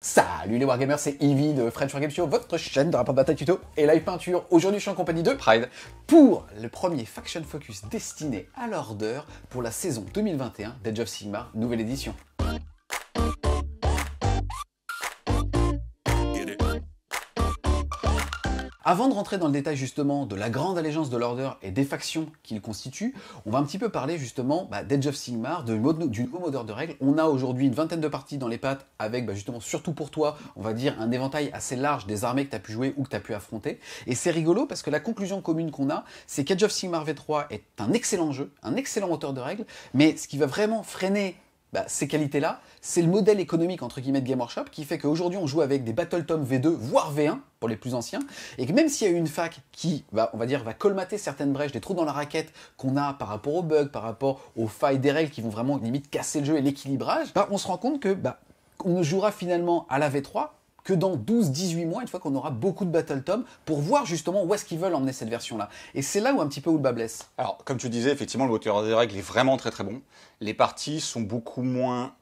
Salut les Wargamers, c'est Ivy de French Wargame Show, votre chaîne de rapport de bataille tuto et live peinture. Aujourd'hui, je suis en compagnie de Pride pour le premier Faction Focus destiné à l'Order pour la saison 2021 d'Age of Sigmar, nouvelle édition. Avant de rentrer dans le détail justement de la grande allégeance de l'Order et des factions qu'il constitue, on va un petit peu parler justement d'Age of Sigmar, du nouveau modeur de règles. On a aujourd'hui une vingtaine de parties dans les pattes avec justement, surtout pour toi, on va dire un éventail assez large des armées que tu as pu jouer ou que tu as pu affronter. Et c'est rigolo parce que la conclusion commune qu'on a, c'est qu'Age of Sigmar V3 est un excellent jeu, un excellent moteur de règles, mais ce qui va vraiment freiner ces qualités-là, c'est le modèle économique entre guillemets de Game Workshop qui fait qu'aujourd'hui on joue avec des Battletome V2, voire V1 pour les plus anciens, et que même s'il y a eu une fac qui va colmater certaines brèches, des trous dans la raquette qu'on a par rapport aux bugs, par rapport aux failles des règles qui vont vraiment limite casser le jeu et l'équilibrage, on se rend compte que on ne jouera finalement à la V3 que dans 12-18 mois, une fois qu'on aura beaucoup de Battletome, pour voir justement où est-ce qu'ils veulent emmener cette version-là. Et c'est là où un petit peu où le bas blesse. Alors, comme tu disais, effectivement, le moteur des règles est vraiment très très bon. Les parties sont beaucoup moins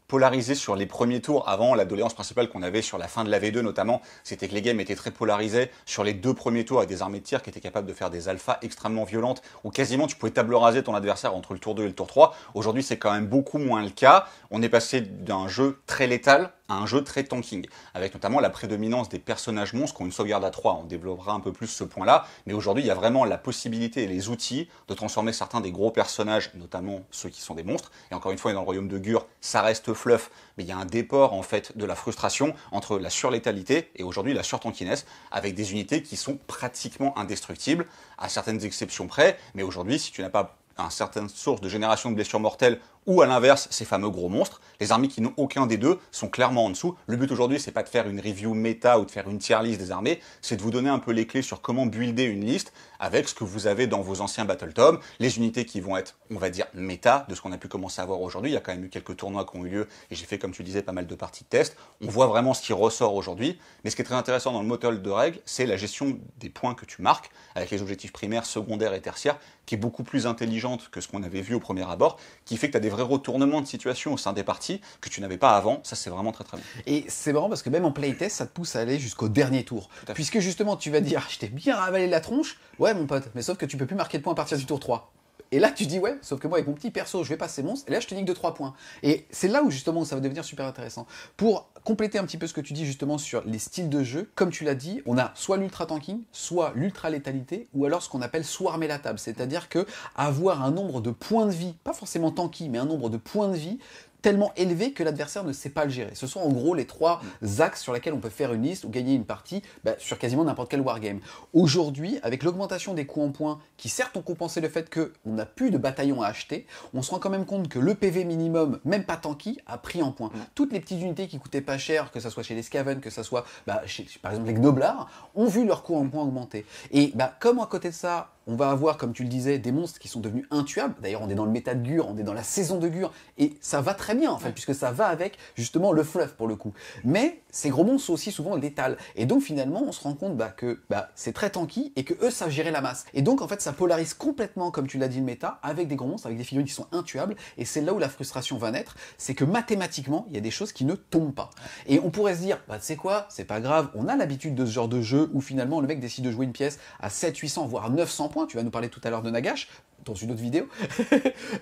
polarisées sur les premiers tours. Avant, la doléance principale qu'on avait sur la fin de la V2 notamment, c'était que les games étaient très polarisés sur les deux premiers tours avec des armées de tir qui étaient capables de faire des alphas extrêmement violentes où quasiment tu pouvais table raser ton adversaire entre le tour 2 et le tour 3. Aujourd'hui, c'est quand même beaucoup moins le cas. On est passé d'un jeu très létal à un jeu très tanking, avec notamment la prédominance des personnages monstres qui ont une sauvegarde à 3. On développera un peu plus ce point-là, mais aujourd'hui, il y a vraiment la possibilité et les outils de transformer certains des gros personnages, notamment ceux qui sont des monstres. Et encore une fois, dans le royaume de Gur, ça reste fluff, mais il y a un déport en fait de la frustration entre la surlétalité et aujourd'hui la surtankiness, avec des unités qui sont pratiquement indestructibles, à certaines exceptions près, mais aujourd'hui, si tu n'as pas une certaine source de génération de blessures mortelles, ou à l'inverse, ces fameux gros monstres, les armées qui n'ont aucun des deux sont clairement en dessous. Le but aujourd'hui, c'est pas de faire une review méta ou de faire une tier list des armées, c'est de vous donner un peu les clés sur comment builder une liste avec ce que vous avez dans vos anciens Battletome, les unités qui vont être, on va dire, méta, de ce qu'on a pu commencer à voir aujourd'hui. Il y a quand même eu quelques tournois qui ont eu lieu, et j'ai fait, comme tu disais, pas mal de parties de test. On voit vraiment ce qui ressort aujourd'hui, mais ce qui est très intéressant dans le moteur de règles, c'est la gestion des points que tu marques, avec les objectifs primaires, secondaires et tertiaires, qui est beaucoup plus intelligente que ce qu'on avait vu au premier abord, qui fait que tu as des vrais retournements de situation au sein des parties que tu n'avais pas avant. Ça, c'est vraiment très très bon. Et c'est marrant parce que même en playtest, ça te pousse à aller jusqu'au dernier tour. Puisque justement, tu vas dire, je t'ai bien ravalé la tronche. Ouais, mon pote, mais sauf que tu peux plus marquer de points à partir du tour 3. Et là, tu dis, ouais, sauf que moi, avec mon petit perso, je vais passer monstre, et là, je te nique de 3 points. Et c'est là où, justement, ça va devenir super intéressant. Pour compléter un petit peu ce que tu dis, justement, sur les styles de jeu, comme tu l'as dit, on a soit l'ultra-tanking, soit l'ultra-létalité, ou alors ce qu'on appelle swarmer la table. C'est-à-dire que avoir un nombre de points de vie, pas forcément tanky, mais un nombre de points de vie, tellement élevé que l'adversaire ne sait pas le gérer. Ce sont en gros les trois axes sur lesquels on peut faire une liste ou gagner une partie sur quasiment n'importe quel wargame. Aujourd'hui, avec l'augmentation des coûts en points, qui certes ont compensé le fait qu'on n'a plus de bataillons à acheter, on se rend quand même compte que le PV minimum, même pas tanky, a pris en points. Toutes les petites unités qui coûtaient pas cher, que ce soit chez les Skaven, que ce soit chez, par exemple les Gnoblards, ont vu leur coût en points augmenter. Et comme à côté de ça, on va avoir, comme tu le disais, des monstres qui sont devenus intuables. D'ailleurs, on est dans le méta de Gur, on est dans la saison de Gur, et ça va très bien, en fait, puisque ça va avec, justement, le fluff, pour le coup. Mais ces gros monstres sont aussi souvent létals. Et donc, finalement, on se rend compte que c'est très tanky, et que eux savent gérer la masse. Et donc, en fait, ça polarise complètement, comme tu l'as dit, le méta, avec des gros monstres, avec des figurines qui sont intuables, et c'est là où la frustration va naître, c'est que mathématiquement, il y a des choses qui ne tombent pas. Et on pourrait se dire, tu sais quoi, c'est pas grave, on a l'habitude de ce genre de jeu, où finalement, le mec décide de jouer une pièce à 700-800, voire 900 points. Tu vas nous parler tout à l'heure de Nagash, dans une autre vidéo,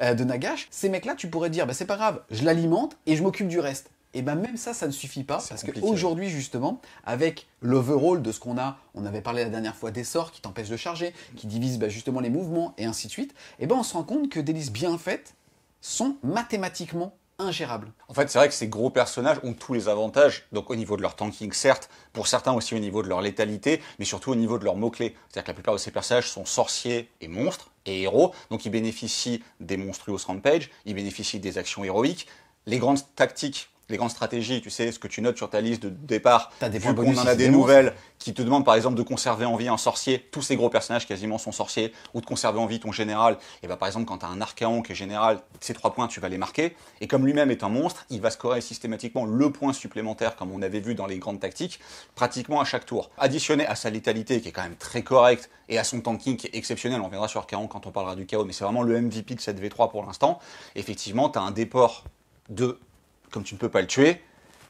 de Nagash. Ces mecs-là, tu pourrais dire, c'est pas grave, je l'alimente et je m'occupe du reste. Et même ça, ça ne suffit pas, parce qu'aujourd'hui, justement, avec l'overall de ce qu'on a, on avait parlé la dernière fois des sorts qui t'empêchent de charger, qui divisent justement les mouvements, et ainsi de suite, on se rend compte que des listes bien faites sont mathématiquement ingérable. En fait, c'est vrai que ces gros personnages ont tous les avantages, donc au niveau de leur tanking, certes, pour certains aussi au niveau de leur létalité, mais surtout au niveau de leurs mots-clés. C'est-à-dire que la plupart de ces personnages sont sorciers et monstres et héros, donc ils bénéficient des monstruous rampage, ils bénéficient des actions héroïques, les grandes tactiques, les grandes stratégies, tu sais, ce que tu notes sur ta liste de départ, vu qu'on en a des nouvelles qui te demandent par exemple de conserver en vie un sorcier, tous ces gros personnages quasiment sont sorciers, ou de conserver en vie ton général, et par exemple quand tu as un Archaon qui est général, ces 3 points tu vas les marquer, et comme lui-même est un monstre, il va scorer systématiquement le point supplémentaire comme on avait vu dans les grandes tactiques, pratiquement à chaque tour. Additionné à sa létalité qui est quand même très correcte, et à son tanking qui est exceptionnel, on reviendra sur Archaon quand on parlera du chaos, mais c'est vraiment le MVP de cette V3 pour l'instant, effectivement tu as un déport de comme tu ne peux pas le tuer,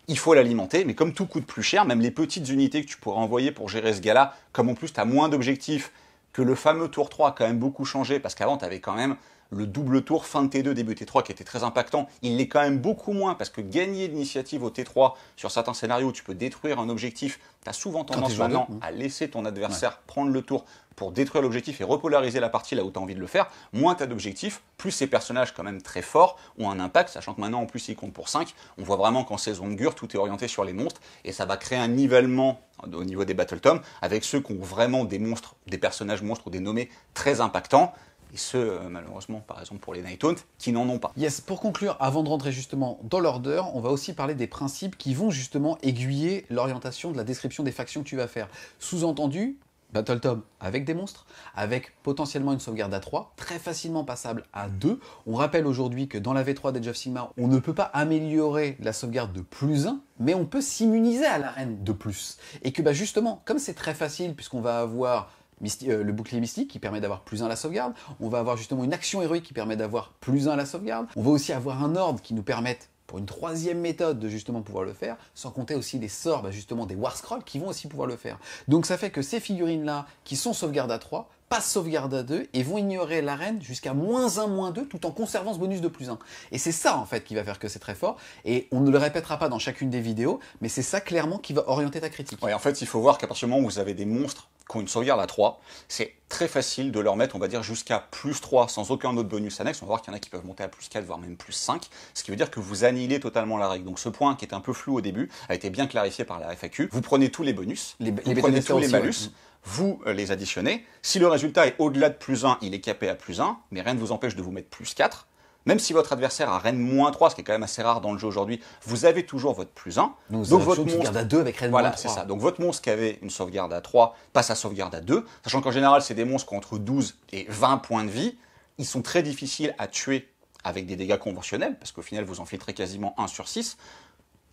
il faut l'alimenter, mais comme tout coûte plus cher, même les petites unités que tu pourrais envoyer pour gérer ce gars-là, comme en plus tu as moins d'objectifs, que le fameux tour 3 a quand même beaucoup changé, parce qu'avant tu avais quand même le double tour fin de T2, début T3 qui était très impactant, il l'est quand même beaucoup moins, parce que gagner l'initiative au T3 sur certains scénarios où tu peux détruire un objectif, tu as souvent tendance maintenant à laisser ton adversaire prendre le tour pour détruire l'objectif et repolariser la partie là où tu as envie de le faire. Moins tu as d'objectifs, plus ces personnages quand même très forts ont un impact, sachant que maintenant en plus ils comptent pour 5. On voit vraiment qu'en saison de Gur, tout est orienté sur les monstres, et ça va créer un nivellement au niveau des Battle Tomes, avec ceux qui ont vraiment des monstres, des personnages monstres ou des nommés très impactants, et ceux, malheureusement, par exemple pour les Night Haunt, qui n'en ont pas. Yes, pour conclure, avant de rentrer justement dans l'order, on va aussi parler des principes qui vont justement aiguiller l'orientation de la description des factions que tu vas faire. Sous-entendu, Battle Tome avec des monstres, avec potentiellement une sauvegarde à 3, très facilement passable à 2. On rappelle aujourd'hui que dans la V3 d'Age of Sigmar, on ne peut pas améliorer la sauvegarde de +1, mais on peut s'immuniser à l'arène de plus. Et que justement, comme c'est très facile, puisqu'on va avoir le bouclier mystique qui permet d'avoir +1 à la sauvegarde, on va avoir justement une action héroïque qui permet d'avoir +1 à la sauvegarde, on va aussi avoir un ordre qui nous permette pour une troisième méthode de justement pouvoir le faire, sans compter aussi les sorts justement des War Scrolls qui vont aussi pouvoir le faire. Donc ça fait que ces figurines-là, qui sont sauvegardes à 3, passent sauvegarde à 2 et vont ignorer l'arène jusqu'à -1, -2, tout en conservant ce bonus de +1. Et c'est ça en fait qui va faire que c'est très fort, et on ne le répétera pas dans chacune des vidéos, mais c'est ça clairement qui va orienter ta critique. Ouais, en fait, il faut voir qu'à partir du moment où vous avez des monstres qui ont une sauvegarde à 3, c'est très facile de leur mettre, on va dire, jusqu'à +3 sans aucun autre bonus annexe. On va voir qu'il y en a qui peuvent monter à +4, voire même +5, ce qui veut dire que vous annihilez totalement la règle. Donc ce point qui est un peu flou au début a été bien clarifié par la FAQ. Vous prenez tous les bonus, vous prenez tous les malus, vous les additionnez. Si le résultat est au-delà de +1, il est capé à +1, mais rien ne vous empêche de vous mettre +4. Même si votre adversaire a Reine -3, ce qui est quand même assez rare dans le jeu aujourd'hui, vous avez toujours votre +1. Donc votre monstre à 2 avec Reine -3. Voilà, c'est ça. Donc votre monstre qui avait une sauvegarde à 3 passe à sauvegarde à 2, sachant qu'en général, c'est des monstres qui ont entre 12 et 20 points de vie. Ils sont très difficiles à tuer avec des dégâts conventionnels, parce qu'au final, vous en filtrez quasiment 1 sur 6.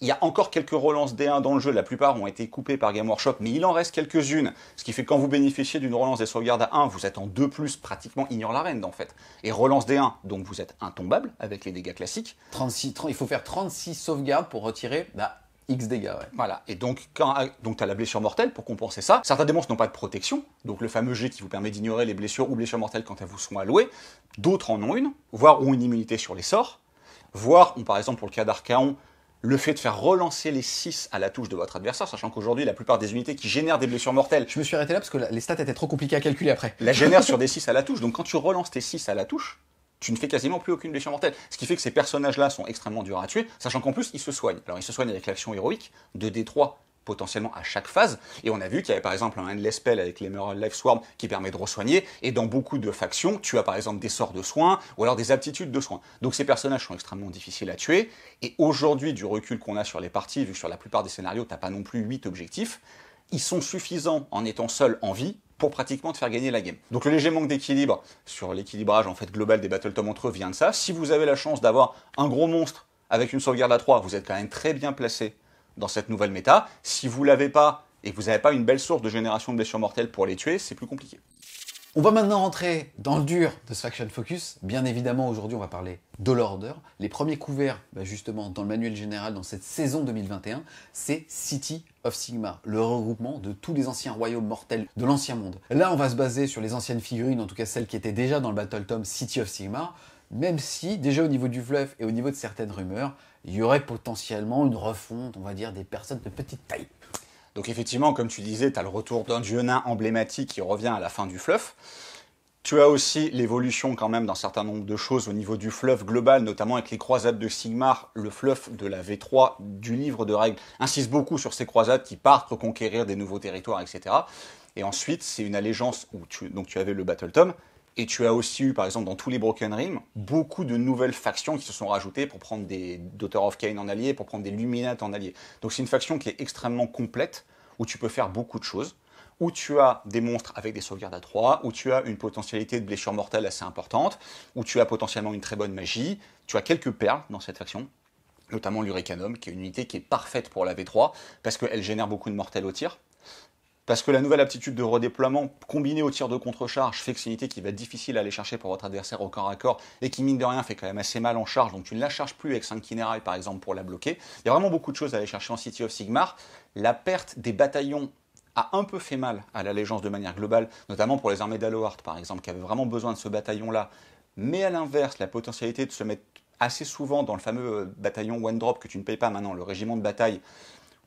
Il y a encore quelques relances D1 dans le jeu, la plupart ont été coupées par Game Workshop, mais il en reste quelques-unes, ce qui fait que quand vous bénéficiez d'une relance des sauvegardes à 1, vous êtes en 2+, pratiquement ignore la reine en fait. Et relance D1, donc vous êtes intombable avec les dégâts classiques. Il faut faire 36 sauvegardes pour retirer X dégâts. Ouais. Voilà, et donc tu as la blessure mortelle pour compenser ça. Certains des monstres n'ont pas de protection, donc le fameux G qui vous permet d'ignorer les blessures ou blessures mortelles quand elles vous sont allouées. D'autres en ont une, voire ont une immunité sur les sorts, voire ont par exemple pour le cas d'Archaon, le fait de faire relancer les 6 à la touche de votre adversaire, sachant qu'aujourd'hui, la plupart des unités qui génèrent des blessures mortelles... Je me suis arrêté là parce que les stats étaient trop compliquées à calculer après. La génèrent sur des 6 à la touche, donc quand tu relances tes 6 à la touche, tu ne fais quasiment plus aucune blessure mortelle. Ce qui fait que ces personnages-là sont extrêmement durs à tuer, sachant qu'en plus, ils se soignent. Alors ils se soignent avec l'action héroïque de D3, potentiellement à chaque phase, et on a vu qu'il y avait par exemple un Endless Spell avec l'Emerald Life Swarm qui permet de re-soigner, et dans beaucoup de factions, tu as par exemple des sorts de soins, ou alors des aptitudes de soins. Donc ces personnages sont extrêmement difficiles à tuer, et aujourd'hui, du recul qu'on a sur les parties, vu que sur la plupart des scénarios, t'as pas non plus 8 objectifs, ils sont suffisants en étant seuls en vie, pour pratiquement te faire gagner la game. Donc le léger manque d'équilibre sur l'équilibrage en fait global des Battle Tomes entre eux vient de ça. Si vous avez la chance d'avoir un gros monstre avec une sauvegarde à 3, vous êtes quand même très bien placé dans cette nouvelle méta. Si vous l'avez pas et que vous n'avez pas une belle source de génération de blessures mortelles pour les tuer, c'est plus compliqué. On va maintenant rentrer dans le dur de ce Faction Focus. Bien évidemment, aujourd'hui, on va parler de l'Order. Les premiers couverts, justement, dans le manuel général, dans cette saison 2021, c'est City of Sigmar, le regroupement de tous les anciens royaumes mortels de l'ancien monde. Là, on va se baser sur les anciennes figurines, en tout cas celles qui étaient déjà dans le Battle Tome City of Sigmar, même si, déjà au niveau du fluff et au niveau de certaines rumeurs, il y aurait potentiellement une refonte, on va dire, des personnes de petite taille. Donc effectivement, comme tu disais, tu as le retour d'un dieu nain emblématique qui revient à la fin du fluff. Tu as aussi l'évolution quand même d'un certain nombre de choses au niveau du fluff global, notamment avec les croisades de Sigmar. Le fluff de la V3 du livre de règles insiste beaucoup sur ces croisades qui partent reconquérir des nouveaux territoires, etc. Et ensuite, c'est une allégeance où tu avais le Battle Tome, et tu as aussi eu, par exemple, dans tous les Broken Realms, beaucoup de nouvelles factions qui se sont rajoutées pour prendre des Daughter of Cain en allié, pour prendre des Luminate en allié. Donc c'est une faction qui est extrêmement complète, où tu peux faire beaucoup de choses, où tu as des monstres avec des sauvegardes à 3, où tu as une potentialité de blessure mortelle assez importante, où tu as potentiellement une très bonne magie, tu as quelques perles dans cette faction, notamment l'Hurricanum, qui est une unité qui est parfaite pour la V3, parce qu'elle génère beaucoup de mortels au tir. Parce que la nouvelle aptitude de redéploiement, combinée au tir de contre-charge, fait que c'est une unité qui va être difficile à aller chercher pour votre adversaire au corps à corps et qui, mine de rien, fait quand même assez mal en charge. Donc tu ne la charges plus avec 5 Kinerai, par exemple, pour la bloquer. Il y a vraiment beaucoup de choses à aller chercher en City of Sigmar. La perte des bataillons a un peu fait mal à l'allégeance de manière globale, notamment pour les armées d'Alohart, par exemple, qui avaient vraiment besoin de ce bataillon-là. Mais à l'inverse, la potentialité de se mettre assez souvent dans le fameux bataillon One Drop que tu ne payes pas maintenant, le régiment de bataille,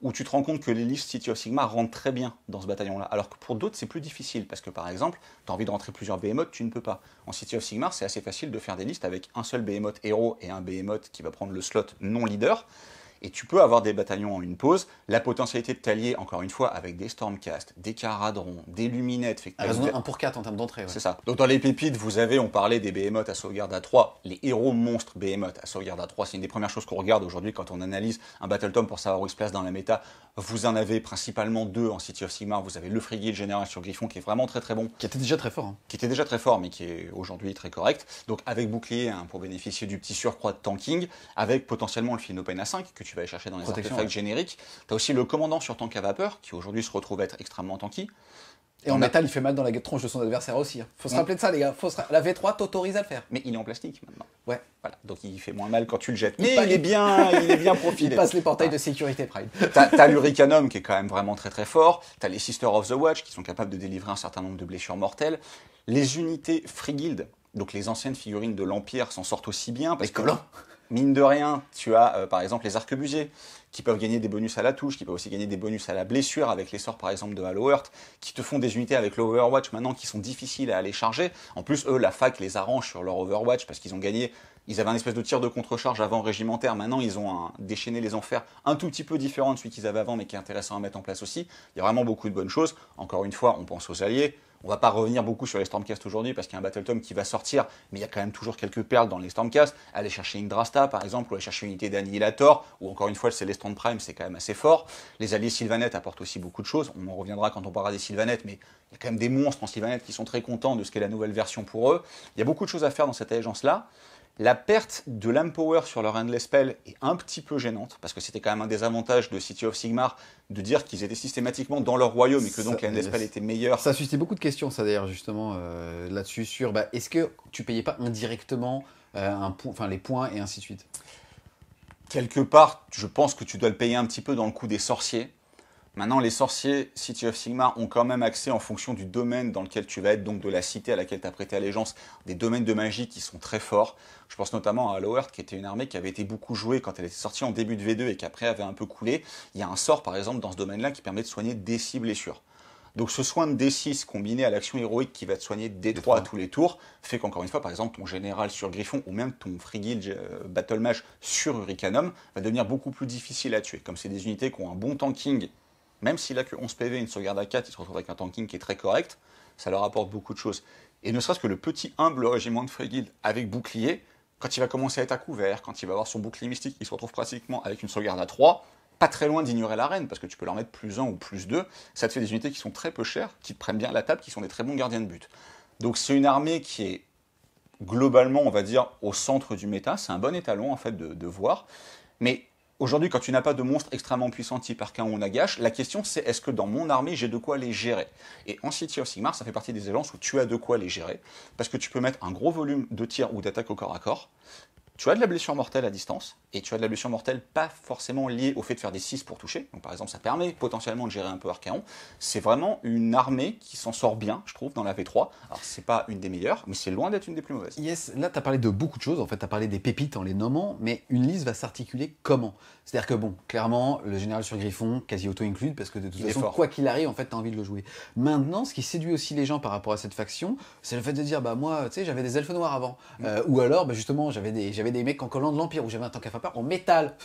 où tu te rends compte que les listes City of Sigmar rentrent très bien dans ce bataillon-là. Alors que pour d'autres, c'est plus difficile, parce que par exemple, tu as envie de rentrer plusieurs Behemoth, tu ne peux pas. En City of Sigmar, c'est assez facile de faire des listes avec un seul Behemoth héros et un Behemoth qui va prendre le slot non leader. Et tu peux avoir des bataillons en une pause. La potentialité de t'allier, encore une fois, avec des Stormcast, des Caradrons, des Luminettes. Fait que raison 1 pour 4 en termes d'entrée. Ouais. C'est ça. Donc dans les pépites, on parlait des Behemoth à sauvegarde à 3. Les héros monstres Behemoth à sauvegarde à 3, c'est une des premières choses qu'on regarde aujourd'hui quand on analyse un Battletome pour savoir où il se place dans la méta. Vous en avez principalement 2 en City of Sigmar. Vous avez le Frigate Général sur Griffon qui est vraiment très très bon. Qui était déjà très fort. Hein. Qui était déjà très fort, mais qui est aujourd'hui très correct. Donc avec bouclier pour bénéficier du petit surcroît de tanking, avec potentiellement le Philnopen A5 que tu vas aller chercher dans les artefacts génériques. Tu as aussi le commandant sur tank à vapeur qui aujourd'hui se retrouve être extrêmement tanky. Et en métal, il fait mal dans la tronche de son adversaire aussi. Faut se rappeler de ça, les gars. La V3 t'autorise à le faire. Mais il est en plastique maintenant. Ouais. Voilà. Donc il fait moins mal quand tu le jettes. Mais il est bien profilé. Il passe les portails de sécurité Prime. T'as l'Hurricanum qui est quand même vraiment très très fort. T'as les Sisters of the Watch qui sont capables de délivrer un certain nombre de blessures mortelles. Les unités Free Guild, donc les anciennes figurines de l'Empire, s'en sortent aussi bien. Parce que, mine de rien, tu as par exemple les arquebusiers qui peuvent gagner des bonus à la touche, qui peuvent aussi gagner des bonus à la blessure avec les sorts par exemple de Alohart, qui te font des unités avec l'Overwatch maintenant qui sont difficiles à aller charger. En plus, eux, la fac les arrange sur leur Overwatch parce qu'ils ont gagné. Ils avaient un espèce de tir de contre-charge avant régimentaire. Maintenant, ils ont déchaîné les enfers un tout petit peu différent de celui qu'ils avaient avant, mais qui est intéressant à mettre en place aussi. Il y a vraiment beaucoup de bonnes choses. Encore une fois, on pense aux alliés. On va pas revenir beaucoup sur les Stormcast aujourd'hui parce qu'il y a un Battletome qui va sortir, mais il y a quand même toujours quelques perles dans les Stormcast. Aller chercher Yggdrasta, par exemple, ou aller chercher une unité d'Annihilator, ou encore une fois, le Célestant Prime, c'est quand même assez fort. Les alliés Sylvaneth apportent aussi beaucoup de choses. On en reviendra quand on parlera des Sylvaneth, mais il y a quand même des monstres en Sylvaneth qui sont très contents de ce qu'est la nouvelle version pour eux. Il y a beaucoup de choses à faire dans cette allégeance-là. La perte de l'Empower sur leur Endless Spell est un petit peu gênante, parce que c'était quand même un des avantages de City of Sigmar, de dire qu'ils étaient systématiquement dans leur royaume et que donc la Endless Spell était meilleure. Ça a suscité beaucoup de questions, ça d'ailleurs, justement, là-dessus, sur est-ce que tu payais pas indirectement les points et ainsi de suite? Quelque part, je pense que tu dois le payer un petit peu dans le coût des sorciers. Maintenant, les sorciers City of Sigmar ont quand même accès en fonction du domaine dans lequel tu vas être, donc de la cité à laquelle tu as prêté allégeance, des domaines de magie qui sont très forts. Je pense notamment à Alohart, qui était une armée qui avait été beaucoup jouée quand elle était sortie en début de V2 et qui après avait un peu coulé. Il y a un sort, par exemple, dans ce domaine-là qui permet de soigner des 6 blessures. Donc ce soin de D6 combiné à l'action héroïque qui va te soigner D3 à tous les tours, fait qu'encore une fois, par exemple, ton général sur Griffon ou même ton Frigate Battle Mage sur Hurricanum va devenir beaucoup plus difficile à tuer. Comme c'est des unités qui ont un bon tanking, même s'il a que 11 PV et une sauvegarde à 4, il se retrouve avec un tanking qui est très correct, ça leur apporte beaucoup de choses. Et ne serait-ce que le petit humble régiment de Frigate avec bouclier, quand il va commencer à être à couvert, quand il va avoir son bouclier mystique, il se retrouve pratiquement avec une sauvegarde à 3, pas très loin d'ignorer la reine, parce que tu peux leur mettre plus 1 ou plus 2, ça te fait des unités qui sont très peu chères, qui te prennent bien la table, qui sont des très bons gardiens de but. Donc c'est une armée qui est globalement, on va dire, au centre du méta, c'est un bon étalon en fait de voir, mais aujourd'hui, quand tu n'as pas de monstre extrêmement puissant type Archaon ou Nagash, la question c'est est-ce que dans mon armée j'ai de quoi les gérer? Et en City of Sigmar, ça fait partie des alliances où tu as de quoi les gérer, parce que tu peux mettre un gros volume de tir ou d'attaque au corps à corps, tu as de la blessure mortelle à distance, et tu as de la blessure mortelle pas forcément liée au fait de faire des 6 pour toucher. Donc par exemple, ça permet potentiellement de gérer un peu Archaon. C'est vraiment une armée qui s'en sort bien, je trouve, dans la V3. Alors c'est pas une des meilleures, mais c'est loin d'être une des plus mauvaises. Yes, là tu as parlé de beaucoup de choses, en fait tu as parlé des pépites en les nommant, mais une liste va s'articuler comment? C'est-à-dire que bon, clairement, le général sur Griffon, quasi auto-include, parce que de toute façon, quoi qu'il arrive, en fait, tu as envie de le jouer. Maintenant, ce qui séduit aussi les gens par rapport à cette faction, c'est le fait de dire, bah moi, tu sais, j'avais des elfes noirs avant. Ou alors, bah, justement, j'avais des mecs en collant de l'Empire, où j'avais un tank à vapeur en métal.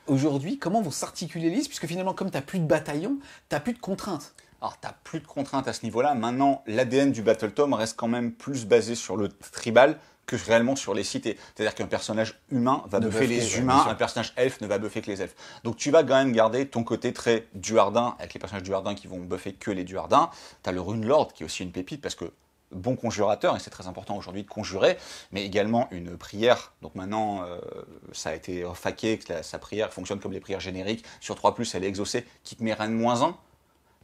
Aujourd'hui, comment vont s'articuler les listes? Puisque finalement, comme tu n'as plus de bataillons, tu n'as plus de contraintes. Alors, tu n'as plus de contraintes à ce niveau-là. Maintenant, l'ADN du Battletome reste quand même plus basé sur le tribal que réellement sur les cités. C'est-à-dire qu'un personnage humain va buffer les humains, un personnage elfe ne va buffer que les elfes. Donc tu vas quand même garder ton côté très duardin, avec les personnages duardins qui vont buffer que les duardins. Tu as le Rune Lord qui est aussi une pépite, parce que bon conjurateur, et c'est très important aujourd'hui de conjurer, mais également une prière. Donc maintenant, ça a été faqué, que sa prière fonctionne comme les prières génériques. Sur 3+, elle est exaucée, qui te met Reine -1.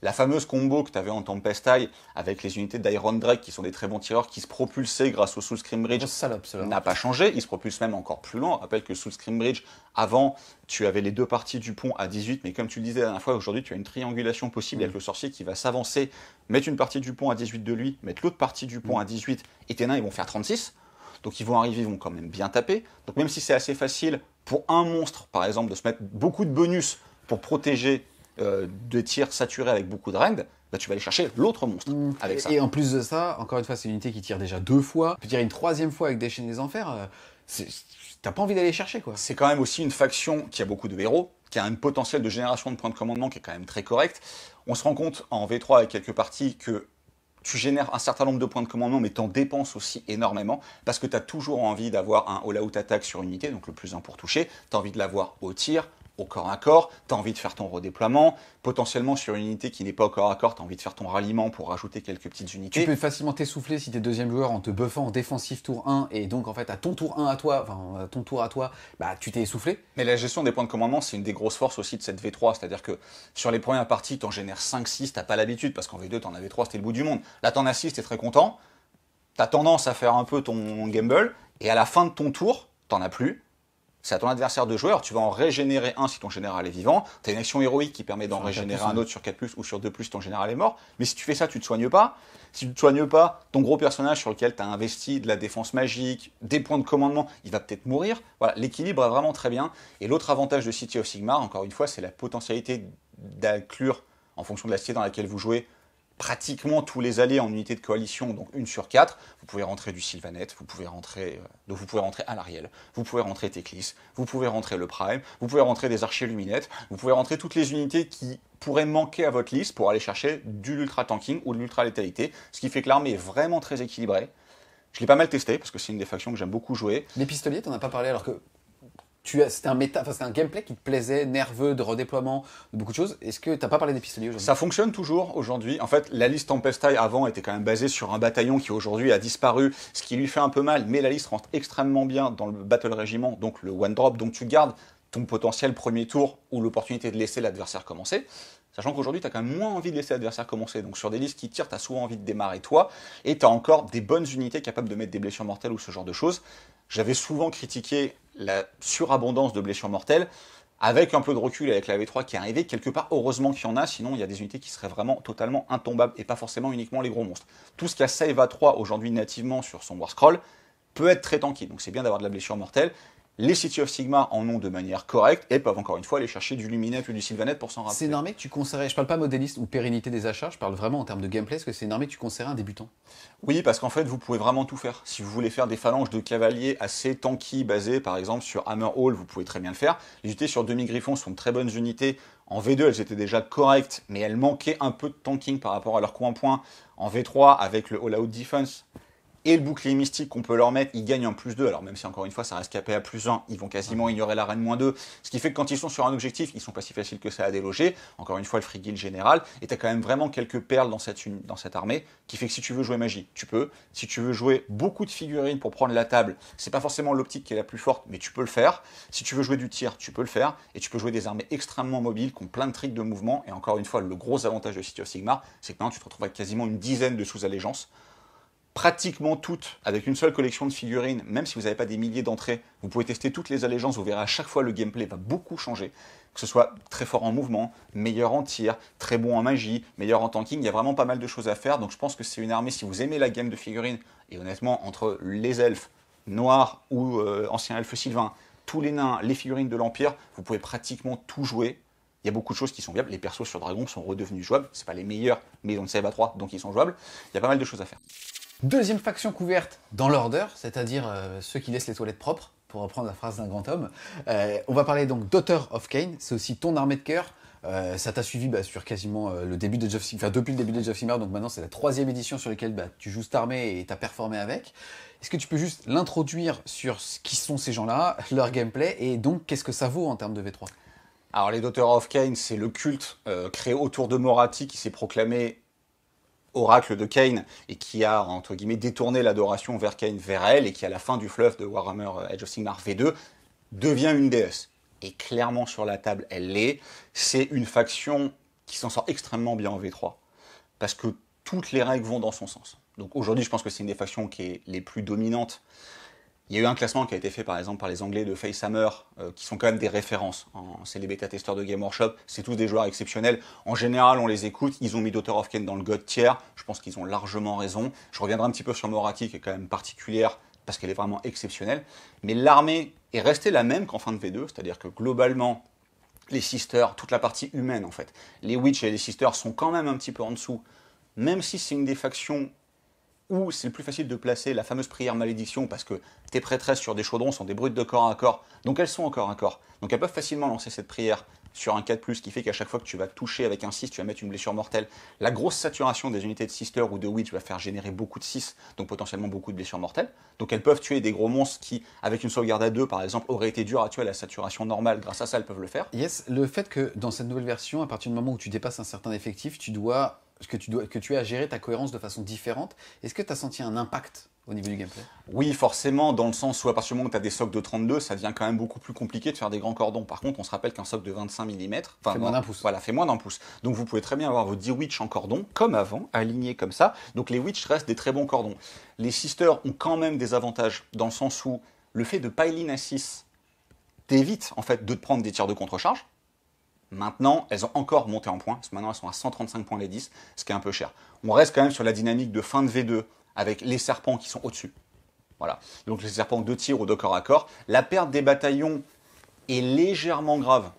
La fameuse combo que tu avais en Tempest Eye avec les unités d'Iron Drake qui sont des très bons tireurs qui se propulsaient grâce au Soul Scream Bridge n'a pas changé. Ils se propulsent même encore plus loin. On rappelle que Soul Scream Bridge, avant, tu avais les deux parties du pont à 18, mais comme tu le disais la dernière fois, aujourd'hui tu as une triangulation possible avec le sorcier qui va s'avancer, mettre une partie du pont à 18 de lui, mettre l'autre partie du pont à 18, et tes nains ils vont faire 36. Donc ils vont arriver, ils vont quand même bien taper. Donc même si c'est assez facile pour un monstre, par exemple, de se mettre beaucoup de bonus pour protéger de tirs saturés avec beaucoup de rend, bah, tu vas aller chercher l'autre monstre avec ça. Et en plus de ça, encore une fois, c'est une unité qui tire déjà 2 fois. Tu peux tirer une 3e fois avec Déchaîner des Enfers. T'as pas envie d'aller chercher, quoi. C'est quand même aussi une faction qui a beaucoup de héros, qui a un potentiel de génération de points de commandement qui est quand même très correct. On se rend compte en V3 avec quelques parties que tu génères un certain nombre de points de commandement, mais t'en dépenses aussi énormément, parce que tu as toujours envie d'avoir un all-out attack sur une unité, donc le plus 1 pour toucher, tu as envie de l'avoir au tir, au corps à corps, tu as envie de faire ton redéploiement, potentiellement sur une unité qui n'est pas au corps à corps, tu as envie de faire ton ralliement pour rajouter quelques petites unités. Tu peux facilement t'essouffler si t'es deuxième joueur en te buffant en défensif tour 1, et donc en fait à ton tour 1 à toi, enfin à ton tour à toi, bah tu t'es essoufflé. Mais la gestion des points de commandement, c'est une des grosses forces aussi de cette V3, c'est-à-dire que sur les premières parties, t'en génères 5-6, t'as pas l'habitude, parce qu'en V2, t'en avais 3, c'était le bout du monde. Là, t'en as 6, t'es très content, t'as tendance à faire un peu ton gamble, et à la fin de ton tour, t'en as plus. C'est à ton adversaire de jouer, alors tu vas en régénérer un si ton général est vivant, tu as une action héroïque qui permet d'en régénérer un autre sur 4+, ou sur 2+, ton général est mort, mais si tu fais ça, tu te soignes pas. Si tu te soignes pas, ton gros personnage sur lequel tu as investi de la défense magique, des points de commandement, il va peut-être mourir. Voilà, l'équilibre est vraiment très bien. Et l'autre avantage de City of Sigmar, encore une fois, c'est la potentialité d'inclure, en fonction de la cité dans laquelle vous jouez, pratiquement tous les alliés en unité de coalition, donc 1 sur 4. Vous pouvez rentrer du Sylvaneth, vous pouvez rentrer Alarielle, vous pouvez rentrer Teclis, vous pouvez rentrer le Prime, vous pouvez rentrer des archers luminettes, vous pouvez rentrer toutes les unités qui pourraient manquer à votre liste pour aller chercher de l'ultra tanking ou de l'ultra létalité, ce qui fait que l'armée est vraiment très équilibrée. Je l'ai pas mal testé parce que c'est une des factions que j'aime beaucoup jouer. Les pistoliers, t'en as pas parlé alors que c'était un gameplay qui te plaisait, nerveux, de redéploiement, de beaucoup de choses. Est-ce que t'as pas parlé des pistoliers aujourd'hui? Ça fonctionne toujours aujourd'hui. En fait, la liste Tempest Eye avant était quand même basée sur un bataillon qui aujourd'hui a disparu, ce qui lui fait un peu mal, mais la liste rentre extrêmement bien dans le Battle Régiment, donc le one drop, donc tu gardes ton potentiel premier tour ou l'opportunité de laisser l'adversaire commencer. Sachant qu'aujourd'hui, tu as quand même moins envie de laisser l'adversaire commencer. Donc sur des listes qui tirent, tu as souvent envie de démarrer toi, et tu as encore des bonnes unités capables de mettre des blessures mortelles ou ce genre de choses. J'avais souvent critiqué la surabondance de blessures mortelles, avec un peu de recul avec la V3 qui est arrivée, quelque part, heureusement qu'il y en a, sinon il y a des unités qui seraient vraiment totalement intombables, et pas forcément uniquement les gros monstres. Tout ce qu'il y a Save à 3 aujourd'hui nativement sur son War Scroll peut être très tanky, donc c'est bien d'avoir de la blessure mortelle. Les City of Sigmar en ont de manière correcte et peuvent encore une fois aller chercher du Luminette ou du Sylvaneth pour s'en rappeler. C'est une armée que tu conseillerais, je parle pas modéliste ou pérennité des achats, je parle vraiment en termes de gameplay, est-ce que c'est une armée que tu conseillerais à un débutant? Oui, parce qu'en fait, vous pouvez vraiment tout faire. Si vous voulez faire des phalanges de cavaliers assez tanky, basées par exemple sur Hammer Hall, vous pouvez très bien le faire. Les unités sur demi-griffon sont de très bonnes unités. En V2, elles étaient déjà correctes, mais elles manquaient un peu de tanking par rapport à leur coin-point. En V3, avec le All-Out Defense et le bouclier mystique qu'on peut leur mettre, ils gagnent en +2. Alors même si encore une fois ça reste capé à +1, ils vont quasiment ignorer la reine -2. Ce qui fait que quand ils sont sur un objectif, ils sont pas si faciles que ça à déloger. Encore une fois, le free guild général. Et tu as quand même vraiment quelques perles dans cette armée qui fait que si tu veux jouer magie, tu peux. Si tu veux jouer beaucoup de figurines pour prendre la table, c'est pas forcément l'optique qui est la plus forte, mais tu peux le faire. Si tu veux jouer du tir, tu peux le faire. Et tu peux jouer des armées extrêmement mobiles qui ont plein de tricks de mouvement. Et encore une fois, le gros avantage de City of Sigmar, c'est que maintenant tu te retrouves avec quasiment une dizaine de sous-allégeances. Pratiquement toutes, avec une seule collection de figurines, même si vous n'avez pas des milliers d'entrées, vous pouvez tester toutes les allégeances, vous verrez à chaque fois le gameplay va beaucoup changer, que ce soit très fort en mouvement, meilleur en tir, très bon en magie, meilleur en tanking, il y a vraiment pas mal de choses à faire, donc je pense que c'est une armée, si vous aimez la game de figurines, et honnêtement, entre les elfes noirs ou anciens elfes sylvains, tous les nains, les figurines de l'Empire, vous pouvez pratiquement tout jouer. Il y a beaucoup de choses qui sont viables, les persos sur Dragon sont redevenus jouables, c'est pas les meilleurs, mais ils ont le save à 3, donc ils sont jouables, il y a pas mal de choses à faire. Deuxième faction couverte dans l'order, c'est-à-dire ceux qui laissent les toilettes propres, pour reprendre la phrase d'un grand homme. On va parler donc Daughter of Cain, c'est aussi ton armée de cœur. Ça t'a suivi sur quasiment le début de Age of Sigmar, enfin depuis le début de Age of Sigmar, donc maintenant c'est la 3e édition sur laquelle tu joues cette armée et t'as performé avec. Est-ce que tu peux juste l'introduire sur qui sont ces gens-là, leur gameplay, et donc qu'est-ce que ça vaut en termes de V3? Alors les Daughter of Cain, c'est le culte créé autour de Morathi qui s'est proclamé oracle de Cain et qui a, entre guillemets, détourné l'adoration vers Cain, vers elle, et qui, à la fin du fleuve de Warhammer Age of Sigmar V2, devient une déesse. Et clairement, sur la table, elle l'est. C'est une faction qui s'en sort extrêmement bien en V3, parce que toutes les règles vont dans son sens. Donc aujourd'hui, je pense que c'est une des factions qui est les plus dominantes. Il y a eu un classement qui a été fait par exemple par les Anglais de Facehammer, qui sont quand même des références. C'est les bêta-testeurs de Game Workshop, c'est tous des joueurs exceptionnels. En général, on les écoute, ils ont mis Daughter of Kain dans le God tier, je pense qu'ils ont largement raison. Je reviendrai un petit peu sur Morathi, qui est quand même particulière, parce qu'elle est vraiment exceptionnelle. Mais l'armée est restée la même qu'en fin de V2, c'est-à-dire que globalement, les Sisters, toute la partie humaine en fait, les Witch et les Sisters sont quand même un petit peu en dessous, même si c'est une des factions où c'est le plus facile de placer la fameuse prière malédiction, parce que tes prêtresses sur des chaudrons sont des brutes de corps à corps, donc elles sont en corps à corps. Donc elles peuvent facilement lancer cette prière sur un 4+, ce qui fait qu'à chaque fois que tu vas toucher avec un 6, tu vas mettre une blessure mortelle. La grosse saturation des unités de Sister ou de Witch va faire générer beaucoup de 6, donc potentiellement beaucoup de blessures mortelles. Donc elles peuvent tuer des gros monstres qui, avec une sauvegarde à 2 par exemple, auraient été durs à tuer à la saturation normale. Grâce à ça, elles peuvent le faire. Yes, le fait que dans cette nouvelle version, à partir du moment où tu dépasses un certain effectif, que tu aies à gérer ta cohérence de façon différente. Est-ce que tu as senti un impact au niveau du gameplay? Oui, forcément, dans le sens où à partir du moment où tu as des socles de 32, ça devient quand même beaucoup plus compliqué de faire des grands cordons. Par contre, on se rappelle qu'un socle de 25 mm fait moins d'un pouce. Voilà, fait moins d'un pouce. Donc vous pouvez très bien avoir vos 10 witch en cordon, comme avant, alignés comme ça. Donc les witch restent des très bons cordons. Les sisters ont quand même des avantages, dans le sens où le fait de pile-in à 6 t'évite en fait de te prendre des tirs de contre-charge. Maintenant, elles ont encore monté en points, parce que maintenant elles sont à 135 points les 10, ce qui est un peu cher. On reste quand même sur la dynamique de fin de V2, avec les serpents qui sont au-dessus. Voilà. Donc les serpents de tir ou de corps à corps. La perte des bataillons est légèrement grave,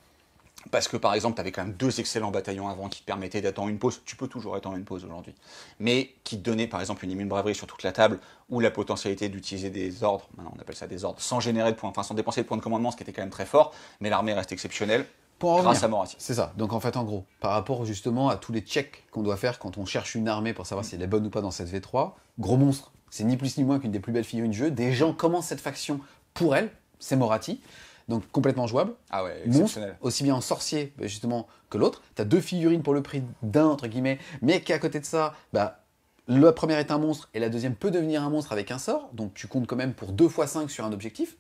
parce que par exemple, tu avais quand même 2 excellents bataillons avant qui te permettaient d'attendre une pause. Tu peux toujours attendre une pause aujourd'hui. Mais qui te donnaient par exemple une immune braverie sur toute la table, ou la potentialité d'utiliser des ordres, maintenant on appelle ça des ordres, sans générer de points, enfin sans dépenser de points de commandement, ce qui était quand même très fort, mais l'armée reste exceptionnelle. Grâce à Morathi. C'est ça. Donc en fait, en gros, par rapport justement à tous les checks qu'on doit faire quand on cherche une armée pour savoir si elle est bonne ou pas dans cette V3, gros monstre, c'est ni plus ni moins qu'une des plus belles figurines du jeu. Des gens commencent cette faction pour elle, c'est Morathi. Donc complètement jouable. Ah ouais, exceptionnel. Monstre, aussi bien en sorcier justement que l'autre. T'as 2 figurines pour le prix d'un, entre guillemets, mais qu'à côté de ça, la première est un monstre et la deuxième peut devenir un monstre avec un sort. Donc tu comptes quand même pour 2 x 5 sur un objectif.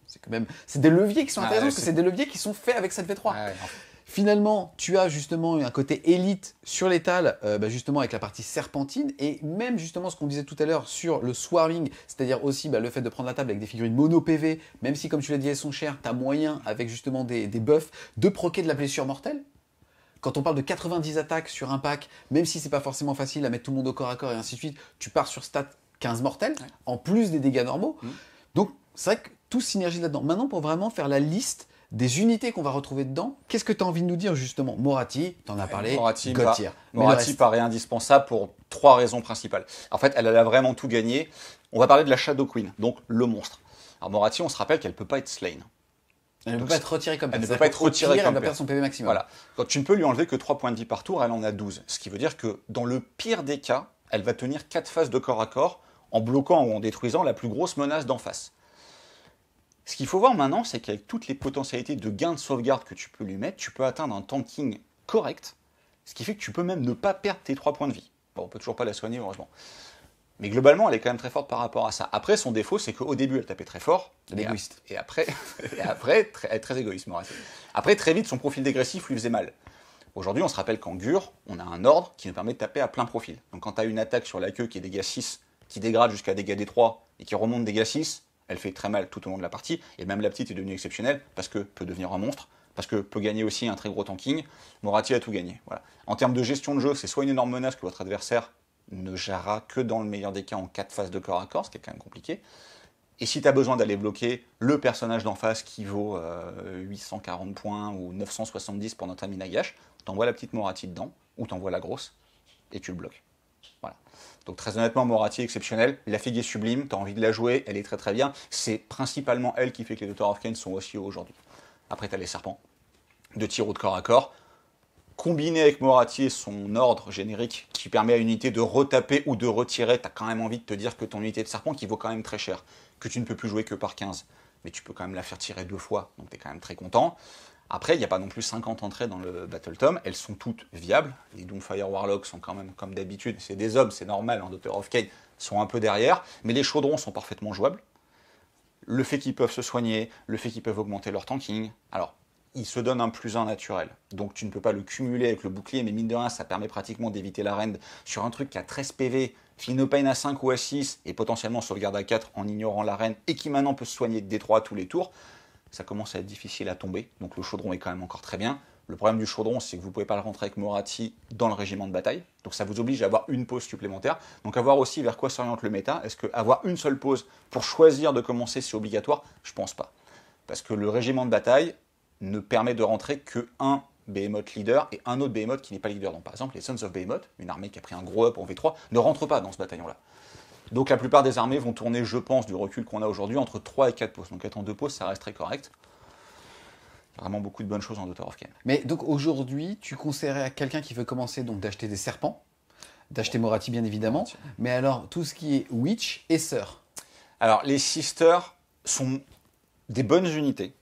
C'est des leviers qui sont intéressants, parce que c'est des leviers qui sont faits avec cette V3. Finalement, tu as justement un côté élite sur l'étal, justement avec la partie serpentine, et même justement ce qu'on disait tout à l'heure sur le swarming, c'est-à-dire aussi le fait de prendre la table avec des figurines mono PV, même si comme tu l'as dit elles sont chères, tu as moyen avec justement des buffs de proquer de la blessure mortelle. Quand on parle de 90 attaques sur un pack, même si c'est pas forcément facile à mettre tout le monde au corps à corps et ainsi de suite, tu pars sur stat 15 mortels, en plus des dégâts normaux. Donc c'est vrai que tout synergie là-dedans. Maintenant, pour vraiment faire la liste des unités qu'on va retrouver dedans, qu'est-ce que tu as envie de nous dire justement? Morathi, tu en as parlé, God tier. Morathi paraît indispensable pour 3 raisons principales. En fait, elle a vraiment tout gagné. On va parler de la Shadow Queen, donc le monstre. Alors Morathi, on se rappelle qu'elle ne peut pas être slain. Elle ne peut pas être retirée comme elle ne peut pas être retirée comme elle va perdre son PV maximum. Voilà. Donc tu ne peux lui enlever que 3 points de vie par tour, elle en a 12. Ce qui veut dire que dans le pire des cas, elle va tenir 4 phases de corps à corps en bloquant ou en détruisant la plus grosse menace d'en face. Ce qu'il faut voir maintenant, c'est qu'avec toutes les potentialités de gain de sauvegarde que tu peux lui mettre, tu peux atteindre un tanking correct, ce qui fait que tu peux même ne pas perdre tes 3 points de vie. Bon, on peut toujours pas la soigner, heureusement. Mais globalement, elle est quand même très forte par rapport à ça. Après, son défaut, c'est qu'au début, elle tapait très fort. L'égoïste. Et après, elle est très égoïste, Morathi. Après, très vite, son profil dégressif lui faisait mal. Aujourd'hui, on se rappelle qu'en Gur, on a un ordre qui nous permet de taper à plein profil. Donc quand tu as une attaque sur la queue qui est dégâts 6, qui dégrade jusqu'à dégâts D3 et qui remonte dégâts 6, elle fait très mal tout au long de la partie, et même la petite est devenue exceptionnelle, parce que peut devenir un monstre, parce que peut gagner aussi un très gros tanking. Morathi a tout gagné. Voilà. En termes de gestion de jeu, c'est soit une énorme menace que votre adversaire ne gérera que dans le meilleur des cas en 4 phases de corps à corps, ce qui est quand même compliqué. Et si tu as besoin d'aller bloquer le personnage d'en face qui vaut 840 points ou 970 pour notre ami Nagash, t'envoies la petite Morathi dedans, ou t'envoies la grosse, et tu le bloques. Voilà. Donc très honnêtement, Morathi est exceptionnelle, la figue est sublime, tu as envie de la jouer, elle est très très bien. C'est principalement elle qui fait que les Daughter of Kain sont aussi hauts aujourd'hui. Après, tu as les serpents, de tir ou de corps à corps. Combiné avec Morathi et son ordre générique qui permet à une unité de retaper ou de retirer, tu as quand même envie de te dire que ton unité de serpent qui vaut quand même très cher, que tu ne peux plus jouer que par 15, mais tu peux quand même la faire tirer 2 fois, donc tu es quand même très content. Après, il n'y a pas non plus 50 entrées dans le Battle Tome, elles sont toutes viables. Les Doomfire Warlocks sont quand même, comme d'habitude, c'est des hommes, c'est normal, en Daughter of Kain, sont un peu derrière, mais les chaudrons sont parfaitement jouables. Le fait qu'ils peuvent se soigner, le fait qu'ils peuvent augmenter leur tanking. Alors, il se donne un +1 naturel. Donc tu ne peux pas le cumuler avec le bouclier, mais mine de rien, ça permet pratiquement d'éviter la rend sur un truc qui a 13 PV, feel no pain à 5 ou à 6, et potentiellement sauvegarde à 4 en ignorant la rend, et qui maintenant peut se soigner de D3 à tous les tours. Ça commence à être difficile à tomber, donc le chaudron est quand même encore très bien. Le problème du chaudron, c'est que vous ne pouvez pas le rentrer avec Moratti dans le régiment de bataille, donc ça vous oblige à avoir une pause supplémentaire. Donc à voir aussi vers quoi s'oriente le méta. Est-ce qu'avoir une seule pause pour choisir de commencer, c'est obligatoire? Je pense pas. Parce que le régiment de bataille ne permet de rentrer qu'un Behemoth leader et un autre Behemoth qui n'est pas leader. Donc par exemple, les Sons of Behemoth, une armée qui a pris un gros up en V3, ne rentrent pas dans ce bataillon-là. Donc la plupart des armées vont tourner, je pense, du recul qu'on a aujourd'hui, entre 3 et 4 pauses. Donc être en 2 pauses, ça reste très correct. Vraiment beaucoup de bonnes choses en Daughter of Kain. Mais donc aujourd'hui, tu conseillerais à quelqu'un qui veut commencer donc d'acheter des serpents, d'acheter Moratti bien évidemment, mais alors tout ce qui est Witch et Sœur. Alors les Sisters sont des bonnes unités.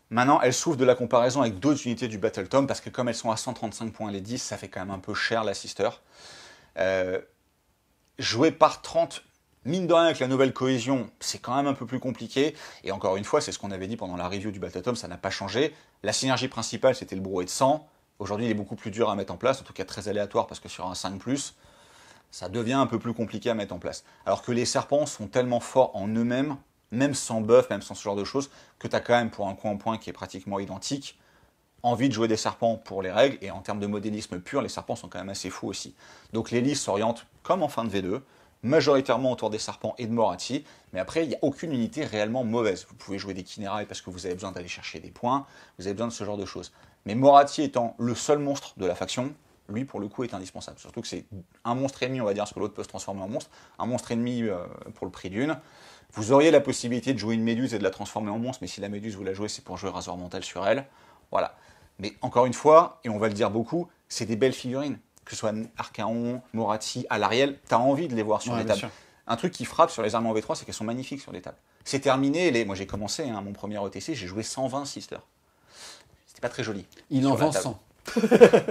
Maintenant, elles souffrent de la comparaison avec d'autres unités du Battle Tome, parce que comme elles sont à 135 points les 10, ça fait quand même un peu cher la Sister. Jouer par 30, mine de rien avec la nouvelle cohésion, c'est quand même un peu plus compliqué. Et encore une fois, c'est ce qu'on avait dit pendant la review du Battle Tome, ça n'a pas changé. La synergie principale, c'était le brouet de sang. Aujourd'hui, il est beaucoup plus dur à mettre en place, en tout cas très aléatoire, parce que sur un 5+, ça devient un peu plus compliqué à mettre en place. Alors que les serpents sont tellement forts en eux-mêmes, même sans buff, même sans ce genre de choses, que tu as quand même pour un point qui est pratiquement identique, envie de jouer des serpents pour les règles, et en termes de modélisme pur, les serpents sont quand même assez fous aussi. Donc les listes s'orientent comme en fin de V2, majoritairement autour des serpents et de Moratti, mais après, il n'y a aucune unité réellement mauvaise. Vous pouvez jouer des Kinerai parce que vous avez besoin d'aller chercher des points, vous avez besoin de ce genre de choses. Mais Moratti étant le seul monstre de la faction, lui, pour le coup, est indispensable. Surtout que c'est un monstre ennemi, on va dire, parce que l'autre peut se transformer en monstre, un monstre ennemi pour le prix d'une. Vous auriez la possibilité de jouer une méduse et de la transformer en monstre, mais si la méduse, vous la jouez, c'est pour jouer rasoir mental sur elle. Voilà. Mais encore une fois, et on va le dire beaucoup, c'est des belles figurines. Que ce soit Archaon, Moratti, Alarielle, t'as envie de les voir sur les tables. Un truc qui frappe sur les armes en V3, c'est qu'elles sont magnifiques sur les tables. C'est terminé, moi j'ai commencé, mon premier ETC, j'ai joué 120 Sisters. C'était pas très joli. Il en vend 100.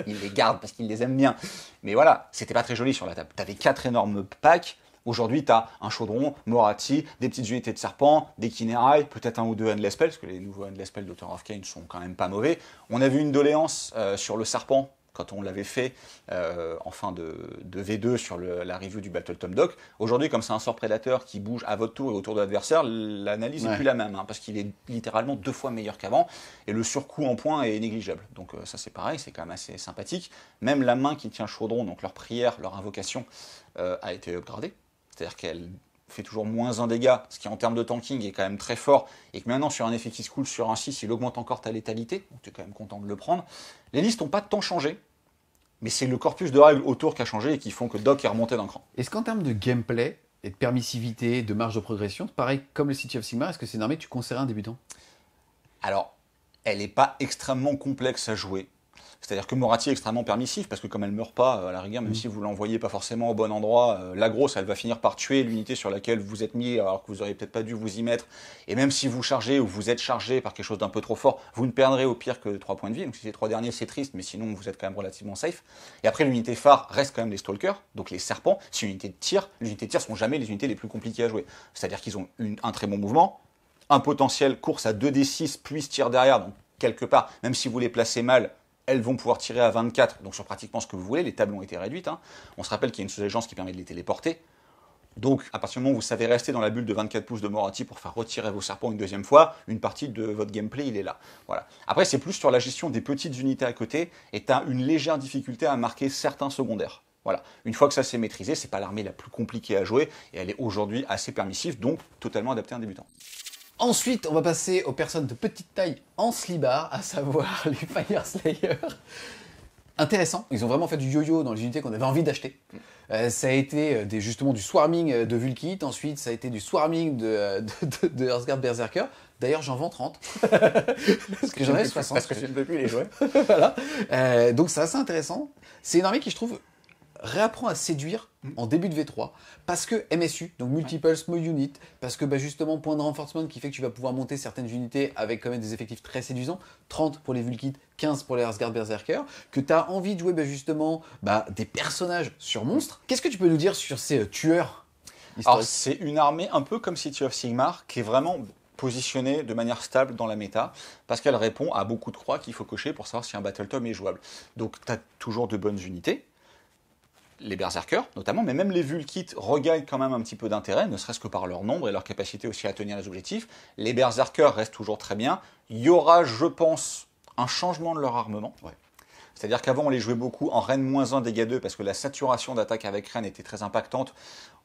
Il les garde parce qu'il les aime bien. Mais voilà, c'était pas très joli sur la table. T'avais 4 énormes packs. Aujourd'hui, tu as un chaudron, Moratti, des petites unités de serpents, des Kinerai, peut-être un ou deux Endless Spell, parce que les nouveaux Endless Spell d'Author of Kain sont quand même pas mauvais. On a vu une doléance sur le serpent quand on l'avait fait en fin de V2 sur la review du Battle Tome Doc. Aujourd'hui, comme c'est un sort prédateur qui bouge à votre tour et autour de l'adversaire, l'analyse n'est plus la même, parce qu'il est littéralement 2 fois meilleur qu'avant, et le surcoût en points est négligeable. Donc ça c'est pareil, c'est quand même assez sympathique. Même la main qui tient chaudron, donc leur prière, leur invocation, a été upgradée. C'est-à-dire qu'elle fait toujours moins 1 dégât, ce qui en termes de tanking est quand même très fort, et que maintenant sur un effet qui se coule sur un 6, il augmente encore ta létalité, donc tu es quand même content de le prendre. Les listes n'ont pas tant changé, mais c'est le corpus de règles autour qui a changé et qui font que Doc est remonté d'un cran. Est-ce qu'en termes de gameplay et de permissivité, de marge de progression, pareil comme le City of Sigmar, est-ce que c'est une armée que tu conseillerais à un débutant? Alors, elle n'est pas extrêmement complexe à jouer. C'est-à-dire que Moratti est extrêmement permissif, parce que comme elle ne meurt pas, à la rigueur, même si vous l'envoyez pas forcément au bon endroit, la grosse, elle va finir par tuer l'unité sur laquelle vous êtes mis, alors que vous auriez peut-être pas dû vous y mettre. Et même si vous chargez ou vous êtes chargé par quelque chose d'un peu trop fort, vous ne perdrez au pire que 3 points de vie. Donc si c'est 3 derniers, c'est triste, mais sinon vous êtes quand même relativement safe. Et après, l'unité phare reste quand même les Stalkers, donc les serpents. C'est une unité de tir. Les unités de tir sont jamais les unités les plus compliquées à jouer. C'est-à-dire qu'ils ont un très bon mouvement, un potentiel course à 2d6, puis tir derrière, donc quelque part, même si vous les placez mal, elles vont pouvoir tirer à 24, donc sur pratiquement ce que vous voulez. Les tables ont été réduites. On se rappelle qu'il y a une sous-agence qui permet de les téléporter. Donc, à partir du moment où vous savez rester dans la bulle de 24 pouces de Moratti pour faire retirer vos serpents une deuxième fois, une partie de votre gameplay, il est là. Voilà. Après, c'est plus sur la gestion des petites unités à côté, et tu as une légère difficulté à marquer certains secondaires. Voilà. Une fois que ça s'est maîtrisé, c'est pas l'armée la plus compliquée à jouer, et elle est aujourd'hui assez permissive, donc totalement adaptée à un débutant. Ensuite, on va passer aux personnes de petite taille en slibard, à savoir les Fire Slayer. Intéressant, ils ont vraiment fait du yo-yo dans les unités qu'on avait envie d'acheter. Ça a été justement du swarming de Vulkit, ensuite ça a été du swarming de Hearthguard Berserker. D'ailleurs, j'en vends 30. Parce que j'en ai 60. Parce que je ne peux plus les jouer. Voilà. Donc c'est assez intéressant. C'est une armée qui, je trouve, réapprend à séduire en début de V3 parce que MSU, donc Multiple Small Unit, parce que justement point de renforcement qui fait que tu vas pouvoir monter certaines unités avec quand même des effectifs très séduisants, 30 pour les Vulkit, 15 pour les Hearthguard Berserker, que tu as envie de jouer justement des personnages sur monstres. Qu'est-ce que tu peux nous dire sur ces tueurs historiques? Alors c'est une armée un peu comme City of Sigmar qui est vraiment positionnée de manière stable dans la méta, parce qu'elle répond à beaucoup de croix qu'il faut cocher pour savoir si un Battle Tome est jouable. Donc tu as toujours de bonnes unités, les Berserkers notamment, mais même les Vulkits regagnent quand même un petit peu d'intérêt, ne serait-ce que par leur nombre et leur capacité aussi à tenir les objectifs. Les Berserkers restent toujours très bien. Il y aura, je pense, un changement de leur armement. Ouais. C'est-à-dire qu'avant, on les jouait beaucoup en Reine -1, dégâts 2, parce que la saturation d'attaque avec Reine était très impactante.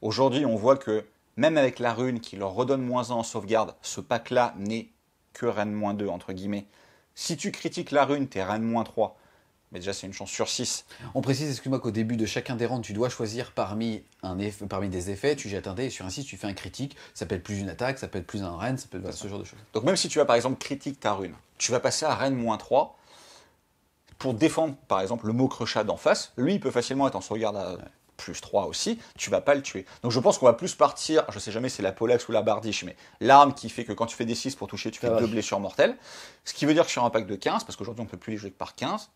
Aujourd'hui, on voit que même avec la rune qui leur redonne -1 en sauvegarde, ce pack-là n'est que Reine -2, entre guillemets. Si tu critiques la rune, t'es Reine -3. Mais déjà, c'est une chance sur 6. On précise, excuse-moi, qu'au début de chacun des rounds, tu dois choisir parmi des effets, tu jettes un dé et sur un 6, tu fais un critique. Ça peut être plus une attaque, ça peut être plus un reine, ça peut être ce genre de choses. Donc même si tu as par exemple critique ta rune, tu vas passer à Reine -3 pour défendre par exemple le mot Crochat d'en face. Lui, il peut facilement être en sauvegarde à +3 aussi, tu vas pas le tuer. Donc je pense qu'on va plus partir, je sais jamais si c'est la Poleaxe ou la Bardiche, mais l'arme qui fait que quand tu fais des 6 pour toucher, tu fais 2 blessures mortelles. Ce qui veut dire que sur un pack de 15, parce qu'aujourd'hui on ne peut plus les jouer que par 15,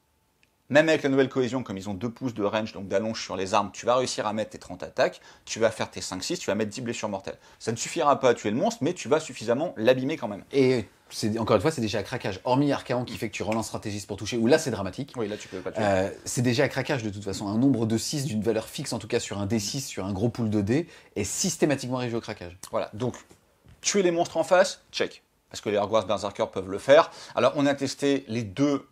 même avec la nouvelle cohésion, comme ils ont 2 pouces de range, donc d'allonge sur les armes, tu vas réussir à mettre tes 30 attaques, tu vas faire tes 5-6, tu vas mettre 10 blessures mortelles. Ça ne suffira pas à tuer le monstre, mais tu vas suffisamment l'abîmer quand même. Et encore une fois, c'est déjà à craquage. Hormis Archaon qui fait que tu relances stratégiste pour toucher, où là c'est dramatique. Oui, là tu peux pas tuer. C'est déjà à craquage de toute façon. Un nombre de 6 d'une valeur fixe, en tout cas sur un D6, sur un gros pool de dés, est systématiquement réduit au craquage. Voilà, donc tuer les monstres en face, check. Parce que les Hogwarts Berserkers peuvent le faire. Alors on a testé les 2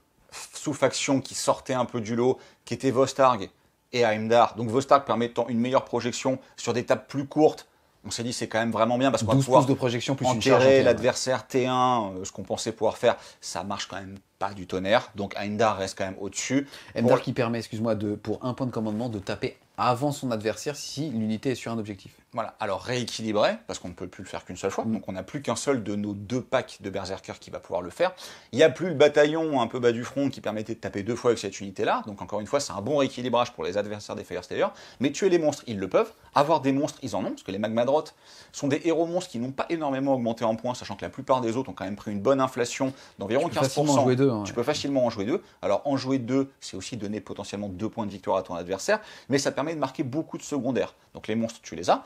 sous-factions qui sortaient un peu du lot, qui étaient Vostarg et Heimdall. Donc Vostarg permettant une meilleure projection sur des tables plus courtes. On s'est dit c'est quand même vraiment bien parce qu'on va pouvoir de projection plus enterrer l'adversaire T1, ce qu'on pensait pouvoir faire. Ça marche quand même pas du tonnerre. Donc Heimdall reste quand même au-dessus. Heimdall qui permet, excuse-moi, pour un point de commandement de taper avant son adversaire si l'unité est sur un objectif. Voilà, alors rééquilibré, parce qu'on ne peut plus le faire qu'une seule fois, donc on n'a plus qu'un seul de nos 2 packs de Berserkers qui va pouvoir le faire. Il n'y a plus le bataillon un peu bas du front qui permettait de taper 2 fois avec cette unité-là, donc encore une fois, c'est un bon rééquilibrage pour les adversaires des Firestealers, mais tuer les monstres, ils le peuvent, avoir des monstres, ils en ont, parce que les Magmadroth sont des héros monstres qui n'ont pas énormément augmenté en points, sachant que la plupart des autres ont quand même pris une bonne inflation d'environ 15%. Tu peux facilement en jouer 2, alors en jouer 2, c'est aussi donner potentiellement 2 points de victoire à ton adversaire, mais ça permet de marquer beaucoup de secondaires, donc les monstres, tu les as.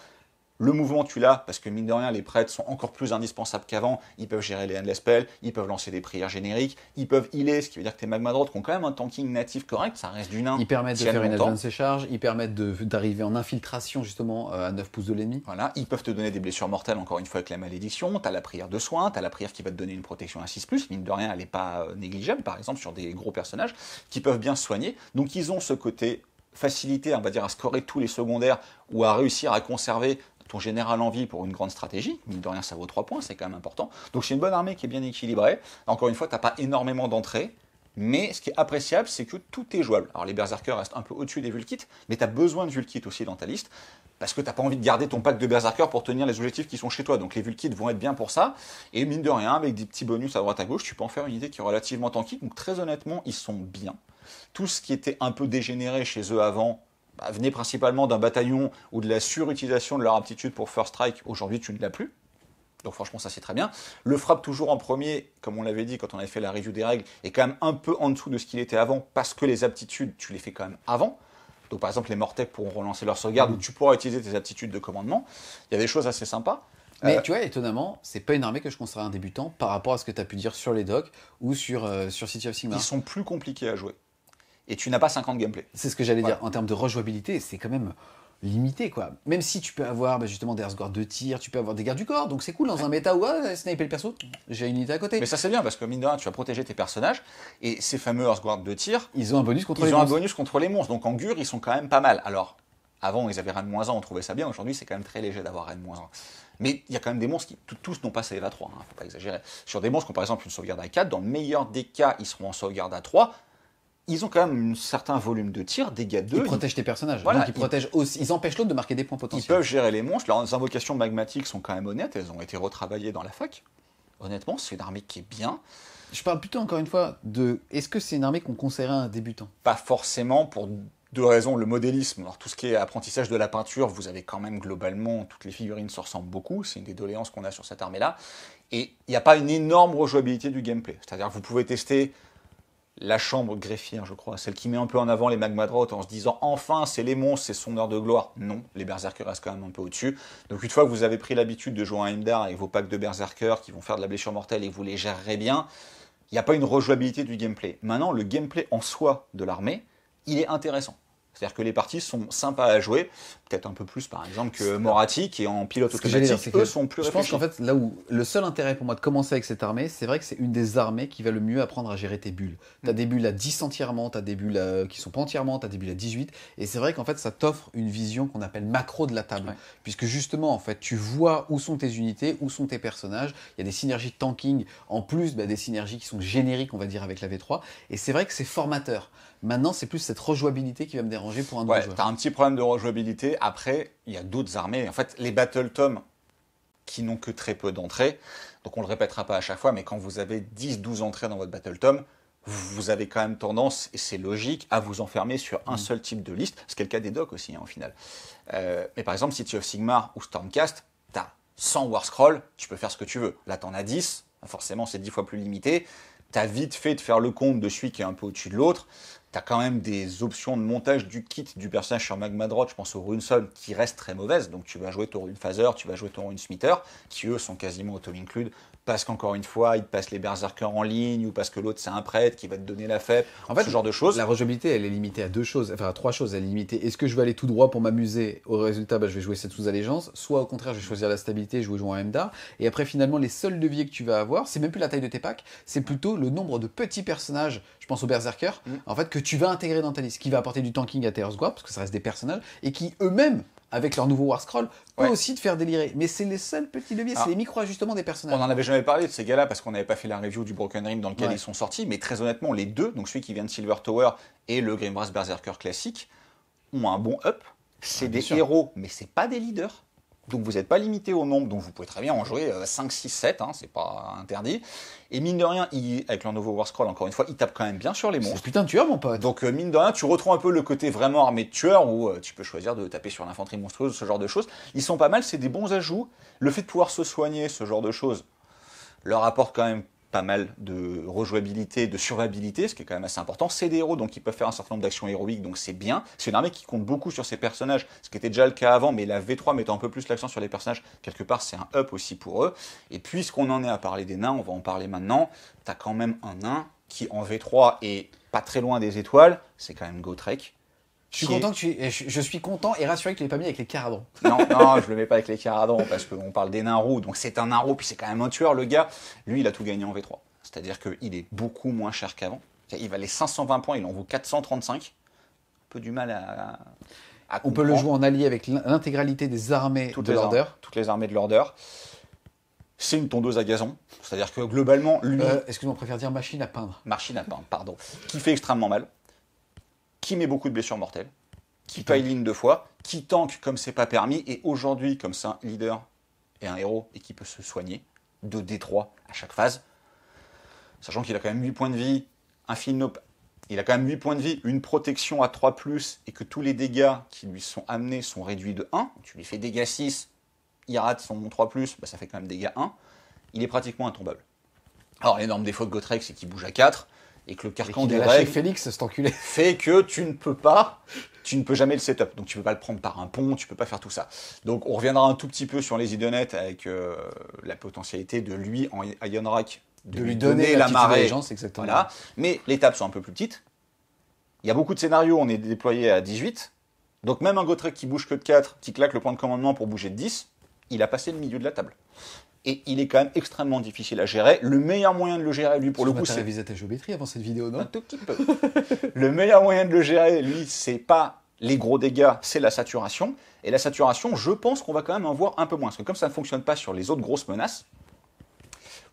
Le mouvement, tu l'as, parce que mine de rien, les prêtres sont encore plus indispensables qu'avant. Ils peuvent gérer les endless spells, ils peuvent lancer des prières génériques, ils peuvent healer, ce qui veut dire que tes Magmadroth qui ont quand même un tanking natif correct, ça reste du nain. Ils permettent de faire une advance charge, ils permettent d'arriver en infiltration justement à 9 pouces de l'ennemi. Voilà, ils peuvent te donner des blessures mortelles encore une fois avec la malédiction, t'as la prière de soin, t'as la prière qui va te donner une protection à 6+, mine de rien, elle n'est pas négligeable, par exemple sur des gros personnages qui peuvent bien se soigner. Donc ils ont ce côté facilité, on va dire, à scorer tous les secondaires ou à réussir à conserver ton général en vie pour une grande stratégie. Mine de rien, ça vaut 3 points, c'est quand même important. Donc c'est une bonne armée qui est bien équilibrée. Encore une fois, tu n'as pas énormément d'entrées, mais ce qui est appréciable, c'est que tout est jouable. Alors les Berserkers restent un peu au-dessus des Vulkits, mais tu as besoin de Vulkits aussi dans ta liste, parce que tu n'as pas envie de garder ton pack de Berserkers pour tenir les objectifs qui sont chez toi. Donc les Vulkits vont être bien pour ça, et mine de rien, avec des petits bonus à droite à gauche, tu peux en faire une idée qui est relativement tanky. Donc très honnêtement, ils sont bien. Tout ce qui était un peu dégénéré chez eux avant, venait principalement d'un bataillon ou de la surutilisation de leur aptitude pour First Strike. Aujourd'hui, tu ne l'as plus. Donc franchement, ça c'est très bien. Le frappe toujours en premier, comme on l'avait dit quand on avait fait la review des règles, est quand même un peu en dessous de ce qu'il était avant, parce que les aptitudes, tu les fais quand même avant. Donc par exemple, les Mortec pourront relancer leur sauvegarde, ou tu pourras utiliser tes aptitudes de commandement. Il y a des choses assez sympas. Mais tu vois, étonnamment, c'est pas une armée que je conseillerais à un débutant par rapport à ce que tu as pu dire sur les docks ou sur City of Sigmar. Ils sont plus compliqués à jouer. Et tu n'as pas 50 gameplay. C'est ce que j'allais dire. En termes de rejouabilité, c'est quand même limité, quoi. Même si tu peux avoir justement des Earthguard de tir, tu peux avoir des gardes du corps, donc c'est cool dans un méta où sniper le perso, j'ai une unité à côté. Mais ça c'est bien parce que mine de rien, tu vas protéger tes personnages et ces fameux Earthguard de tir, ils ont un bonus contre les monstres. Ils ont un bonus contre les monstres, donc en Gur, ils sont quand même pas mal. Alors, avant ils avaient Reine -1, on trouvait ça bien, aujourd'hui c'est quand même très léger d'avoir Reine -1. Mais il y a quand même des monstres qui tous n'ont pas save à 3, faut pas exagérer. Sur des monstres qui ont par exemple une sauvegarde à 4, dans le meilleur des cas, ils seront en sauvegarde à 3. Ils ont quand même un certain volume de tir, dégâts 2. Ils protègent tes personnages. Voilà, donc ils protègent aussi. Ils empêchent l'autre de marquer des points potentiels. Ils peuvent gérer les monstres. Leurs invocations magmatiques sont quand même honnêtes. Elles ont été retravaillées dans la fac. Honnêtement, c'est une armée qui est bien. Je parle plutôt encore une fois de. Est-ce que c'est une armée qu'on conseillerait à un débutant? Pas forcément pour 2 raisons. Le modélisme. Alors tout ce qui est apprentissage de la peinture, vous avez quand même globalement toutes les figurines se ressemblent beaucoup. C'est une des doléances qu'on a sur cette armée-là. Et il n'y a pas une énorme rejouabilité du gameplay. C'est-à-dire que vous pouvez tester la chambre greffière, je crois, celle qui met un peu en avant les Magmadroth en se disant enfin c'est les monstres, c'est son heure de gloire. Non, les berserkers restent quand même un peu au-dessus. Donc une fois que vous avez pris l'habitude de jouer à Heimdall avec vos packs de berserkers qui vont faire de la blessure mortelle et que vous les gérerez bien, il n'y a pas une rejouabilité du gameplay. Maintenant, le gameplay en soi de l'armée, il est intéressant. C'est-à-dire que les parties sont sympas à jouer, peut-être un peu plus par exemple que Moratti qui est en pilote automatique, eux sont plus réfléchis. Je pense qu'en fait, là où le seul intérêt pour moi de commencer avec cette armée, c'est vrai que c'est une des armées qui va le mieux apprendre à gérer tes bulles. T'as des bulles à 10 entièrement, t'as des bulles qui sont pas entièrement, t'as des bulles à 18, et c'est vrai qu'en fait ça t'offre une vision qu'on appelle macro de la table, puisque justement en fait tu vois où sont tes unités, où sont tes personnages, il y a des synergies de tanking, en plus des synergies qui sont génériques on va dire avec la V3, et c'est vrai que c'est formateur. Maintenant, c'est plus cette rejouabilité qui va me déranger pour un nouveau joueur. T'as un petit problème de rejouabilité. Après, il y a d'autres armées. En fait, les Battle Tom qui n'ont que très peu d'entrées, donc on ne le répétera pas à chaque fois, mais quand vous avez 10-12 entrées dans votre Battle Tom, vous avez quand même tendance, et c'est logique, à vous enfermer sur un seul type de liste, ce qui est le cas des docks aussi, au final. Mais par exemple, City of Sigmar ou Stormcast, tu as 100 War Scroll, tu peux faire ce que tu veux. Là, tu en as 10, forcément, c'est 10 fois plus limité. Tu as vite fait de faire le compte de celui qui est un peu au-dessus de l'autre. Tu as quand même des options de montage du kit du personnage sur Magmadroth, je pense au Runeson, qui restent très mauvaises. Donc tu vas jouer ton Runephaser, tu vas jouer ton Runesmiter, qui eux sont quasiment auto-include, parce qu'encore une fois, ils te passent les berserkers en ligne, ou parce que l'autre c'est un prêtre qui va te donner la fête, en fait, ce genre de choses. La rejouabilité, elle est limitée à deux choses, enfin à trois choses. Elle est limitée, est-ce que je vais aller tout droit pour m'amuser? Au résultat, je vais jouer cette sous-allégeance, soit au contraire, je vais choisir la stabilité, jouer en Heimdall. Et après, finalement, les seuls leviers que tu vas avoir, c'est même plus la taille de tes packs, c'est plutôt le nombre de petits personnages, je pense aux berserkers, en fait, que tu vas intégrer dans ta liste, qui va apporter du tanking à tes Earthguard, parce que ça reste des personnages, et qui eux-mêmes, avec leur nouveau War Scroll, peut aussi te faire délirer. Mais c'est les seuls petits leviers, c'est les micro-ajustements des personnages. On n'en avait jamais parlé de ces gars-là parce qu'on n'avait pas fait la review du Broken Rim dans lequel ils sont sortis, mais très honnêtement, les deux, donc celui qui vient de Silver Tower et le Grimbrass Berserker classique, ont un bon up. C'est des héros, mais c'est pas des leaders. Donc vous n'êtes pas limité au nombre, donc vous pouvez très bien en jouer 5, 6, 7, c'est pas interdit. Et mine de rien, avec leur nouveau War Scroll, encore une fois, il tape quand même bien sur les monstres. C'est putain de tueur, mon pote. Donc mine de rien, tu retrouves un peu le côté vraiment armé de tueur, où tu peux choisir de taper sur l'infanterie monstrueuse, ce genre de choses. Ils sont pas mal, c'est des bons ajouts. Le fait de pouvoir se soigner, ce genre de choses, leur apporte quand même pas mal de rejouabilité, de survivabilité, ce qui est quand même assez important. C'est des héros, donc ils peuvent faire un certain nombre d'actions héroïques, donc c'est bien. C'est une armée qui compte beaucoup sur ses personnages, ce qui était déjà le cas avant, mais la V3 mettant un peu plus l'accent sur les personnages, quelque part c'est un up aussi pour eux. Et puisqu'on en est à parler des nains, on va en parler maintenant, t'as quand même un nain qui en V3 est pas très loin des étoiles, c'est quand même Gotrek. Je suis content et rassuré que tu l'aies pas mis avec les Caradons. Non, je le mets pas avec les Caradons parce qu'on parle des nains roux, donc c'est un nain roux, puis c'est quand même un tueur, le gars. Lui, il a tout gagné en V3. C'est-à-dire qu'il est beaucoup moins cher qu'avant. Il valait 520 points, il en vaut 435. Un peu du mal à on peut le jouer en allié avec l'intégralité des armées de l'Order. Toutes les armées de l'Order. C'est une tondeuse à gazon. C'est-à-dire que globalement, lui... Excuse-moi, on préfère dire machine à peindre. Machine à peindre, pardon. Qui fait extrêmement mal. Qui met beaucoup de blessures mortelles, qui paye ligne 2 fois, qui tank comme c'est pas permis, et aujourd'hui, comme c'est un leader et un héros, et qui peut se soigner, 2 D3 à chaque phase, sachant qu'il a quand même 8 points de vie, il a quand même 8 points de vie, une protection à 3+, et que tous les dégâts qui lui sont amenés sont réduits de 1, tu lui fais dégâts 6, il rate son 3+, ça fait quand même dégâts 1, il est pratiquement intombable. Alors l'énorme défaut de Gotrek, c'est qu'il bouge à 4, et que le carcan des règles Félix, cet enculé, fait que tu ne peux jamais le setup. Donc tu peux pas le prendre par un pont, tu peux pas faire tout ça. Donc on reviendra un tout petit peu sur les idonnettes avec la potentialité de lui en Ionrak de lui donner la marée. Exactement. Voilà. Mais les tables sont un peu plus petites. Il y a beaucoup de scénarios, on est déployé à 18. Donc même un Gotrek qui bouge que de 4, qui claque le point de commandement pour bouger de 10, il a passé le milieu de la table. Et il est quand même extrêmement difficile à gérer. Le meilleur moyen de le gérer, lui, pour le coup, c'est... Tu as révisé ta géométrie avant cette vidéo, non? Un tout petit peu. Le meilleur moyen de le gérer, lui, c'est pas les gros dégâts, c'est la saturation. Et la saturation, je pense qu'on va quand même en voir un peu moins. Parce que comme ça ne fonctionne pas sur les autres grosses menaces,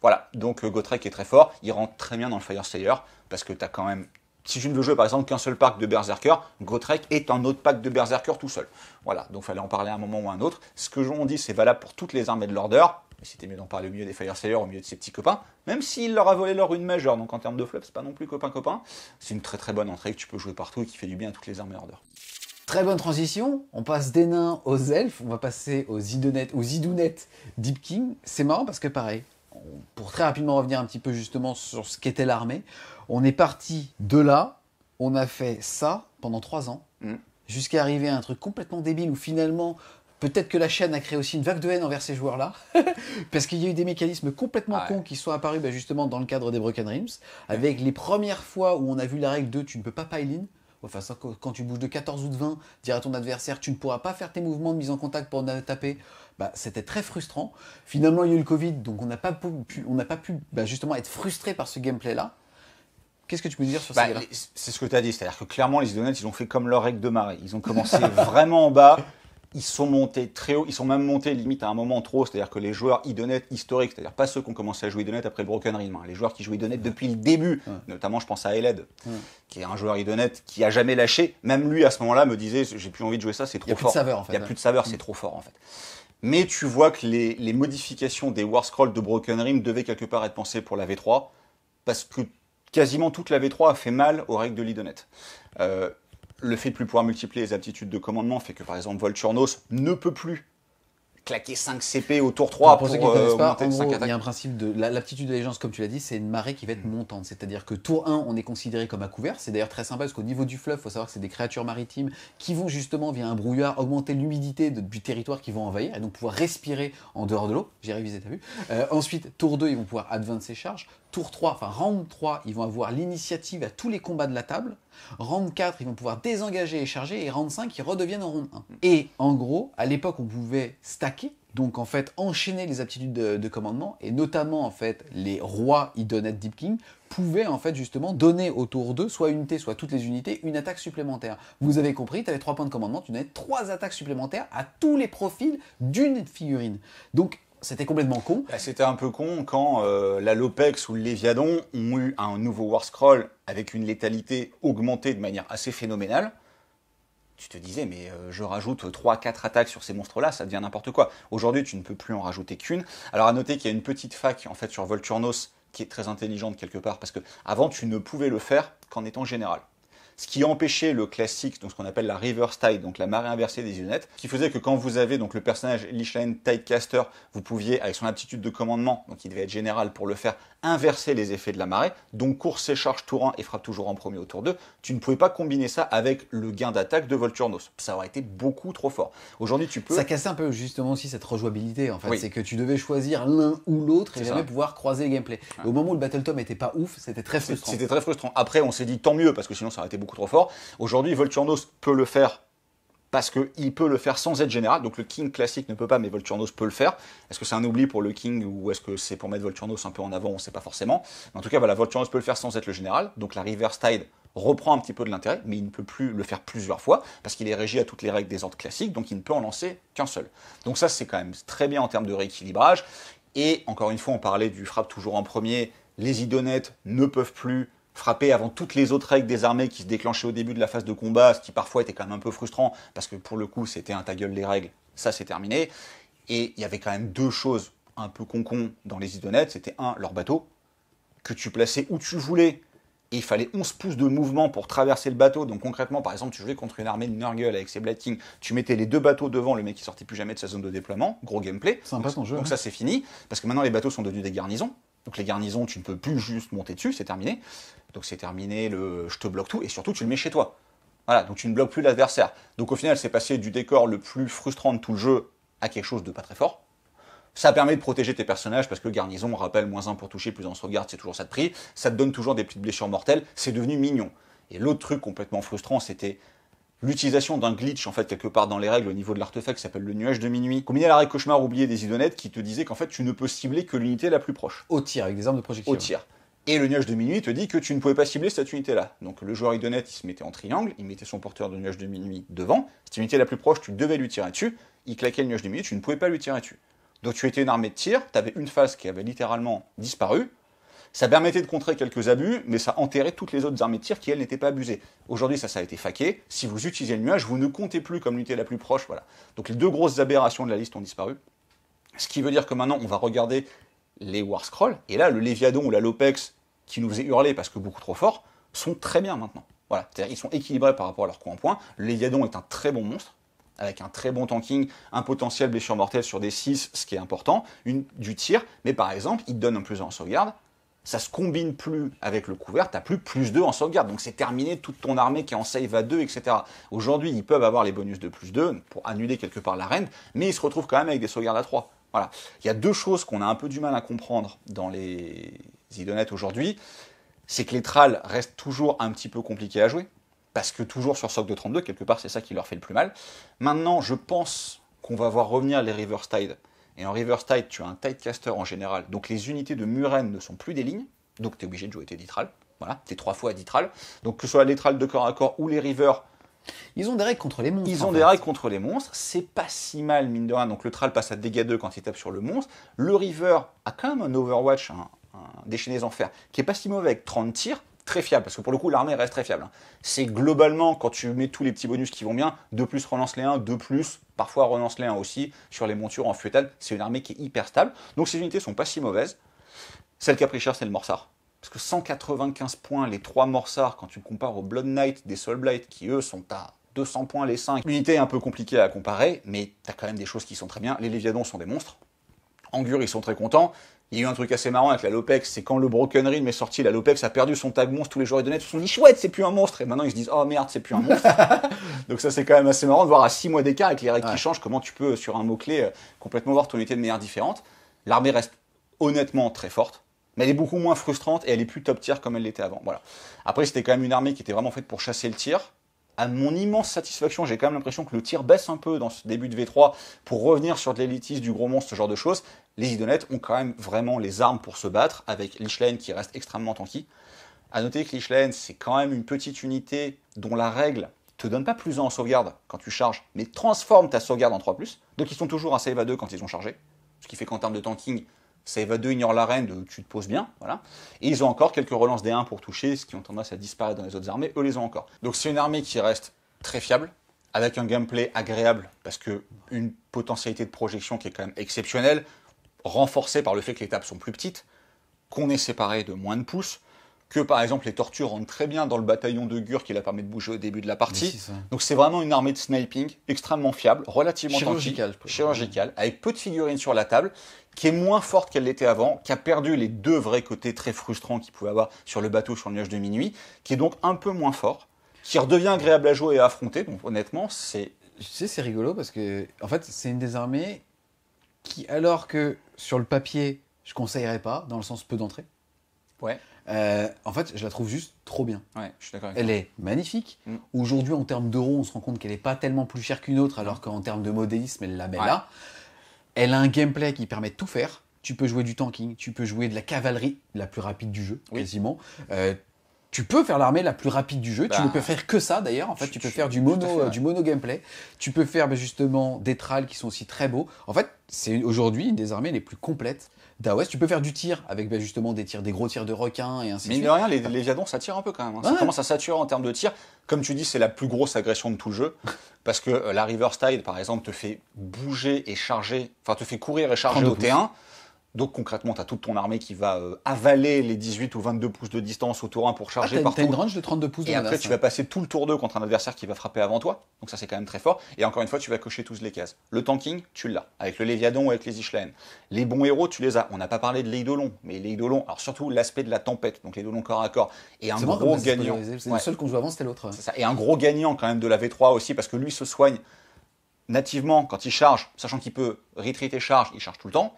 voilà. Donc Gotrek est très fort. Il rentre très bien dans le Fireslayer. Parce que tu as quand même... Si je ne veux jouer par exemple qu'un seul pack de Berserker, Gotrek est un autre pack de Berserker tout seul. Voilà. Donc il fallait en parler à un moment ou à un autre. Ce que j'en dis, c'est valable pour toutes les armées de l'Order. Mais c'était mieux d'en parler au milieu des Fireslayers, au milieu de ses petits copains, même s'il leur a volé leur une majeure, donc en termes de flop, c'est pas non plus copain-copain. C'est une très très bonne entrée que tu peux jouer partout et qui fait du bien à toutes les armées Order. Très bonne transition, on passe des nains aux elfes, on va passer aux idounettes Deep King. C'est marrant parce que pareil, pour très rapidement revenir un petit peu justement sur ce qu'était l'armée, on est parti de là, on a fait ça pendant 3 ans, jusqu'à arriver à un truc complètement débile où finalement, peut-être que la chaîne a créé aussi une vague de haine envers ces joueurs-là, parce qu'il y a eu des mécanismes complètement cons qui sont apparus justement dans le cadre des Broken Realms, avec les premières fois où on a vu la règle de tu ne peux pas pile-in. Enfin, ça, quand tu bouges de 14 ou de 20, dire à ton adversaire tu ne pourras pas faire tes mouvements de mise en contact pour taper, c'était très frustrant. Finalement, il y a eu le Covid, donc on n'a pas pu justement être frustré par ce gameplay-là. Qu'est-ce que tu peux dire sur ça? C'est ce que tu as dit, c'est-à-dire que clairement, les Idonets, ils ont fait comme leur règle de marée. Ils ont commencé vraiment en bas, ils sont montés très haut, ils sont même montés limite à un moment trop, c'est-à-dire que les joueurs Idonets historiques, c'est-à-dire pas ceux qui ont commencé à jouer Idonet après le Broken Realm, les joueurs qui jouaient Idonet depuis le début, notamment je pense à Eled, qui est un joueur Idonet qui a jamais lâché, même lui à ce moment-là me disait j'ai plus envie de jouer ça, c'est trop fort. Il n'y a plus de saveur, c'est trop fort en fait. Mais tu vois que les modifications des War Scrolls de Broken Realm devaient quelque part être pensées pour la V3, parce que quasiment toute la V3 a fait mal aux règles de l'Idonet. Le fait de plus pouvoir multiplier les aptitudes de commandement fait que, par exemple, Volturnos ne peut plus claquer 5 CP au tour 3 pour ceux qui ne connaissent pas, augmenter en de 5 gros, attaques. il y a un principe de l'aptitude de l'allégeance, comme tu l'as dit, c'est une marée qui va être montante. C'est-à-dire que tour 1, on est considéré comme à couvert. C'est d'ailleurs très sympa parce qu'au niveau du fleuve, il faut savoir que c'est des créatures maritimes qui vont justement, via un brouillard, augmenter l'humidité du territoire qu'ils vont envahir et donc pouvoir respirer en dehors de l'eau. J'ai révisé, t'as vu. Ensuite, tour 2, ils vont pouvoir advance ses charges. Tour 3, enfin round 3, ils vont avoir l'initiative à tous les combats de la table. Round 4, ils vont pouvoir désengager et charger. Et round 5, ils redeviennent en round 1. Et en gros, à l'époque, on pouvait stacker. Donc en fait, enchaîner les aptitudes de commandement. Et notamment, en fait, les rois Idonet Deep King pouvaient en fait justement donner au tour 2, soit unité, soit toutes les unités, une attaque supplémentaire. Vous avez compris, tu avais 3 points de commandement, tu donnais 3 attaques supplémentaires à tous les profils d'une figurine. Donc, c'était complètement con. C'était un peu con quand la Lopex ou le Léviadon ont eu un nouveau War Scroll avec une létalité augmentée de manière assez phénoménale. Tu te disais, mais je rajoute 3-4 attaques sur ces monstres-là, ça devient n'importe quoi. Aujourd'hui, tu ne peux plus en rajouter qu'une. Alors à noter qu'il y a une petite fac en fait sur Volturnos qui est très intelligente quelque part, parce que avant tu ne pouvais le faire qu'en étant général. Ce qui empêchait le classique, donc ce qu'on appelle la reverse tide, donc la marée inversée des Idonettes, qui faisait que quand vous avez donc le personnage Lich-Line Tidecaster, vous pouviez, avec son aptitude de commandement, donc il devait être général pour le faire, inverser les effets de la marée, donc course et charge tour 1 et frappe toujours en premier au tour 2. Tu ne pouvais pas combiner ça avec le gain d'attaque de Volturnos. Ça aurait été beaucoup trop fort. Aujourd'hui, tu peux... Ça cassait un peu justement aussi cette rejouabilité en fait. C'est que tu devais choisir l'un ou l'autre et jamais pouvoir croiser le gameplay. Et au moment où le Battletome était pas ouf, c'était très frustrant. C'était très frustrant. Après, on s'est dit tant mieux parce que sinon ça aurait été beaucoup trop fort. Aujourd'hui, Volturnos peut le faire parce qu'il peut le faire sans être général. Donc le King classique ne peut pas, mais Volturnos peut le faire. Est-ce que c'est un oubli pour le King ou est-ce que c'est pour mettre Volturnos un peu en avant? On ne sait pas forcément. Mais en tout cas, voilà, Volturnos peut le faire sans être le général. Donc la Reverse Tide reprend un petit peu de l'intérêt, mais il ne peut plus le faire plusieurs fois parce qu'il est régi à toutes les règles des ordres classiques, donc il ne peut en lancer qu'un seul. Donc ça, c'est quand même très bien en termes de rééquilibrage. Et encore une fois, on parlait du frappe toujours en premier. Les Idonettes ne peuvent plus frapper avant toutes les autres règles des armées qui se déclenchaient au début de la phase de combat, ce qui parfois était quand même un peu frustrant, parce que pour le coup, c'était un ta gueule les règles, ça c'est terminé. Et il y avait quand même deux choses un peu con dans les Idonettes, c'était leur bateau, que tu plaçais où tu voulais, et il fallait 11 pouces de mouvement pour traverser le bateau. Donc concrètement, par exemple, tu jouais contre une armée de Nurgle avec ses Blade King, tu mettais les deux bateaux devant, le mec qui sortait plus jamais de sa zone de déploiement, gros gameplay. Sympa ton jeu. Donc ça c'est fini, parce que maintenant les bateaux sont devenus des garnisons. Donc les garnisons, tu ne peux plus juste monter dessus, c'est terminé. Donc c'est terminé, je te bloque tout, et surtout tu le mets chez toi. Voilà, donc tu ne bloques plus l'adversaire. Donc au final, c'est passé du décor le plus frustrant de tout le jeu à quelque chose de pas très fort. Ça permet de protéger tes personnages, parce que garnison, on rappelle, -1 pour toucher, plus en sauvegarde, c'est toujours ça de prix. Ça te donne toujours des petites blessures mortelles, c'est devenu mignon. Et l'autre truc complètement frustrant, c'était l'utilisation d'un glitch, en fait, quelque part dans les règles au niveau de l'artefact qui s'appelle le nuage de minuit, combiné à la règle cauchemar oubliée des Idonettes qui te disait qu'en fait, tu ne peux cibler que l'unité la plus proche. Au tir, avec des armes de projection. Au tir. Et le nuage de minuit te dit que tu ne pouvais pas cibler cette unité-là. Donc le joueur Idonet, il se mettait en triangle, il mettait son porteur de nuage de minuit devant. Cette unité la plus proche, tu devais lui tirer dessus. Il claquait le nuage de minuit, tu ne pouvais pas lui tirer dessus. Donc tu étais une armée de tir, tu avais une phase qui avait littéralement disparu. Ça permettait de contrer quelques abus, mais ça enterrait toutes les autres armées de tir qui, elles, n'étaient pas abusées. Aujourd'hui, ça a été faqué. Si vous utilisez le nuage, vous ne comptez plus comme l'unité la plus proche. Voilà. Donc les deux grosses aberrations de la liste ont disparu. Ce qui veut dire que maintenant, on va regarder les War Scrolls. Et là, le Léviadon ou la Lopex, qui nous faisait hurler parce que beaucoup trop forts, sont très bien maintenant. Voilà. C'est-à-dire ils sont équilibrés par rapport à leur coup en point. Le Léviadon est un très bon monstre, avec un très bon tanking, un potentiel blessure mortelle sur des 6, ce qui est important, du tir, mais par exemple, il te donne un +1 en sauvegarde, ça se combine plus avec le couvert, tu n'as plus +2 en sauvegarde, donc c'est terminé toute ton armée qui est en save à 2, etc. Aujourd'hui, ils peuvent avoir les bonus de +2 pour annuler quelque part la reine, mais ils se retrouvent quand même avec des sauvegardes à 3. Voilà. Il y a 2 choses qu'on a un peu du mal à comprendre dans les idonettes aujourd'hui, c'est que les trals restent toujours un petit peu compliqués à jouer, parce que toujours sur socle de 32, quelque part c'est ça qui leur fait le plus mal. Maintenant, je pense qu'on va voir revenir les Reverse Tide. Et en Reverse Tide, tu as un Tidecaster en général, donc les unités de Muren ne sont plus des lignes, donc tu es obligé de jouer tes Ditral. Voilà, t'es 3 fois à Ditral. Donc que ce soit les Trals de corps à corps ou les Rivers, ils ont des règles contre les monstres. Ils ont des règles contre les monstres, c'est pas si mal, mine de rien. Donc le Tral passe à dégâts 2 quand il tape sur le monstre. Le River a quand même un Overwatch, un déchaîné des enfers, qui est pas si mauvais avec 30 tirs, très fiable, parce que pour le coup, l'armée reste très fiable. C'est globalement, quand tu mets tous les petits bonus qui vont bien, 2+, relance les 1, 2+, parfois relance les 1 aussi, sur les montures en feuilletal, c'est une armée qui est hyper stable. Donc ces unités sont pas si mauvaises. Celle qui a pris cher, c'est le Morsar. Parce que 195 points, les 3 Morsars, quand tu compares aux Blood Knight des Soul Blight, qui eux sont à 200 points les 5. L'unité est un peu compliquée à comparer, mais tu as quand même des choses qui sont très bien. Les Léviadons sont des monstres. Angur, ils sont très contents. Il y a eu un truc assez marrant avec la Lopex, c'est quand le Broken Realm est sorti, la Lopex a perdu son tag monstre, tous les joueurs de net se sont dit chouette, c'est plus un monstre, et maintenant ils se disent oh merde, c'est plus un monstre. Donc ça c'est quand même assez marrant de voir à 6 mois d'écart avec les règles qui changent, comment tu peux sur un mot-clé complètement voir ton unité de manière différente. L'armée reste honnêtement très forte, mais elle est beaucoup moins frustrante et elle est plus top tier comme elle l'était avant. Voilà. Après c'était quand même une armée qui était vraiment faite pour chasser le tir. À mon immense satisfaction, j'ai quand même l'impression que le tir baisse un peu dans ce début de V3 pour revenir sur de l'élitisme, du gros monstre, ce genre de choses. Les idonettes ont quand même vraiment les armes pour se battre, avec Lich Lane qui reste extrêmement tanky. A noter que Lich Lane, c'est quand même une petite unité dont la règle te donne pas +1 en sauvegarde quand tu charges, mais transforme ta sauvegarde en 3+. Donc ils sont toujours à save à 2 quand ils ont chargé. Ce qui fait qu'en termes de tanking, save à 2 ignore la reine, tu te poses bien, voilà. Et ils ont encore quelques relances des 1 pour toucher, ce qui ont tendance à disparaître dans les autres armées, eux les ont encore. Donc c'est une armée qui reste très fiable, avec un gameplay agréable, parce que une potentialité de projection qui est quand même exceptionnelle, renforcée par le fait que les tables sont plus petites, qu'on est séparé de moins de pouces, que par exemple les tortues rentrent très bien dans le bataillon de Gur qui la permet de bouger au début de la partie. Donc c'est vraiment une armée de sniping extrêmement fiable, relativement chirurgicale, avec peu de figurines sur la table, qui est moins forte qu'elle l'était avant, qui a perdu les 2 vrais côtés très frustrants qu'il pouvait avoir sur le bateau sur le nuage de minuit, qui est donc un peu moins fort, qui redevient agréable à jouer et à affronter. Donc honnêtement, c'est... Tu sais, c'est rigolo parce que en fait, c'est une des armées qui, alors que sur le papier, je conseillerais pas, dans le sens peu d'entrée. Ouais. En fait, je la trouve juste trop bien. Ouais, je suis d'accord avec Elle toi. est magnifique. Aujourd'hui, en termes d'euros, on se rend compte qu'elle n'est pas tellement plus chère qu'une autre, alors qu'en termes de modélisme, elle la met là. Elle a un gameplay qui permet de tout faire. Tu peux jouer du tanking, tu peux jouer de la cavalerie la plus rapide du jeu, quasiment. Tu peux faire l'armée la plus rapide du jeu. Tu ne peux faire que ça, d'ailleurs. En fait, tu peux faire du mono gameplay. Tu peux faire justement des trals qui sont aussi très beaux. En fait, c'est aujourd'hui une des armées les plus complètes d'AOS. Tu peux faire du tir avec justement des gros tirs de requins et ainsi de suite. Mais de rien, les Léviadons, ça tire un peu quand même. Ça commence à saturer en termes de tir. Comme tu dis, c'est la plus grosse agression de tout le jeu. Parce que la Reverse Tide, par exemple, te fait bouger et charger, enfin te fait courir et charger au T1. Donc concrètement, tu as toute ton armée qui va avaler les 18 ou 22 pouces de distance au tour 1 pour charger partout. T'as une range de 32 pouces de Et menace, après, tu vas passer tout le tour 2 contre un adversaire qui va frapper avant toi. Donc ça, c'est quand même très fort. Et encore une fois, tu vas cocher tous les cases. Le tanking, tu l'as. Avec le Léviadon ou avec les Ishlaen. Les bons héros, tu les as. On n'a pas parlé de l'Eidolon. Mais l'Eidolon, alors surtout l'aspect de la tempête. Donc l'Eidolon corps à corps. Et un gros gagnant. C'est le seul qu'on joue avant, c'était l'autre. C'est ça. Et un gros gagnant quand même de la V3 aussi, parce que lui se soigne nativement quand il charge, sachant qu'il peut retreat et charge, il charge tout le temps.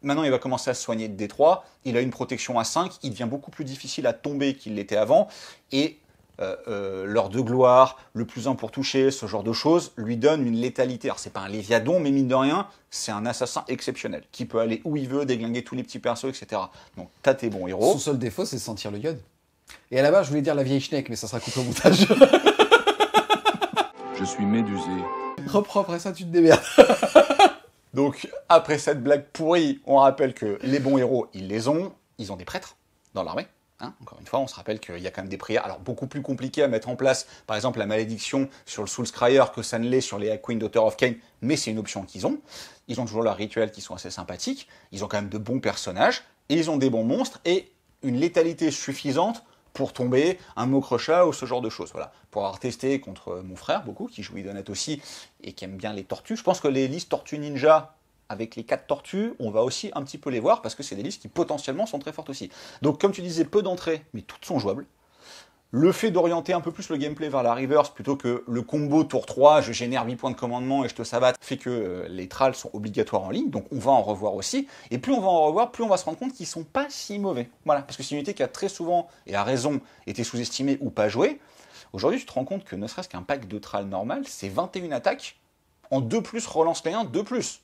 Maintenant, il va commencer à se soigner de D3. Il a une protection à 5. Il devient beaucoup plus difficile à tomber qu'il l'était avant. Et l'heure de gloire, le +1 pour toucher, ce genre de choses, lui donne une létalité. Alors, c'est pas un Léviadon, mais mine de rien, c'est un assassin exceptionnel qui peut aller où il veut, déglinguer tous les petits persos, etc. Donc, t'as tes bons héros. Son seul défaut, c'est sentir le iode. Et à la base, je voulais dire la vieille schneck, mais ça sera coupé au montage. Je suis médusé. Repropre, et ça, tu te démerdes. Donc, après cette blague pourrie, on rappelle que les bons héros, ils les ont. Ils ont des prêtres dans l'armée. Hein, encore une fois, on se rappelle qu'il y a quand même des prières, alors beaucoup plus compliquées à mettre en place. Par exemple, la malédiction sur le Soulscryer que ça ne l'est sur les Queen Daughter of Cain, mais c'est une option qu'ils ont. Ils ont toujours leurs rituels qui sont assez sympathiques. Ils ont quand même de bons personnages. Et ils ont des bons monstres et une létalité suffisante pour tomber, un Mokrocha ou ce genre de choses. Voilà. Pour avoir testé contre mon frère, beaucoup, qui joue Idonette aussi, et qui aime bien les tortues. Je pense que les listes Tortues Ninja, avec les 4 tortues, on va aussi un petit peu les voir, parce que c'est des listes qui potentiellement sont très fortes aussi. Donc comme tu disais, peu d'entrées, mais toutes sont jouables. Le fait d'orienter un peu plus le gameplay vers la reverse plutôt que le combo tour 3, je génère 8 points de commandement et je te sabatte, fait que les trals sont obligatoires en ligne, donc on va en revoir aussi. Et plus on va en revoir, plus on va se rendre compte qu'ils sont pas si mauvais. Voilà, parce que c'est une unité qui a très souvent, et à raison, été sous-estimée ou pas jouée. Aujourd'hui, tu te rends compte que ne serait-ce qu'un pack de trals normal, c'est 21 attaques, en 2+, relance les 1, 2+.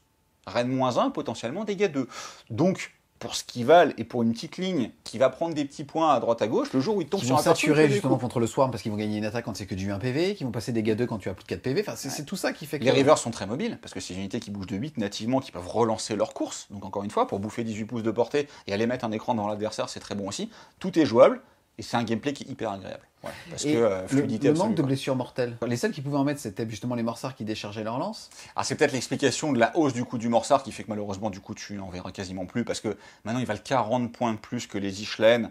Reine -1, potentiellement dégâts 2. Donc, pour ce qu'ils valent et pour une petite ligne qui va prendre des petits points à droite à gauche, le jour où ils tombent Qui sur vont un perso, saturer justement contre le Swarm parce qu'ils vont gagner une attaque quand c'est que du 1 PV, qui vont passer des dégâts 2 quand tu as plus de 4 PV. Enfin, c'est tout ça qui fait que. Les rivers sont très mobiles parce que c'est une unité qui bouge de 8 nativement, qui peuvent relancer leur course. Donc, encore une fois, pour bouffer 18 pouces de portée et aller mettre un écran dans l'adversaire, c'est très bon aussi. Tout est jouable. Et c'est un gameplay qui est hyper agréable. Ouais, parce et que fluidité le manque de quoi. blessures mortelles. Les seuls qui pouvaient en mettre, c'était justement les morsards qui déchargeaient leur lance. Alors c'est peut-être l'explication de la hausse du coût du morsard qui fait que malheureusement du coup tu n'en verras quasiment plus parce que maintenant ils valent 40 points de plus que les Ishlen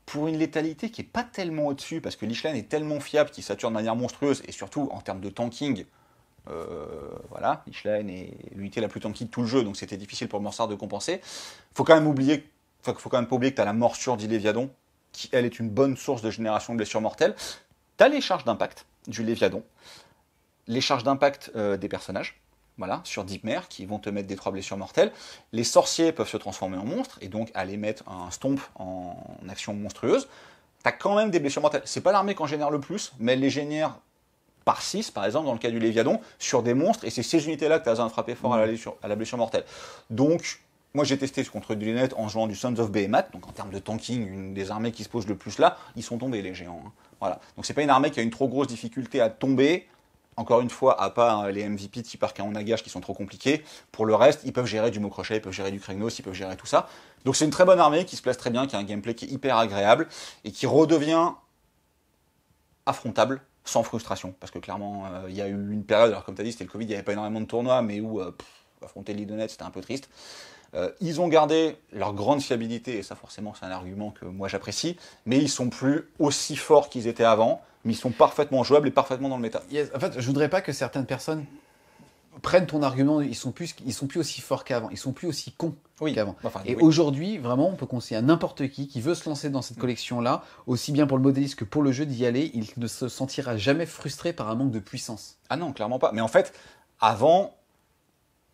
pour une létalité qui est pas tellement au-dessus parce que l'Ishlen est tellement fiable qu'il sature de manière monstrueuse et surtout en termes de tanking. Voilà, Ishlen est l'unité la plus tanky de tout le jeu donc c'était difficile pour le morsard de compenser. Faut quand même pas oublier que tu as la morsure d'Iléviadon qui, elle, est une bonne source de génération de blessures mortelles. Tu as les charges d'impact du Léviadon, les charges d'impact des personnages, voilà, sur Deepmare, qui vont te mettre des 3 blessures mortelles. Les sorciers peuvent se transformer en monstres, et donc aller mettre un stomp en action monstrueuse. Tu as quand même des blessures mortelles. C'est pas l'armée qui en génère le plus, mais elle les génère par 6, par exemple, dans le cas du Léviadon, sur des monstres, et c'est ces unités-là que tu as besoin de frapper fort à la blessure mortelle. Donc, moi, j'ai testé contre du Lunette en jouant du Sons of Behemoth, donc en termes de tanking, une des armées qui se pose le plus là, ils sont tombés, les géants. Hein. Voilà. Donc, c'est pas une armée qui a une trop grosse difficulté à tomber. Encore une fois, à part les MVP type Archaon Nagash qui sont trop compliqués. Pour le reste, ils peuvent gérer du Mokrocha, ils peuvent gérer du Kragnos, ils peuvent gérer tout ça. Donc, c'est une très bonne armée qui se place très bien, qui a un gameplay qui est hyper agréable et qui redevient affrontable sans frustration. Parce que clairement, il y a eu une période, alors comme tu as dit, c'était le Covid, il n'y avait pas énormément de tournois, mais où affronter l'Idonette, c'était un peu triste. Ils ont gardé leur grande fiabilité, et ça forcément c'est un argument que moi j'apprécie, mais ils sont plus aussi forts qu'ils étaient avant, mais ils sont parfaitement jouables et parfaitement dans le méta. Yes. En fait, je voudrais pas que certaines personnes prennent ton argument, ils sont plus aussi forts qu'avant, ils sont plus aussi cons qu'avant. Enfin, et aujourd'hui, vraiment, on peut conseiller à n'importe qui veut se lancer dans cette collection-là, aussi bien pour le modéliste que pour le jeu d'y aller, il ne se sentira jamais frustré par un manque de puissance. Ah non, clairement pas. Mais en fait, avant,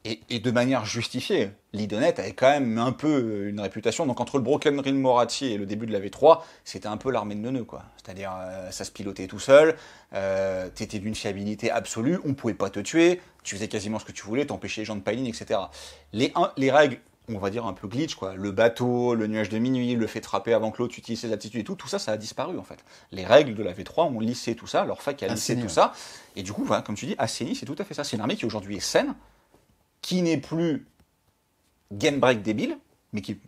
et de manière justifiée, l'Idonette avait quand même un peu une réputation. Donc entre le Broken Ring Morathi et le début de la V3, c'était un peu l'armée de neuneux, quoi. C'est-à-dire, ça se pilotait tout seul, t'étais d'une fiabilité absolue, on pouvait pas te tuer, tu faisais quasiment ce que tu voulais, t'empêchais les gens de pile-in, etc. Les règles, on va dire un peu glitch, quoi. Le bateau, le nuage de minuit, le fait de frapper avant que l'autre utilise ses attitudes et tout ça, ça a disparu, en fait. Les règles de la V3 ont lissé tout ça, leur fac a lissé tout ça. Et du coup, voilà, comme tu dis, assaini, c'est tout à fait ça. C'est une armée qui aujourd'hui est saine, qui n'est plus game break débile, mais qui est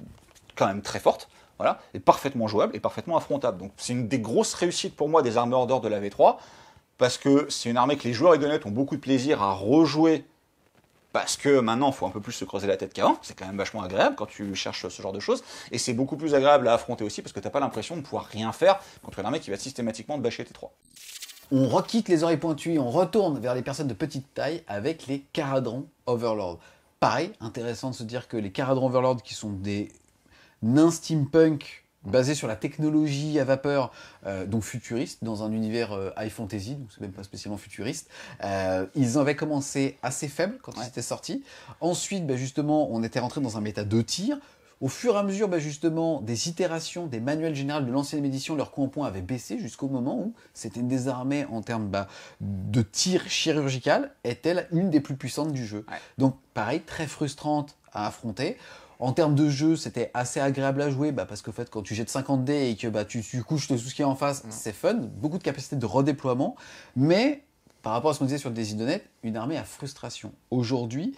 quand même très forte, voilà, et parfaitement jouable et parfaitement affrontable. Donc c'est une des grosses réussites pour moi des armées hors d'or de la V3, parce que c'est une armée que les joueurs Idonette ont beaucoup de plaisir à rejouer, parce que maintenant il faut un peu plus se creuser la tête qu'avant, c'est quand même vachement agréable quand tu cherches ce genre de choses, et c'est beaucoup plus agréable à affronter aussi, parce que t'as pas l'impression de pouvoir rien faire contre une armée qui va systématiquement te bâcher tes 3. On requitte les oreilles pointues et on retourne vers les personnes de petite taille avec les Caradrons Overlord. Pareil, intéressant de se dire que les Caradrons Overlord, qui sont des nains steampunk basés sur la technologie à vapeur, donc futuriste, dans un univers high fantasy, donc c'est même pas spécialement futuriste, ils avaient commencé assez faibles quand ils étaient sortis. Ensuite, justement, on était rentré dans un méta de tir. Au fur et à mesure, justement, des itérations, des manuels généraux de l'ancienne édition, leur coût en points avait baissé jusqu'au moment où c'était désarmée en termes de tir chirurgical, est-elle une des plus puissantes du jeu. Ouais. Donc, pareil, très frustrante à affronter. En termes de jeu, c'était assez agréable à jouer, parce qu'en fait, quand tu jettes 50 dés et que tu couches tout ce qui est en face, c'est fun. Beaucoup de capacité de redéploiement. Mais, par rapport à ce qu'on disait sur le Désidonette, une armée à frustration. Aujourd'hui,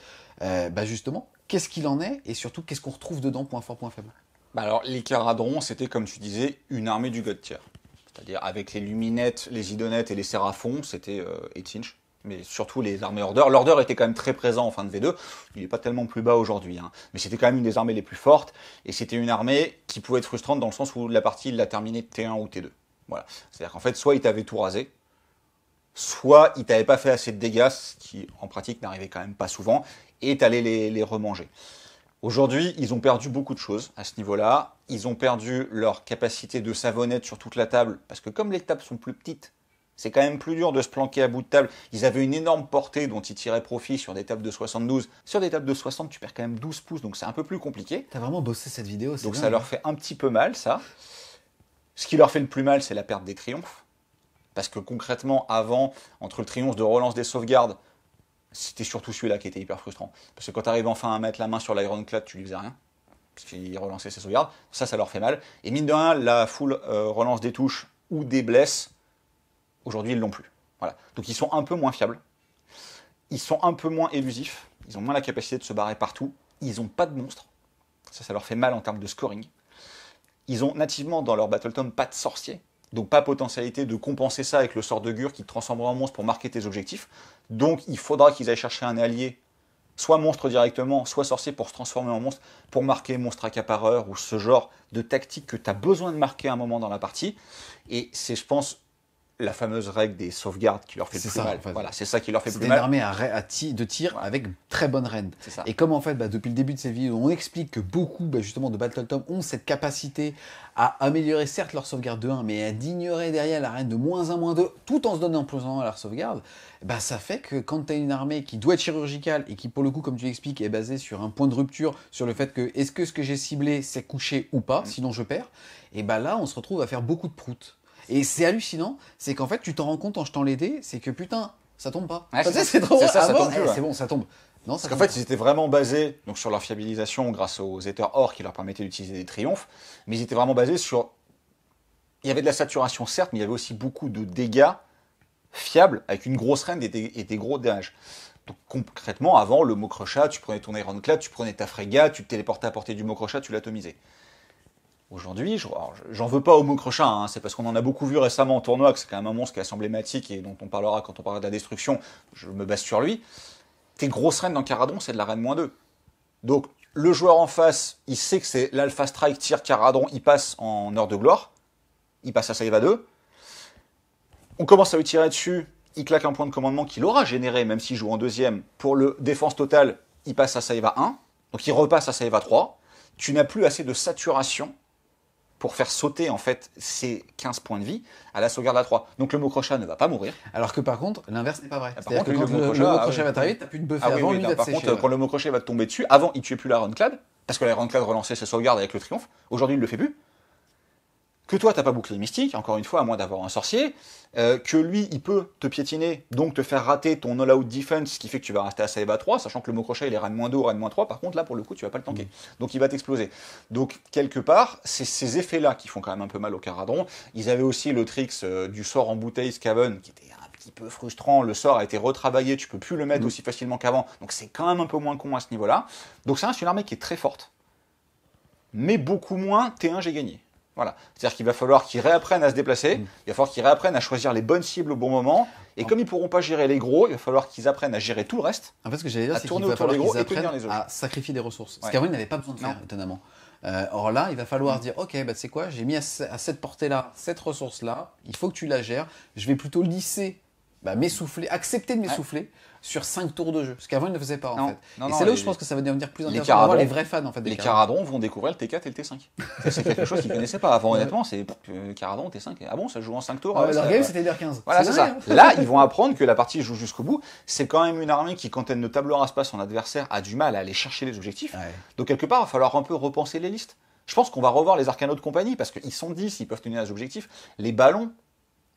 justement, qu'est-ce qu'il en est et surtout qu'est-ce qu'on retrouve dedans, point fort, point faible. Alors les Caradrons, c'était comme tu disais, une armée du God tier. C'est-à-dire avec les Luminettes, les Idonettes et les Séraphons, c'était 8 inch. mais surtout les armées Order. L'Order était quand même très présent en fin de V2, il n'est pas tellement plus bas aujourd'hui, hein. Mais c'était quand même une des armées les plus fortes, et c'était une armée qui pouvait être frustrante dans le sens où la partie, il l'a terminée T1 ou T2. Voilà. C'est-à-dire qu'en fait, soit il t'avait tout rasé, soit il t'avait pas fait assez de dégâts, ce qui en pratique n'arrivait quand même pas souvent, et t'allais les remanger. Aujourd'hui, ils ont perdu beaucoup de choses à ce niveau-là. Ils ont perdu leur capacité de savonnette sur toute la table, parce que comme les tables sont plus petites, c'est quand même plus dur de se planquer à bout de table. Ils avaient une énorme portée dont ils tiraient profit sur des tables de 72. Sur des tables de 60, tu perds quand même 12 pouces, donc c'est un peu plus compliqué. T'as vraiment bossé cette vidéo, c'est Donc bien, ça leur fait un petit peu mal, ça. Ce qui leur fait le plus mal, c'est la perte des triomphes. Parce que concrètement, avant, entre le triomphe de relance des sauvegardes, c'était surtout celui-là qui était hyper frustrant. Parce que quand tu arrives enfin à mettre la main sur l'Ironclad, tu lui faisais rien. Parce qu'il relançait ses sauvegardes. Ça leur fait mal. Et mine de rien, la full relance des touches ou des blesses, aujourd'hui, ils l'ont plus. Voilà. Donc ils sont un peu moins fiables. Ils sont un peu moins élusifs. Ils ont moins la capacité de se barrer partout. Ils n'ont pas de monstres. Ça leur fait mal en termes de scoring. Ils ont nativement dans leur Battletome pas de sorcier. Donc pas potentialité de compenser ça avec le sort de Gur qui te transformera en monstre pour marquer tes objectifs. Donc il faudra qu'ils aillent chercher un allié, soit monstre directement, soit sorcier pour se transformer en monstre, pour marquer monstre accapareur ou ce genre de tactique que tu as besoin de marquer à un moment dans la partie. Et c'est, je pense, la fameuse règle des sauvegardes qui leur fait le plus mal. En fait. Voilà, c'est ça qui leur fait le plus mal. C'est une armée de tir avec très bonne reine. Et comme en fait, depuis le début de cette vidéo, on explique que beaucoup justement de Battletome ont cette capacité à améliorer certes leur sauvegarde de 1, mais à d'ignorer derrière la reine de -1, -2, tout en se donnant plus en à leur sauvegarde, ça fait que quand tu as une armée qui doit être chirurgicale et qui pour le coup, comme tu l'expliques, est basée sur un point de rupture, sur le fait que est-ce que ce que j'ai ciblé c'est couché ou pas, sinon je perds, et là on se retrouve à faire beaucoup de proutes. Et c'est hallucinant, c'est qu'en fait, tu t'en rends compte en jetant les dés, c'est que putain, ça tombe pas. Ouais, c'est trop ça, ça tombe plus, ouais. C'est bon, ça tombe. Non, parce qu'en fait, ils étaient vraiment basés donc, sur leur fiabilisation grâce aux éthers or qui leur permettaient d'utiliser des triomphes, mais ils étaient vraiment basés sur... Il y avait de la saturation, certes, mais il y avait aussi beaucoup de dégâts fiables avec une grosse reine et des gros dommages. Donc concrètement, avant, le Mokrocha, tu prenais ton Ironclad, tu prenais ta frégate, tu te téléportais à portée du Mokrocha, tu l'atomisais. Aujourd'hui, j'en veux pas au Mokrocha, hein, c'est parce qu'on en a beaucoup vu récemment en tournoi, que c'est quand même un monstre qui est assez emblématique et dont on parlera quand on parlera de la destruction, je me base sur lui. Tes grosses reines dans Caradron, c'est de la reine -2. Donc le joueur en face, il sait que c'est l'Alpha Strike, tire Caradron, il passe en heure de gloire, il passe à Saïva 2. On commence à lui tirer dessus, il claque un point de commandement qu'il aura généré, même s'il joue en deuxième. Pour le défense totale, il passe à Saïva 1, donc il repasse à Saïva 3. Tu n'as plus assez de saturation pour faire sauter en fait ces 15 points de vie à la sauvegarde à 3. Donc le Mokrocha ne va pas mourir. Alors que par contre, l'inverse n'est pas vrai. C'est-à-dire que quand le Mokrocha va t'arriver, tu n'as plus de buffer avant lui d'être Par séché. contre, quand le Mokrocha va te tomber dessus, avant il tuait plus l'Ironclad, parce que l'Ironclad relançait ses sauvegardes avec le triomphe, aujourd'hui il ne le fait plus. Que toi, t'as pas bouclier mystique, encore une fois, à moins d'avoir un sorcier, que lui, il peut te piétiner, donc te faire rater ton all-out defense, ce qui fait que tu vas rester à Saïva 3, sachant que le Mokrocha, il est reine -2 ou reine -3, par contre, là, pour le coup, tu vas pas le tanker. Donc, il va t'exploser. Donc, quelque part, c'est ces effets-là qui font quand même un peu mal au Caradron. Ils avaient aussi le tricks du sort en bouteille Scaven, qui était un petit peu frustrant. Le sort a été retravaillé, tu peux plus le mettre aussi facilement qu'avant, donc c'est quand même un peu moins con à ce niveau-là. Donc, ça reste une armée qui est très forte, mais beaucoup moins T1, j'ai gagné. Voilà. C'est-à-dire qu'il va falloir qu'ils réapprennent à se déplacer, il va falloir qu'ils réapprennent à choisir les bonnes cibles au bon moment, et comme ils ne pourront pas gérer les gros, il va falloir qu'ils apprennent à gérer tout le reste. En fait, ce que j'allais dire, c'est qu'il va falloir qu'ils apprennent à sacrifier des ressources. Ce qu'avant, ils n'avaient pas besoin de faire, étonnamment. Or là, il va falloir dire, ok, tu sais quoi, j'ai mis à cette portée-là, cette ressource-là, il faut que tu la gères, je vais plutôt lisser, m'essouffler, accepter de m'essouffler sur 5 tours de jeu. Ce qu'avant, ils ne faisaient pas, en fait. Et c'est là où je pense que ça va devenir plus intéressant d'avoir les vrais fans, en fait. Les Caradrons vont découvrir le T4 et le T5. C'est quelque chose qu'ils ne connaissaient pas. Avant, honnêtement, c'est Caradron, T5. Ah bon, ça joue en 5 tours. Leur game, c'était DR15. Voilà, c'est ça. Là, ils vont apprendre que la partie joue jusqu'au bout. C'est quand même une armée qui, quand elle ne tablera pas son adversaire, a du mal à aller chercher les objectifs. Donc, quelque part, il va falloir un peu repenser les listes. Je pense qu'on va revoir les Arcanos de compagnie, parce qu'ils sont 10, ils peuvent tenir les objectifs. Les ballons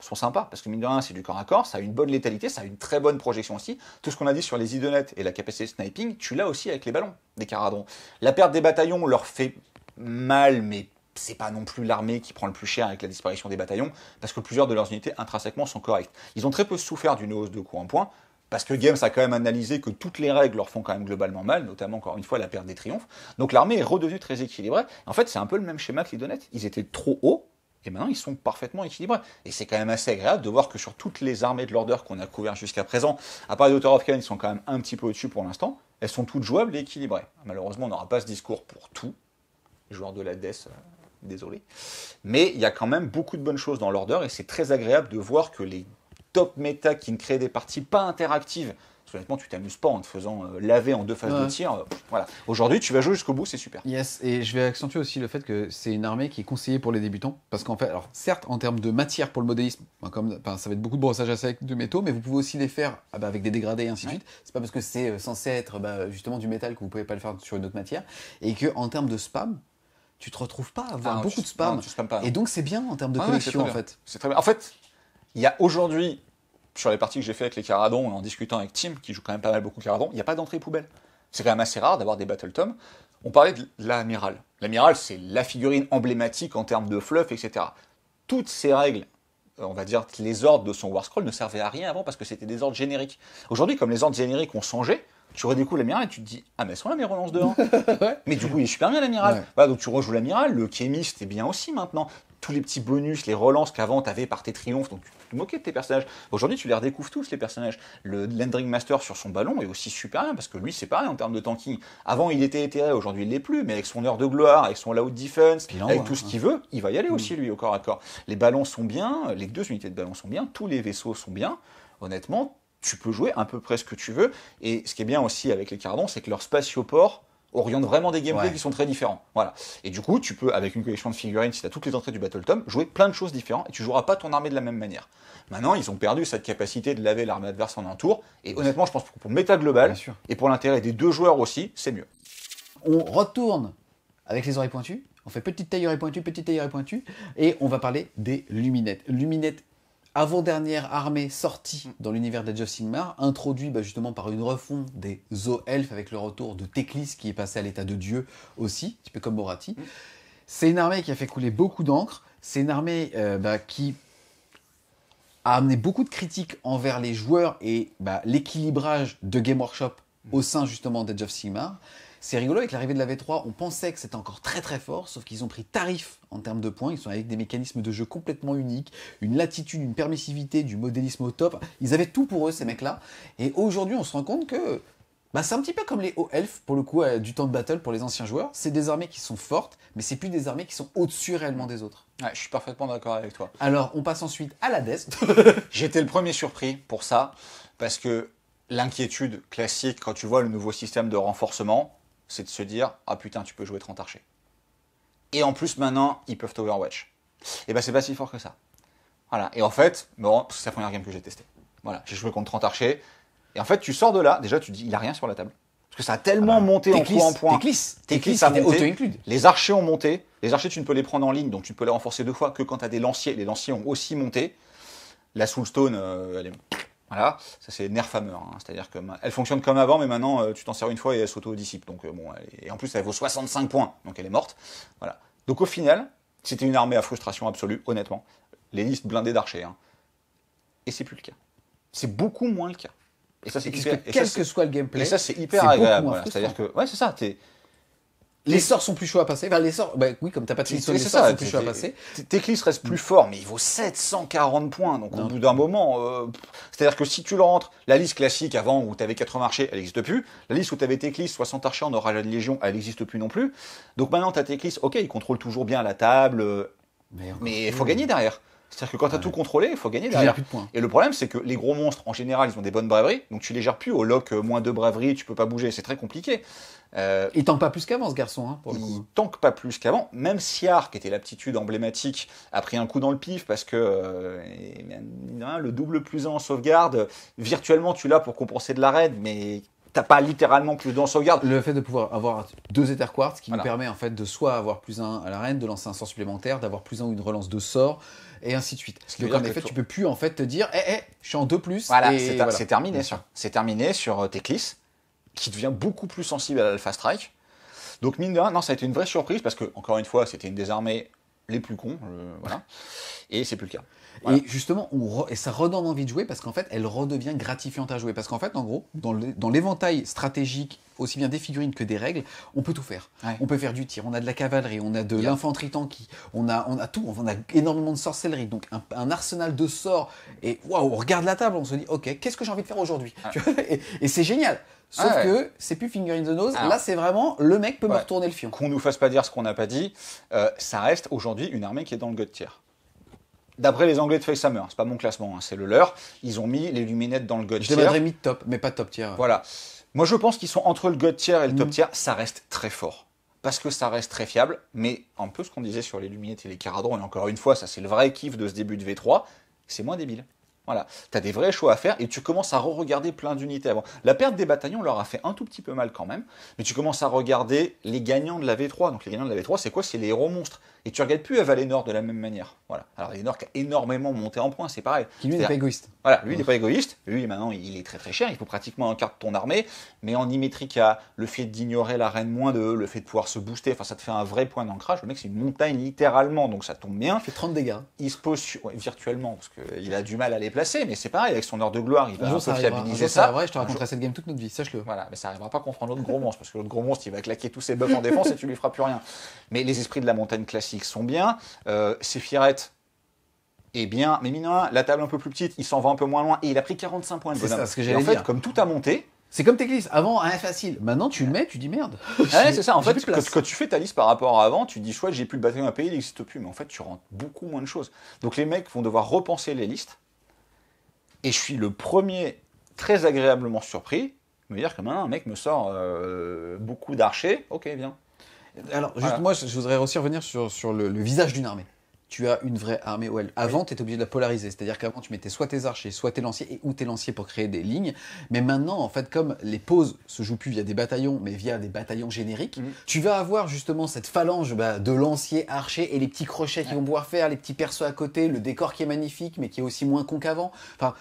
sont sympas, parce que mine de rien, c'est du corps à corps, ça a une bonne létalité, ça a une très bonne projection aussi. Tout ce qu'on a dit sur les idonettes et la capacité de sniping, tu l'as aussi avec les ballons des Caradrons. La perte des bataillons leur fait mal, mais c'est pas non plus l'armée qui prend le plus cher avec la disparition des bataillons, parce que plusieurs de leurs unités intrinsèquement sont correctes. Ils ont très peu souffert d'une hausse de coût en points, parce que Games a quand même analysé que toutes les règles leur font quand même globalement mal, notamment encore une fois la perte des triomphes. Donc l'armée est redevenue très équilibrée. En fait, c'est un peu le même schéma que les idonettes. Ils étaient trop hauts, Et maintenant, ils sont parfaitement équilibrés. Et c'est quand même assez agréable de voir que sur toutes les armées de l'Order qu'on a couvert jusqu'à présent, à part les Daughter of Khaine, ils sont quand même un petit peu au-dessus pour l'instant, elles sont toutes jouables et équilibrées. Malheureusement, on n'aura pas ce discours pour tout. Les joueurs de la Death, désolé. Mais il y a quand même beaucoup de bonnes choses dans l'Order, et c'est très agréable de voir que les top méta qui ne créaient des parties pas interactives, parce que honnêtement, tu t'amuses pas en te faisant laver en 2 phases de tir. Voilà. Aujourd'hui, tu vas jouer jusqu'au bout, c'est super. Yes, et je vais accentuer aussi le fait que c'est une armée qui est conseillée pour les débutants, parce qu'en fait, alors certes, en termes de matière pour le modélisme, ça va être beaucoup de brossage à sec de métaux, mais vous pouvez aussi les faire avec des dégradés et ainsi de suite. C'est pas parce que c'est censé être justement du métal que vous pouvez pas le faire sur une autre matière, et que en termes de spam, tu te retrouves pas à avoir beaucoup de spam. Non, tu spams pas, non. Et donc c'est bien en termes de collection en fait. C'est très bien. En fait, il y a aujourd'hui, sur les parties que j'ai fait avec les Caradons, en discutant avec Tim, qui joue quand même pas mal beaucoup Caradons, il n'y a pas d'entrée poubelle. C'est quand même assez rare d'avoir des Battle Tom. On parlait de l'amiral. L'amiral, c'est la figurine emblématique en termes de fluff, etc. Toutes ces règles, on va dire que les ordres de son War Scroll ne servaient à rien avant parce que c'était des ordres génériques. Aujourd'hui, comme les ordres génériques ont changé, tu redécouvres l'amiral et tu te dis « Ah, mais elles sont là mes relances de 1 ». Mais du coup, il est super bien l'amiral. Ouais. Voilà, donc tu rejoues l'amiral, le kémiste est bien aussi maintenant. Tous les petits bonus, les relances qu'avant tu avais par tes triomphes, donc tu te moquais de tes personnages. Aujourd'hui, tu les redécouvres tous, les personnages. Le Landring Master sur son ballon est aussi super bien, parce que lui, c'est pareil en termes de tanking. Avant, il était éthéré, aujourd'hui, il l'est plus, mais avec son heure de gloire, avec son loud defense, avec tout ce qu'il veut, il va y aller aussi, lui, au corps à corps. Les ballons sont bien, les 2 unités de ballon sont bien, tous les vaisseaux sont bien. Honnêtement, tu peux jouer à peu près ce que tu veux. Et ce qui est bien aussi avec les Cardons, c'est que leur spatioport oriente vraiment des gameplays qui sont très différents. Voilà. Et du coup, tu peux, avec une collection de figurines, si tu as toutes les entrées du Battle Tom, jouer plein de choses différentes et tu joueras pas ton armée de la même manière. Maintenant, ils ont perdu cette capacité de laver l'armée adverse en un tour. Et honnêtement, je pense que pour le méta global et pour l'intérêt des 2 joueurs aussi, c'est mieux. On retourne avec les oreilles pointues. On fait petite taille oreille pointue, et on va parler des luminettes. Luminettes, avant-dernière armée sortie dans l'univers d'Age of Sigmar, introduit justement par une refonte des Zoelfs avec le retour de Teclis qui est passé à l'état de dieu aussi, un petit peu comme Moratti. C'est une armée qui a fait couler beaucoup d'encre, c'est une armée qui a amené beaucoup de critiques envers les joueurs et l'équilibrage de Game Workshop au sein justement d'Age of Sigmar. C'est rigolo, avec l'arrivée de la V3, on pensait que c'était encore très très fort, sauf qu'ils ont pris tarif en termes de points, ils sont avec des mécanismes de jeu complètement uniques, une latitude, une permissivité, du modélisme au top. Ils avaient tout pour eux, ces mecs-là. Et aujourd'hui, on se rend compte que c'est un petit peu comme les hauts elfes, pour le coup, du temps de battle pour les anciens joueurs. C'est des armées qui sont fortes, mais c'est plus des armées qui sont au-dessus réellement des autres. Ouais, je suis parfaitement d'accord avec toi. Alors, on passe ensuite à la Death. J'étais le premier surpris pour ça, parce que l'inquiétude classique quand tu vois le nouveau système de renforcement, c'est de se dire « Ah putain, tu peux jouer 30 archers. » Et en plus, maintenant, ils peuvent Overwatch. Et c'est pas si fort que ça. Voilà. Et en fait, c'est la première game que j'ai testée. Voilà. J'ai joué contre 30 archers. Et en fait, tu sors de là, déjà, tu te dis « Il a rien sur la table. » Parce que ça a tellement monté en coup en point. Teclis a auto-include. Les archers ont monté. Les archers, tu ne peux les prendre en ligne, donc tu ne peux les renforcer 2 fois que quand tu as des lanciers. Les lanciers ont aussi monté. La Soulstone, elle est... Voilà, ça c'est nerf hammer, c'est-à-dire qu'elle fonctionne comme avant, mais maintenant tu t'en sers une fois et elle s'auto-dissipe. Donc et en plus elle vaut 65 points, donc elle est morte. Voilà. Donc au final, c'était une armée à frustration absolue, honnêtement. Les listes blindées d'archers. Et c'est plus le cas. C'est beaucoup moins le cas. Et ça c'est hyper... Quel que soit le gameplay. Et ça c'est hyper agréable. Voilà. C'est-à-dire que c'est ça. Les sorts sont plus chauds à passer. Enfin, les sorts, oui, comme t'as pas de Teclis, les sorts sont plus chauds à passer. Teclis reste plus fort, mais il vaut 740 points. Donc, au bout d'un moment, c'est-à-dire que si tu le rentres, la liste classique avant où t'avais 80 archers, elle n'existe plus. La liste où t'avais Teclis, 60 archers, on aura la Légion, elle n'existe plus non plus. Donc maintenant, t'as Teclis, ok, il contrôle toujours bien la table, mais il faut gagner derrière. C'est-à-dire que quand tu as tout contrôlé, il faut gagner derrière. Plus de points. Et le problème, c'est que les gros monstres, en général, ils ont des bonnes braveries, donc tu les gères plus au lock moins 2 braveries, tu peux pas bouger, c'est très compliqué. Il tank pas plus qu'avant, ce garçon, pour le coup. Il tank pas plus qu'avant. Même Siar, qui était l'aptitude emblématique, a pris un coup dans le pif parce que le double +1 en sauvegarde, virtuellement, tu l'as pour compenser de la raid, mais t'as pas littéralement +2 en sauvegarde. Le fait de pouvoir avoir 2 Ether Quartz qui nous permet en fait de soit avoir +1 à la reine, de lancer un sort supplémentaire, d'avoir +1 ou une relance de sort, et ainsi de suite. Donc en effet, tu peux plus en fait te dire, je suis en 2+. Voilà, c'est terminé ça. C'est terminé sur Teclis, qui devient beaucoup plus sensible à l'Alpha Strike. Donc mine de rien, non, ça a été une vraie surprise parce que, encore une fois, c'était une des armées les plus cons, voilà. Et c'est plus le cas. Voilà. Et justement, et ça redonne envie de jouer parce qu'en fait, elle redevient gratifiante à jouer. Parce qu'en fait, en gros, dans l'éventail stratégique, aussi bien des figurines que des règles, on peut tout faire. Ouais. On peut faire du tir, on a de la cavalerie, on a de l'infanterie tanky, on a tout, on a énormément de sorcellerie, donc un arsenal de sorts. Et waouh, on regarde la table, on se dit, ok, qu'est-ce que j'ai envie de faire aujourd'hui? Et c'est génial. Sauf que c'est plus finger in the nose. Alors, là, c'est vraiment le mec peut me retourner le fion. Qu'on nous fasse pas dire ce qu'on n'a pas dit, ça reste aujourd'hui une armée qui est dans le God tier. D'après les Anglais de Facehammer, c'est pas mon classement, hein, c'est le leur. Ils ont mis les luminettes dans le God tier. Je les mettrais mid-top, mais pas top tier. Voilà. Moi, je pense qu'ils sont entre le God tier et le top tier. Ça reste très fort. Parce que ça reste très fiable. Mais un peu ce qu'on disait sur les luminettes et les caradrons, et encore une fois, ça c'est le vrai kiff de ce début de V3, c'est moins débile. Voilà, tu as des vrais choix à faire et tu commences à re-regarder plein d'unités avant. La perte des bataillons leur a fait un tout petit peu mal quand même, mais tu commences à regarder les gagnants de la V3. Donc les gagnants de la V3, c'est quoi? C'est les héros monstres. Et tu regardes plus à Valénor de la même manière. Voilà. Alors Valénor qui a énormément monté en points, c'est pareil. Qui lui n'est pas égoïste. Voilà, lui il n'est pas égoïste. Lui maintenant il est très très cher, il faut pratiquement un quart de ton armée. Mais en Imétrique, le fait d'ignorer la reine -2, le fait de pouvoir se booster, enfin ça te fait un vrai point d'ancrage. Le mec c'est une montagne littéralement, donc ça tombe bien. Il fait 30 dégâts. Il se pose virtuellement, parce qu'il a du mal à les placer, mais c'est pareil, avec son heure de gloire, il va un peu fiabiliser ça. C'est vrai, je te raconterai cette game toute notre vie, sache-le. Voilà, mais ça n'arrivera pas contre un autre gros monstre, parce que l'autre gros monstre, il va claquer tous ses buffs en défense et tu lui feras plus rien. Mais les esprits de la montagne classique sont bien. Sephiret est bien, mais mine de rien, la table un peu plus petite, il s'en va un peu moins loin, et il a pris 45 points de bonhomme. C'est ça, ce que et j'allais en fait, dire. comme tout a monté... C'est comme tes listes. Avant, facile. Maintenant, tu le mets, tu dis merde. Ouais, c'est ça. En fait, quand tu fais ta liste par rapport à avant, tu dis chouette, j'ai plus de bataillon à payer, il n'existe plus. Mais en fait, tu rentres beaucoup moins de choses. Donc les mecs vont devoir repenser les listes. Et je suis le premier très agréablement surpris de me dire que maintenant, un mec me sort beaucoup d'archers. Ok, viens. Alors, juste moi, je voudrais aussi revenir sur le visage d'une armée. Tu as une vraie armée OL. Avant, tu étais obligé de la polariser. C'est-à-dire qu'avant, tu mettais soit tes archers, soit tes lanciers, ou tes lanciers pour créer des lignes. Mais maintenant, en fait, comme les pauses se jouent plus via des bataillons, mais via des bataillons génériques, tu vas avoir justement cette phalange de lanciers, archers et les petits crochets qui vont pouvoir faire, les petits persos à côté, le décor qui est magnifique, mais qui est aussi moins con qu'avant. Enfin,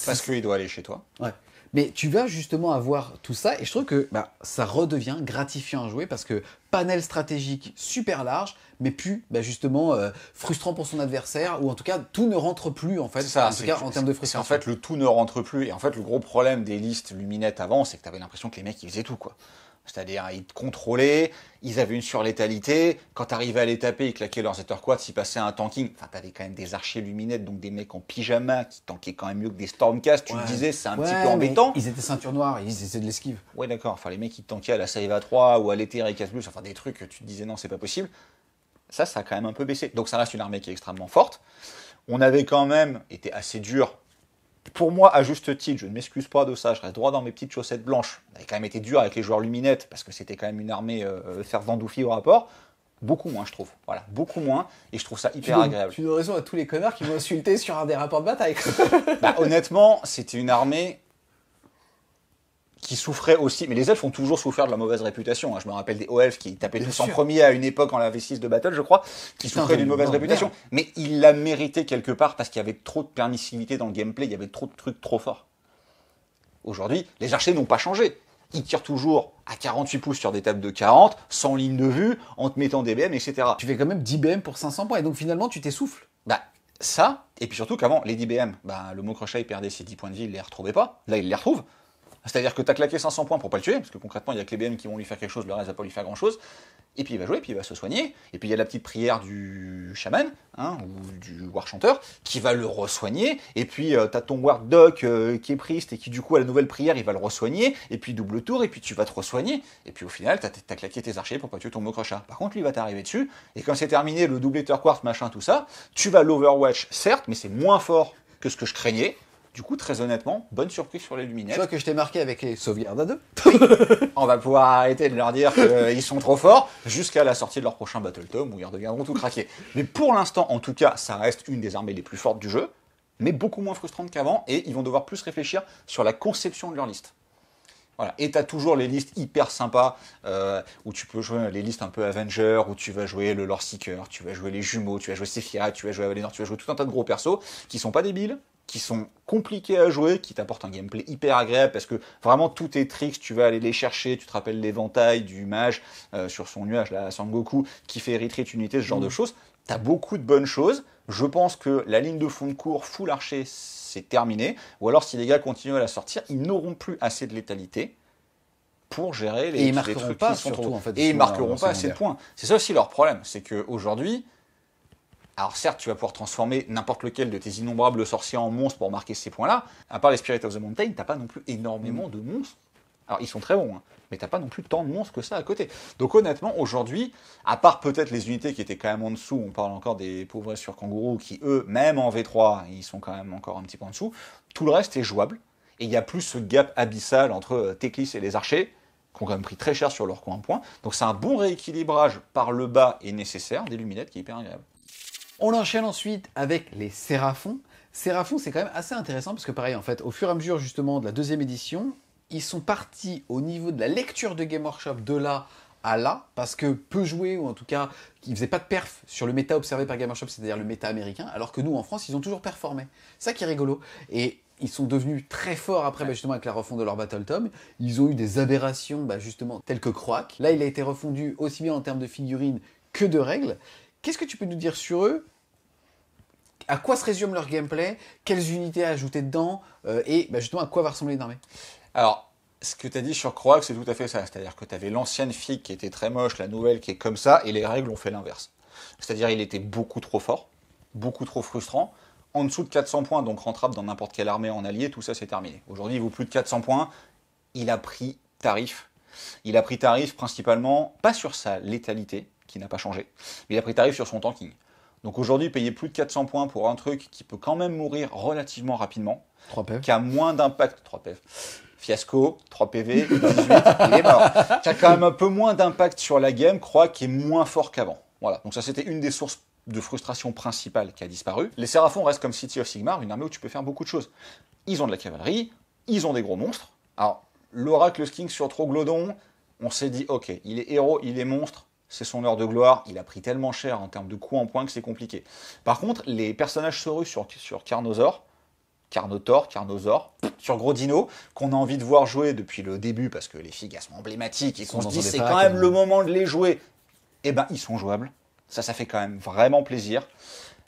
parce qu'il doit aller chez toi. Ouais. Mais tu vas justement avoir tout ça, et je trouve que ça redevient gratifiant à jouer parce que panel stratégique super large, mais plus justement frustrant pour son adversaire, ou en tout cas tout ne rentre plus en fait. Ça, en tout cas en termes de frustration. En fait, le tout ne rentre plus, et en fait le gros problème des listes luminettes avant, c'est que tu avais l'impression que les mecs ils faisaient tout quoi. C'est-à-dire, ils te contrôlaient, ils avaient une surlétalité. Quand tu arrivais à les taper, ils claquaient leurs Etherquads, ils passaient un tanking. Enfin, tu avais quand même des archers luminettes, donc des mecs en pyjama qui tankaient quand même mieux que des Stormcast. Tu te disais, c'est un petit peu embêtant. Ils étaient ceinture noire, ils étaient de l'esquive. Ouais, d'accord. Enfin, les mecs qui tankaient à la Save à 3 ou à l'éther et casse plus, enfin des trucs que tu te disais non, c'est pas possible. Ça a quand même un peu baissé. Donc, ça reste une armée qui est extrêmement forte. On avait quand même été assez dur. Pour moi, à juste titre, je ne m'excuse pas de ça, je reste droit dans mes petites chaussettes blanches. On avait quand même été dur avec les joueurs luminettes, parce que c'était quand même une armée fervent-doufi au rapport. Beaucoup moins, je trouve. Voilà, beaucoup moins, et je trouve ça hyper agréable. Tu donnes raison à tous les connards qui m'ont insulté sur un des rapports de bataille. Honnêtement, c'était une armée qui souffrait aussi, mais les elfes ont toujours souffert de la mauvaise réputation. Hein. Je me rappelle des hauts elfes qui tapaient tous en premier à une époque en la V6 de Battle, je crois, qui souffraient d'une mauvaise réputation. Merde. Mais ils la méritaient quelque part parce qu'il y avait trop de permissivité dans le gameplay, il y avait trop de trucs trop forts. Aujourd'hui, les archers n'ont pas changé. Ils tirent toujours à 48 pouces sur des tables de 40, sans ligne de vue, en te mettant des BM, etc. Tu fais quand même 10 BM pour 500 points, et donc finalement tu t'essouffles. Ça, et puis surtout qu'avant, les 10 BM, le Mokrocha il perdait ses 10 points de vie, il les retrouvait pas. Là, il les retrouve. C'est-à-dire que tu as claqué 500 points pour pas le tuer, parce que concrètement, il n'y a que les BM qui vont lui faire quelque chose, le reste va pas lui faire grand-chose. Et puis il va jouer, puis il va se soigner. Et puis il y a la petite prière du chaman, ou du war chanteur, qui va le re-soigner. Et puis tu as ton war doc qui est priest, et qui du coup, à la nouvelle prière, il va le re-soigner. Et puis double tour, et puis tu vas te re-soigner. Et puis au final, tu as claqué tes archers pour pas tuer ton Mokrocha. Par contre, lui va t'arriver dessus. Et quand c'est terminé, le double Ether Quartz, machin, tout ça, tu vas l'Overwatch, certes, mais c'est moins fort que ce que je craignais. Du coup, très honnêtement, bonne surprise sur les luminettes. Tu vois que je t'ai marqué avec les sauvegardes à 2. On va pouvoir arrêter de leur dire qu'ils sont trop forts jusqu'à la sortie de leur prochain Battle Tome où ils redeviendront tout craqués. Mais pour l'instant, en tout cas, ça reste une des armées les plus fortes du jeu, mais beaucoup moins frustrante qu'avant, et ils vont devoir plus réfléchir sur la conception de leur liste. Voilà. Et tu as toujours les listes hyper sympas où tu peux jouer les listes un peu Avenger, où tu vas jouer le Lore Seeker, tu vas jouer les jumeaux, tu vas jouer Sephiroth, tu vas jouer Valinor, tu vas jouer tout un tas de gros persos qui sont pas débiles, qui sont compliqués à jouer, qui t'apportent un gameplay hyper agréable parce que vraiment tous tes tricks, tu vas aller les chercher. Tu te rappelles l'éventail du mage sur son nuage, là, Sangoku, qui fait retreat unité, ce genre de choses. tu as beaucoup de bonnes choses. Je pense que la ligne de fond de cours full archer, c'est terminé. Ou alors, si les gars continuent à la sortir, ils n'auront plus assez de létalité pour gérer les, et ils marqueront trucs pas, qui sont surtout, trop... en fait, Et ils marqueront pas assez de points. C'est ça aussi leur problème. C'est qu'aujourd'hui, alors certes, tu vas pouvoir transformer n'importe lequel de tes innombrables sorciers en monstres pour marquer ces points-là. À part les Spirit of the Mountain, t'as pas non plus énormément de monstres. Alors, ils sont très bons, hein, mais t'as pas non plus tant de monstres que ça à côté. Donc, honnêtement, aujourd'hui, à part peut-être les unités qui étaient quand même en dessous, on parle encore des pauvres sur Kangourou, qui eux, même en V3, ils sont quand même encore un petit peu en dessous. Tout le reste est jouable. Et il y a plus ce gap abyssal entre Teclis et les archers, qui ont quand même pris très cher sur leur coin point. Donc, c'est un bon rééquilibrage par le bas et nécessaire des luminettes qui est hyper agréable. On enchaîne ensuite avec les Séraphons. Séraphons, c'est quand même assez intéressant, parce que pareil, en fait, au fur et à mesure, justement, de la deuxième édition, ils sont partis au niveau de la lecture de Game Workshop de là à là, parce que peu joué, ou en tout cas, ils faisaient pas de perf sur le méta observé par Game Workshop, c'est-à-dire le méta américain, alors que nous, en France, ils ont toujours performé. C'est ça qui est rigolo. Et ils sont devenus très forts après, justement, avec la refonte de leur Battle Tome. Ils ont eu des aberrations, justement, telles que Croak. Là, il a été refondu aussi bien en termes de figurines que de règles. Qu'est-ce que tu peux nous dire sur eux ? À quoi se résume leur gameplay ? Quelles unités à ajouter dedans ? Et justement, à quoi va ressembler une armée ? Alors, ce que tu as dit sur Croak, c'est tout à fait ça. C'est-à-dire que tu avais l'ancienne figue qui était très moche, la nouvelle qui est comme ça, et les règles ont fait l'inverse. C'est-à-dire il était beaucoup trop fort, beaucoup trop frustrant. En dessous de 400 points, donc rentrable dans n'importe quelle armée en allié, tout ça c'est terminé. Aujourd'hui, il vaut plus de 400 points. Il a pris tarif. Il a pris tarif principalement, pas sur sa létalité, qui n'a pas changé, mais il a pris tarif sur son tanking. Donc aujourd'hui, payer plus de 400 points pour un truc qui peut quand même mourir relativement rapidement, 3 PV. qui a moins d'impact, 3 PV, fiasco, 3 PV, 18, il est mort. Qui a quand même un peu moins d'impact sur la game, crois qu'il est moins fort qu'avant. Voilà, donc ça c'était une des sources de frustration principale qui a disparu. Les Séraphons restent comme City of Sigmar, une armée où tu peux faire beaucoup de choses. Ils ont de la cavalerie, ils ont des gros monstres. Alors, l'Oracle King sur Troglodyon, on s'est dit, ok, il est héros, il est monstre, c'est son heure de gloire, il a pris tellement cher en termes de coûts en points que c'est compliqué. Par contre, les personnages Saurus sur Carnosaur, sur Gros Dino, qu'on a envie de voir jouer depuis le début, parce que les figues elles sont emblématiques, et qu'on se dit c'est quand même le moment de les jouer, eh ben ils sont jouables. Ça fait quand même vraiment plaisir.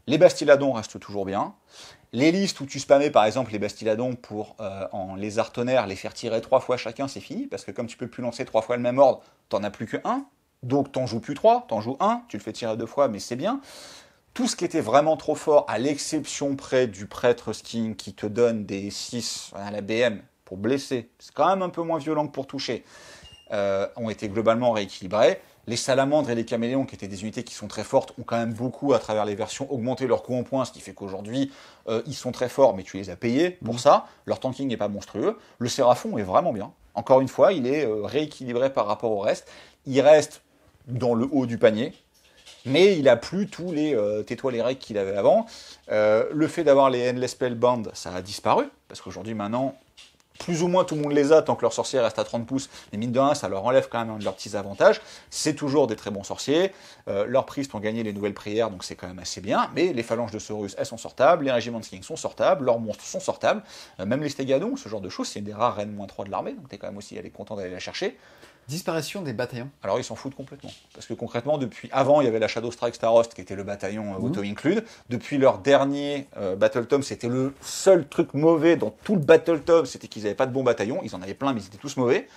Les Bastiladons restent toujours bien. Les listes où tu spammais par exemple les Bastiladons pour en lézard tonnerre, les faire tirer 3 fois chacun, c'est fini, parce que comme tu peux plus lancer 3 fois le même ordre, t'en as plus que 1. Donc t'en joues plus 3, t'en joues 1, tu le fais tirer 2 fois, mais c'est bien. Tout ce qui était vraiment trop fort, à l'exception près du prêtre skin qui te donne des 6 à la BM pour blesser, c'est quand même un peu moins violent que pour toucher, ont été globalement rééquilibrés. Les salamandres et les caméléons, qui étaient des unités qui sont très fortes, ont quand même beaucoup, à travers les versions, augmenté leur coût en points, ce qui fait qu'aujourd'hui, ils sont très forts, mais tu les as payés pour ça. Leur tanking n'est pas monstrueux. Le Séraphon est vraiment bien. Encore une fois, il est rééquilibré par rapport au reste. Il reste dans le haut du panier, mais il n'a plus tous les tais-toi les règles qu'il avait avant. Le fait d'avoir les Endless Spellbound, ça a disparu, parce qu'aujourd'hui, maintenant, plus ou moins tout le monde les a tant que leur sorcier reste à 30 pouces, mais mine de rien, ça leur enlève quand même un de leurs petits avantages. C'est toujours des très bons sorciers. Leurs pristes ont gagné les nouvelles prières, donc c'est quand même assez bien. Mais les phalanges de Saurus, elles sont sortables, les régiments de King sont sortables, leurs monstres sont sortables. Même les Stégadons, ce genre de choses, c'est une des rares reines -3 de l'armée, donc t'es quand même aussi content d'aller la chercher. Disparition des bataillons. Alors ils s'en foutent complètement. Parce que concrètement, depuis avant, il y avait la Shadow Strike Starost qui était le bataillon auto-include. Depuis leur dernier Battle Tome, c'était le seul truc mauvais dans tout le Battle Tome, c'était qu'ils n'avaient pas de bons bataillons. Ils en avaient plein, mais ils étaient tous mauvais.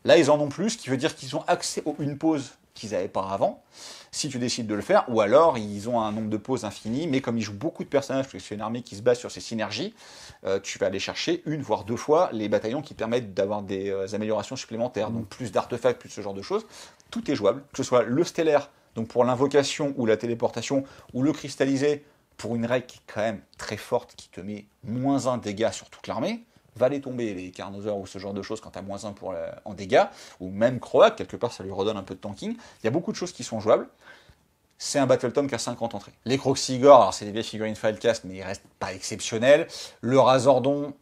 Là, ils en ont plus, ce qui veut dire qu'ils ont accès aux une pause qu'ils n'avaient pas avant, si tu décides de le faire, ou alors ils ont un nombre de pauses infini, mais comme ils jouent beaucoup de personnages, parce que c'est une armée qui se base sur ces synergies, tu vas aller chercher une, voire 2 fois les bataillons qui permettent d'avoir des améliorations supplémentaires, donc plus d'artefacts, plus ce genre de choses. Tout est jouable, que ce soit le stellaire, donc pour l'invocation ou la téléportation, ou le cristallisé, pour une règle qui est quand même très forte, qui te met -1 dégâts sur toute l'armée. Va les tomber, les Carnosaurs ou ce genre de choses, quand tu as -1 en dégâts, ou même Croak, quelque part ça lui redonne un peu de tanking. Il y a beaucoup de choses qui sont jouables. C'est un Battle Tome qui a 50 entrées. Les Croxigor, alors c'est des vieilles figurines Filecast, mais ils restent pas exceptionnels. Le Razordon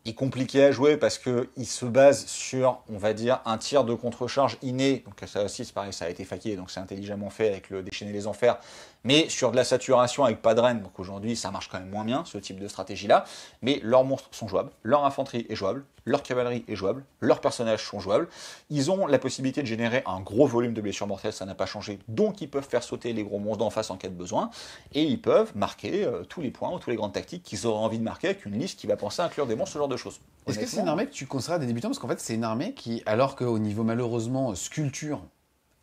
est compliqué à jouer parce qu'il se base sur, on va dire, un tir de contre-charge inné. Donc ça aussi, c'est pareil, ça a été faqué, donc c'est intelligemment fait avec le déchaîner les enfers. Mais sur de la saturation avec pas de reine, donc aujourd'hui ça marche quand même moins bien, ce type de stratégie-là, mais leurs monstres sont jouables, leur infanterie est jouable, leur cavalerie est jouable, leurs personnages sont jouables, ils ont la possibilité de générer un gros volume de blessures mortelles, ça n'a pas changé, donc ils peuvent faire sauter les gros monstres d'en face en cas de besoin, et ils peuvent marquer tous les points ou tous les grandes tactiques qu'ils auraient envie de marquer avec une liste qui va penser à inclure des monstres, ce genre de choses. Est-ce que c'est une armée que tu conseillerais à des débutants? Parce qu'en fait, c'est une armée qui, alors qu'au niveau malheureusement sculpture,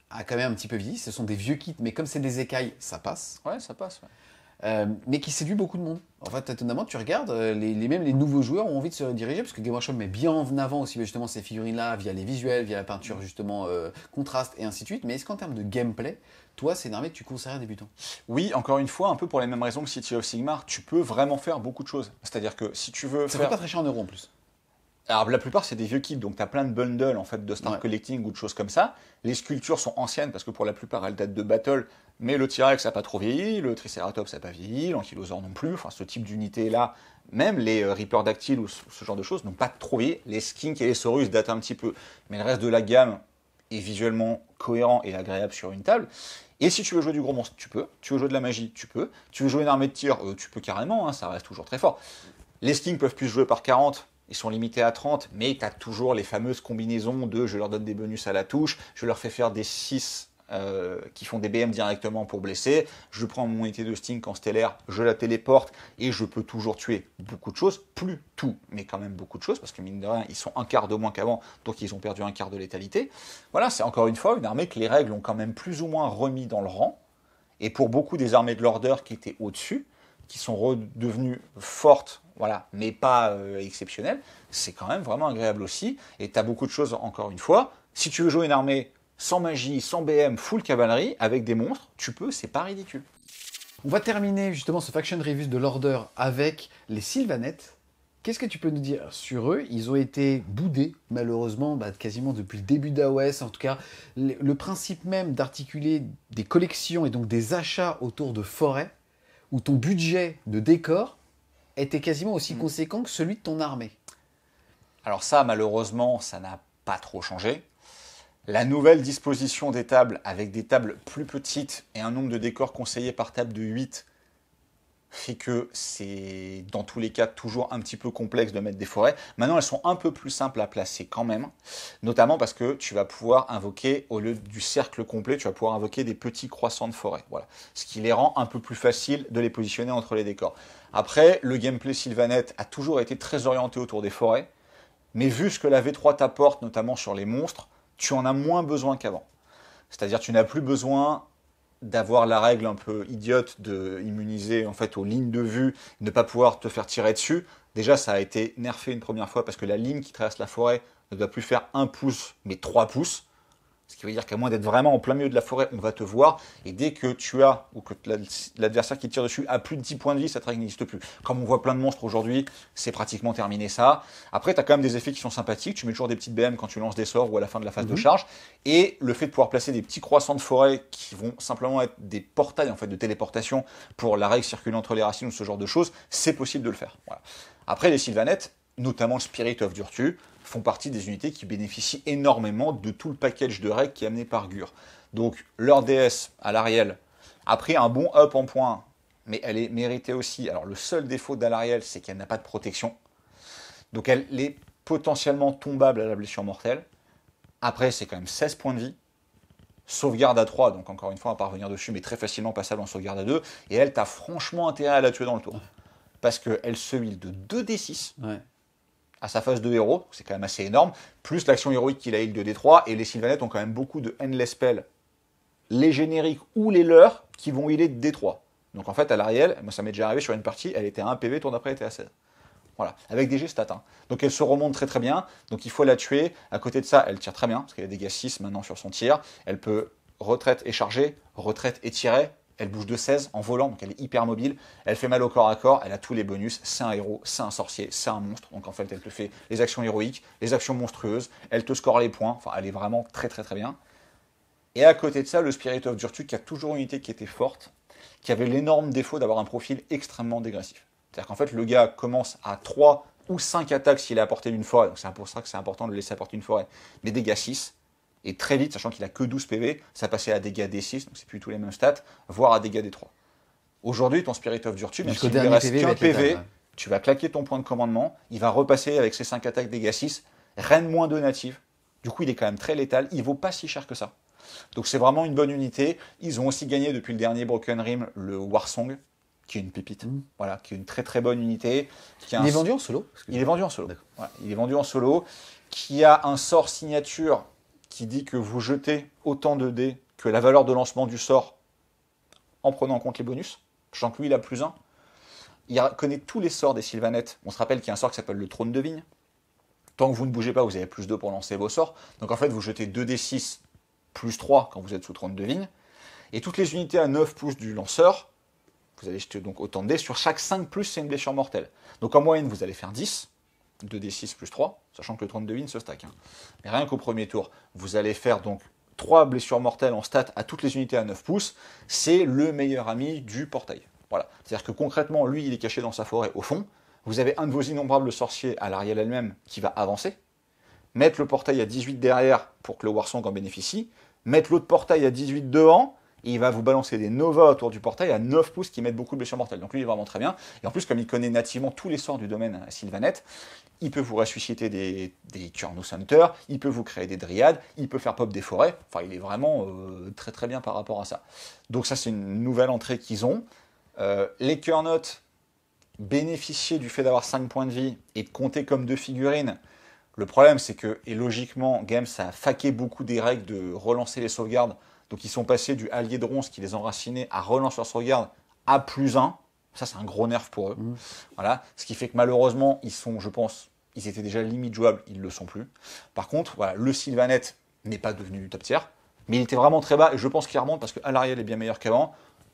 a quand même un petit peu vieilli. Ce sont des vieux kits, mais comme c'est des écailles, ça passe. Ouais, ça passe. Ouais. Mais qui séduit beaucoup de monde. En fait, étonnamment, tu regardes, même les nouveaux joueurs ont envie de se rediriger, parce que Game Workshop met bien en avant aussi justement ces figurines-là, via les visuels, via la peinture justement contraste et ainsi de suite. Mais est-ce qu'en termes de gameplay, toi, c'est une armée que tu conseillerais à des débutants? Oui, encore une fois, un peu pour les mêmes raisons que City of Sigmar, tu peux vraiment faire beaucoup de choses. C'est-à-dire que si tu veux Ça faire... coûte pas très cher en euros en plus. Alors la plupart c'est des vieux kits, donc tu as plein de bundles en fait de Star Collecting ou de choses comme ça. Les sculptures sont anciennes parce que pour la plupart elles datent de Battle, mais le T-Rex n'a pas trop vieilli, le Triceratops n'a pas vieilli, l'Ankylosaure non plus, enfin ce type d'unité là, même les Reaper Dactyl ou ce genre de choses n'ont pas trop vieilli. Les Skinks et les Saurus datent un petit peu, mais le reste de la gamme est visuellement cohérent et agréable sur une table. Et si tu veux jouer du gros monstre, tu peux. Tu veux jouer de la magie, tu peux. Tu veux jouer une armée de tir, tu peux carrément, hein, ça reste toujours très fort. Les Skinks peuvent plus jouer par 40. Ils sont limités à 30, mais tu as toujours les fameuses combinaisons de je leur donne des bonus à la touche, je leur fais faire des 6 qui font des BM directement pour blesser, je prends mon unité de Stink en stellaire, je la téléporte et je peux toujours tuer beaucoup de choses, plus tout, mais quand même beaucoup de choses, parce que mine de rien, ils sont un quart de moins qu'avant, donc ils ont perdu un quart de létalité. Voilà, c'est encore une fois une armée que les règles ont quand même plus ou moins remis dans le rang, et pour beaucoup des armées de l'Order qui étaient au-dessus, qui sont redevenues fortes, voilà, mais pas exceptionnelles, c'est quand même vraiment agréable aussi. Et tu as beaucoup de choses, encore une fois. Si tu veux jouer une armée sans magie, sans BM, full cavalerie, avec des monstres, tu peux, c'est pas ridicule. On va terminer justement ce Faction Review de l'Order avec les Sylvanettes. Qu'est-ce que tu peux nous dire sur eux? Ils ont été boudés, malheureusement, quasiment depuis le début d'AOS. En tout cas, le principe même d'articuler des collections et donc des achats autour de forêts, où ton budget de décor était quasiment aussi conséquent que celui de ton armée. Alors ça, malheureusement, ça n'a pas trop changé. La nouvelle disposition des tables, avec des tables plus petites et un nombre de décors conseillés par table de 8, fait que c'est dans tous les cas toujours un petit peu complexe de mettre des forêts. Maintenant, elles sont un peu plus simples à placer quand même, notamment parce que tu vas pouvoir invoquer, au lieu du cercle complet, tu vas pouvoir invoquer des petits croissants de forêt. Voilà. Ce qui les rend un peu plus faciles de les positionner entre les décors. Après, le gameplay Sylvanette a toujours été très orienté autour des forêts, mais vu ce que la V3 t'apporte, notamment sur les monstres, tu en as moins besoin qu'avant. C'est-à-dire tu n'as plus besoin d'avoir la règle un peu idiote de immuniser en fait aux lignes de vue, ne pas pouvoir te faire tirer dessus. Déjà, ça a été nerfé une première fois parce que la ligne qui traverse la forêt ne doit plus faire 1 pouce, mais 3 pouces. Ce qui veut dire qu'à moins d'être vraiment en plein milieu de la forêt, on va te voir. Et dès que tu as, ou que l'adversaire qui tire dessus a plus de 10 points de vie, cette règle n'existe plus. Comme on voit plein de monstres aujourd'hui, c'est pratiquement terminé ça. Après, tu as quand même des effets qui sont sympathiques. Tu mets toujours des petites BM quand tu lances des sorts ou à la fin de la phase de charge. Et le fait de pouvoir placer des petits croissants de forêt qui vont simplement être des portails en fait, de téléportation pour la règle circuler entre les racines ou ce genre de choses, c'est possible de le faire. Voilà. Après, les Sylvanettes, notamment le Spirit of Virtue, font partie des unités qui bénéficient énormément de tout le package de règles qui est amené par Gur. Donc leur DS à l'Ariel a pris un bon up en points, mais elle est méritée aussi. Alors le seul défaut d'Alariel, c'est qu'elle n'a pas de protection. Donc elle est potentiellement tombable à la blessure mortelle. Après, c'est quand même 16 points de vie. Sauvegarde à 3, donc encore une fois, on va pas revenir dessus, mais très facilement passable en sauvegarde à 2. Et elle, t'as franchement intérêt à la tuer dans le tour. Parce qu'elle se heal de 2d6. Ouais. À sa phase de héros, c'est quand même assez énorme, plus l'action héroïque qu'il a heal de D3, et les Sylvanettes ont quand même beaucoup de endless spells, les génériques ou les leurs, qui vont healer de D3. Donc en fait, à l'Ariel, moi ça m'est déjà arrivé sur une partie, elle était à 1 PV, tour d'après elle était à 16. Voilà, avec des G-stats. Hein. Donc elle se remonte très très bien, donc il faut la tuer. À côté de ça, elle tire très bien, parce qu'elle a des dégâts 6 maintenant sur son tir. Elle peut retraite et charger, retraite et tirer. Elle bouge de 16 en volant, donc elle est hyper mobile. Elle fait mal au corps à corps, elle a tous les bonus. C'est un héros, c'est un sorcier, c'est un monstre. Donc en fait, elle te fait les actions héroïques, les actions monstrueuses. Elle te score les points. Enfin, elle est vraiment très très très bien. Et à côté de ça, le Spirit of Virtue, qui a toujours une unité qui était forte, qui avait l'énorme défaut d'avoir un profil extrêmement dégressif. C'est-à-dire qu'en fait, le gars commence à 3 ou 5 attaques s'il est à portée d'une forêt. Donc c'est pour ça que c'est important de le laisser à portée d'une forêt. Mais dégâts 6. Et très vite, sachant qu'il a que 12 PV, ça passait à dégâts D6, donc c'est plus tous les mêmes stats, voire à dégâts D3. Aujourd'hui, ton Spirit of Virtue, même s'il ne reste qu'un PV, tu vas claquer ton point de commandement, il va repasser avec ses 5 attaques dégâts 6, reine moins 2 native. Du coup, il est quand même très létal, il vaut pas si cher que ça. Donc c'est vraiment une bonne unité. Ils ont aussi gagné depuis le dernier Broken Rim le Warsong, qui est une pépite, voilà, qui est une très très bonne unité. Il est vendu en solo? Il est vendu en solo. Voilà, il est vendu en solo, qui a un sort signature qui dit que vous jetez autant de dés que la valeur de lancement du sort en prenant en compte les bonus. Sachant que lui, il a +1. Il connaît tous les sorts des Sylvanettes. On se rappelle qu'il y a un sort qui s'appelle le Trône de Vigne. Tant que vous ne bougez pas, vous avez +2 pour lancer vos sorts. Donc en fait, vous jetez 2d6 +3 quand vous êtes sous Trône de Vigne. Et toutes les unités à 9 pouces du lanceur, vous allez jeter donc autant de dés. Sur chaque 5 plus, c'est une blessure mortelle. Donc en moyenne, vous allez faire 10. 2d6 +3, sachant que le Trône de Vigne se stack. Mais rien qu'au premier tour, vous allez faire donc 3 blessures mortelles en stat à toutes les unités à 9 pouces. C'est le meilleur ami du portail. Voilà. C'est-à-dire que concrètement, lui, il est caché dans sa forêt au fond. Vous avez un de vos innombrables sorciers à l'Ariel elle-même qui va avancer. Mettre le portail à 18 derrière pour que le Warsong en bénéficie. Mettre l'autre portail à 18 devant. Et il va vous balancer des Nova autour du portail à 9 pouces qui mettent beaucoup de blessures mortelles. Donc lui, il est vraiment très bien. Et en plus, comme il connaît nativement tous les sorts du domaine Sylvanette, il peut vous ressusciter des Kurnus Hunter, il peut vous créer des Dryades, il peut faire pop des forêts. Enfin, il est vraiment très très bien par rapport à ça. Donc ça, c'est une nouvelle entrée qu'ils ont. Les Kurnot bénéficier du fait d'avoir 5 points de vie et de compter comme 2 figurines. Le problème, c'est que, et logiquement, Games a faqué beaucoup des règles de relancer les sauvegardes. Donc ils sont passés du allié de ronce qui les enracinait à relance leur sauvegarde à +1. Ça, c'est un gros nerf pour eux. Voilà. Ce qui fait que malheureusement, ils sont, je pense, ils étaient déjà limite jouables, ils ne le sont plus. Par contre, voilà, le Sylvanette n'est pas devenu du top tier, mais il était vraiment très bas et je pense qu'il remonte parce que Alarielle est bien meilleur qu'avant.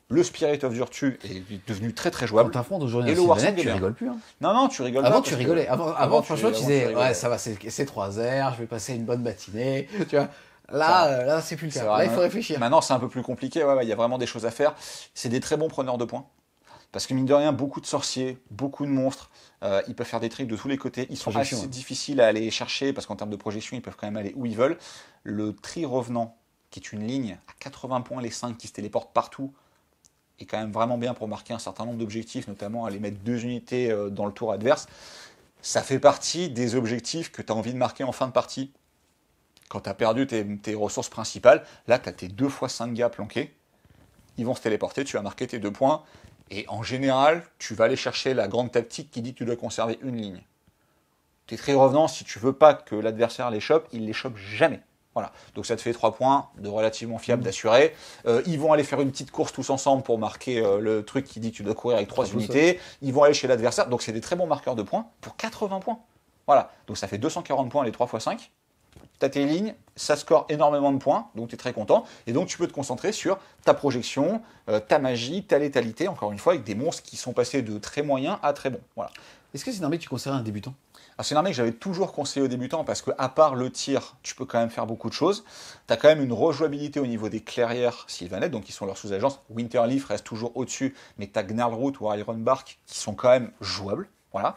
Le Spirit of Virtue est devenu très très jouable. Quand t'affrontes aujourd'hui un Sylvanette, tu rigoles plus. Hein. Non, tu rigoles avant, pas. Tu rigolais. Avant, franchement, tu disais, ouais, ça va, c'est 3 heures, je vais passer une bonne matinée. Tu vois. Là, c'est plus le cas. Là, il faut réfléchir. Maintenant, c'est un peu plus compliqué. Il y a vraiment des choses à faire. C'est des très bons preneurs de points. Parce que mine de rien, beaucoup de sorciers, beaucoup de monstres, ils peuvent faire des tricks de tous les côtés. Ils sont assez difficiles à aller chercher parce qu'en termes de projection, ils peuvent quand même aller où ils veulent. Le tri revenant, qui est une ligne à 80 points, les 5 qui se téléportent partout, est quand même vraiment bien pour marquer un certain nombre d'objectifs, notamment aller mettre 2 unités dans le tour adverse. Ça fait partie des objectifs que tu as envie de marquer en fin de partie. Quand tu as perdu tes ressources principales, là, tu as tes 2 x 5 gars planqués. Ils vont se téléporter, tu vas marquer tes 2 points. Et en général, tu vas aller chercher la grande tactique qui dit que tu dois conserver une ligne. Tes tri revenants, si tu veux pas que l'adversaire les chope, il les chope jamais. Voilà. Donc ça te fait 3 points de relativement fiable d'assurer. Ils vont aller faire une petite course tous ensemble pour marquer le truc qui dit que tu dois courir avec 3 unités. Ils vont aller chez l'adversaire. Donc c'est des très bons marqueurs de points pour 80 points. Voilà. Donc ça fait 240 points les 3 x 5. Tu as tes lignes, ça score énormément de points, donc tu es très content. Et donc tu peux te concentrer sur ta projection, ta magie, ta létalité, encore une fois, avec des monstres qui sont passés de très moyens à très bons. Voilà. Est-ce que c'est une armée que tu conseillerais à un débutant ? Alors c'est une armée que j'avais toujours conseillé aux débutants parce qu'à part le tir, tu peux quand même faire beaucoup de choses. Tu as quand même une rejouabilité au niveau des clairières Sylvanette, donc qui sont leurs sous-agences. Winterleaf reste toujours au-dessus, mais tu as Gnarlroot ou Ironbark qui sont quand même jouables. Voilà.